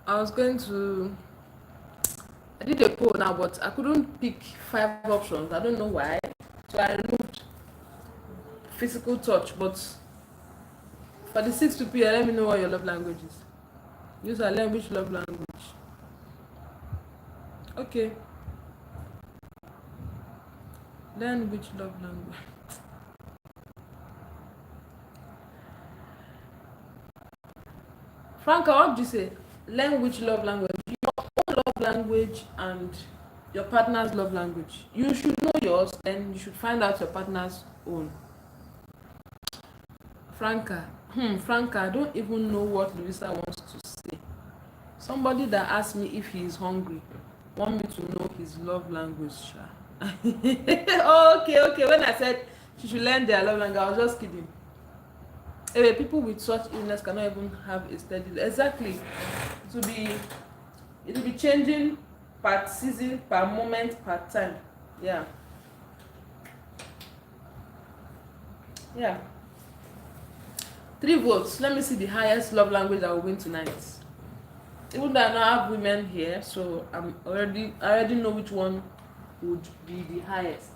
I was going to. I did a poll now, but I couldn't pick 5 options. I don't know why. So I removed physical touch. But for the 6 people here, let me know what your love language is. Use a language, love language. Okay. Learn which love language. Franca, what did you say? Learn which love language. Your own love language and your partner's love language. You should know yours, then you should find out your partner's own. Franca, Franca, I don't even know what Louisa wants to say. Somebody that asked me if he is hungry want me to know his love language. Okay. When I said she should learn their love language, I was just kidding. Anyway, people with such illness cannot even have a steady. Exactly, it will be changing per season, per moment, per time. Yeah. 3 votes. Let me see the highest love language that will win tonight. Even though I don't have women here, so I already know which one would be the highest.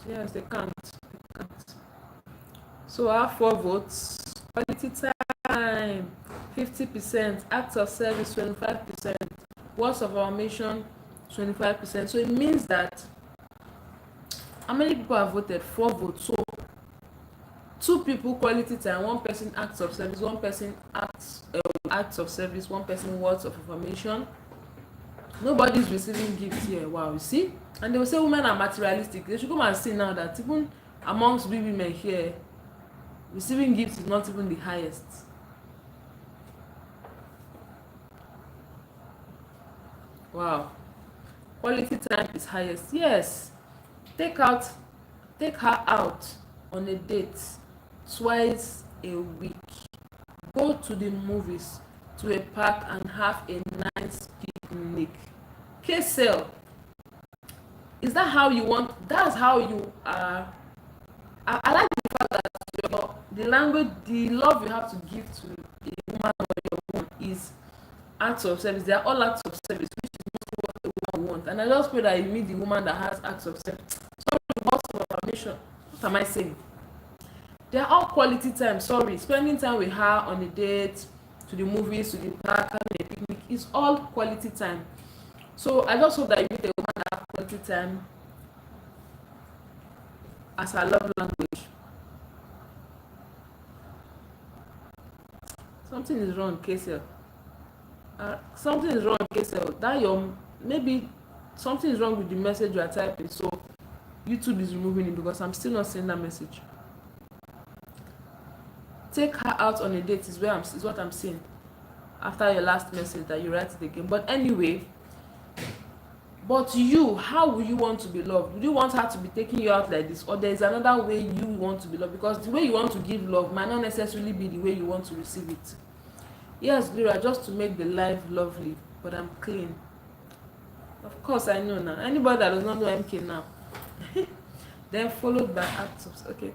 Yes, they can't. So I have 4 votes. Quality time, 50%. Acts of service, 25%. Words of affirmation, 25%. So it means that many people have voted? 4 votes. So 2 people quality time, 1 person acts of service, 1 person acts of service, 1 person words of information. Nobody's receiving gifts here. Wow, you see? And they will say women are materialistic. They should come and see now that even amongst we women here, receiving gifts is not even the highest. Wow. Quality time is highest. Yes. Take her out on a date twice a week. Go to the movies, to a park, and have a nice picnic. Kesel, is that how you want? That's how you are. I like the fact that the language, the love you have to give to a woman or your woman is acts of service. They are all acts of service, which is mostly what a woman wants. And I just pray that you meet the woman that has acts of service. Sorry, words of affirmation. What am I saying? They are all quality time. Sorry, spending time with her on a date, to the movies, to the park, having a picnic is all quality time. So I just hope that you meet a woman that has quality time as her love language. Something is wrong, Kesel. Something is wrong, Kesel. That maybe something is wrong with the message you are typing. So YouTube is removing it because I'm still not seeing that message. Take her out on a date is what I'm saying. After your last message that you write it again. But anyway, but you, how will you want to be loved? Would you want her to be taking you out like this, or there is another way you want to be loved? Because the way you want to give love might not necessarily be the way you want to receive it. Yes, Gloria, just to make the life lovely, but I'm clean. Of course, I know now. Anybody that does not know MK now. Then followed by acts of, okay.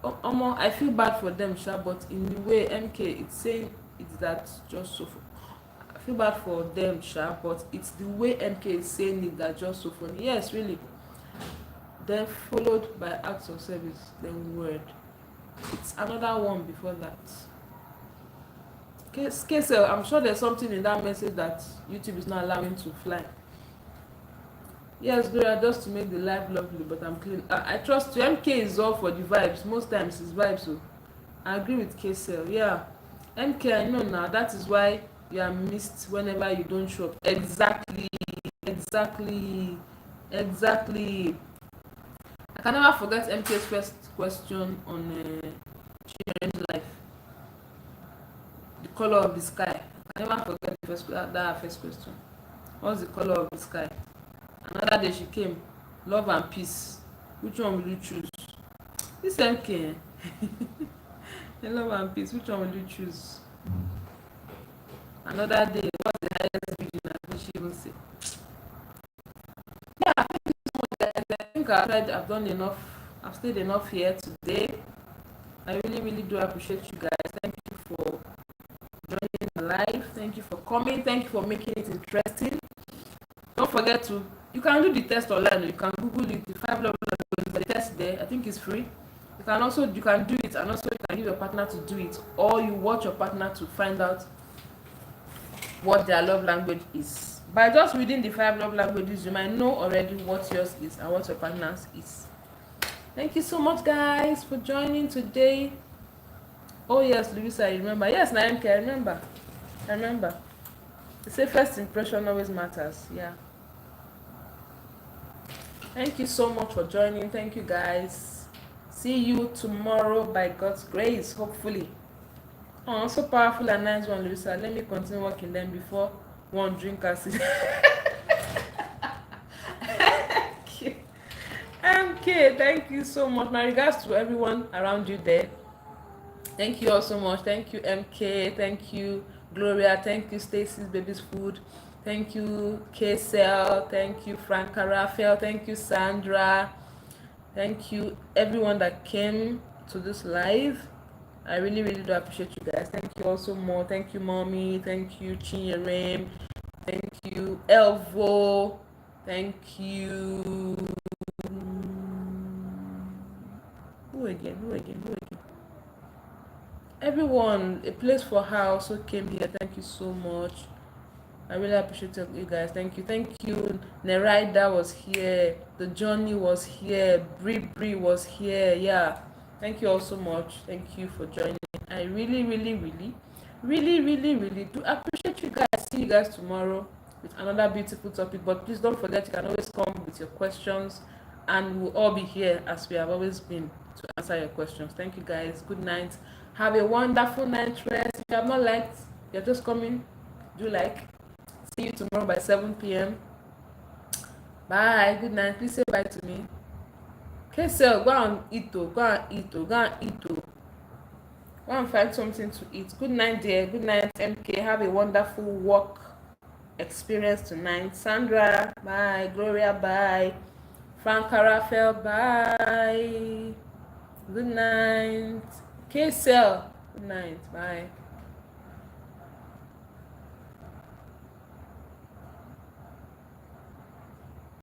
I feel bad for them, sha, but in the way MK, it's saying it's that just so. I feel bad for them, sha, but it's the way MK is saying it that just so funny. Yes, really. Then followed by acts of service, then word. It's another one before that. Kesel, I'm sure there's something in that message that YouTube is not allowing to fly. Yes, Gloria, just to make the life lovely, but I'm clean. I trust you. MK is all for the vibes. Most times it's vibes. So I agree with Kesel. Yeah. MK, I know now. That is why you are missed whenever you don't show up. Exactly. I can never forget MK's first question on Children's Life. The color of the sky. I can never forget that first question. What's the color of the sky? Another day she came. Love and peace. Which one will you choose? This MK. Love and peace. Which one will you choose? Another day. What's the highest reading? I think she even say. Yeah, I think I've done enough. I've stayed enough here today. I really do appreciate you guys. Thank you for joining the live. Thank you for coming. Thank you for making it interesting. Don't forget to, you can do the test online. You can Google it, the 5 love languages. The test there, I think it's free. You can do it, and also you can give your partner to do it, or you watch your partner to find out what their love language is. By just reading the 5 love languages, you might know already what yours is and what your partner's is. Thank you so much, guys, for joining today. Oh yes, Louisa, I remember. Yes, Naimke, I remember. They say first impression always matters. Yeah. Thank you so much for joining. Thank you, guys. See you tomorrow by God's grace, hopefully. Oh, so powerful and nice one, Louisa. Let me continue working them before one drink acid. MK, thank you so much. My regards to everyone around you there. Thank you all so much. Thank you, MK. Thank you, Gloria. Thank you, Stacy's Baby's Food. Thank you, Kesel. Thank you, Franca Raphael. Thank you, Sandra. Thank you, everyone that came to this live. I really do appreciate you guys. Thank you also more. Thank you, Mommy. Thank you, Chinyerem. Thank you, Elvo. Thank you. Who again? Everyone, a place for her also came here. Thank you so much. I really appreciate you guys. Thank you. Thank you. Nerida was here. The Johnny was here. Bri was here. Yeah. Thank you all so much. Thank you for joining. I really, really, really, really, really, really do appreciate you guys. See you guys tomorrow with another beautiful topic. But please don't forget, you can always come with your questions, and we'll all be here as we have always been to answer your questions. Thank you guys. Good night. Have a wonderful night rest. If you have not liked, you're just coming, do like. See you tomorrow by 7 p.m. Bye. Good night. Please say bye to me. Okay, so go and eat. Oh. Go and eat. Oh. Go and eat. Oh. Go and find something to eat. Good night, dear. Good night, MK. Have a wonderful work experience tonight. Sandra, bye. Gloria, bye. Frank Raphael, bye. Good night. K-Cell, good night. Bye.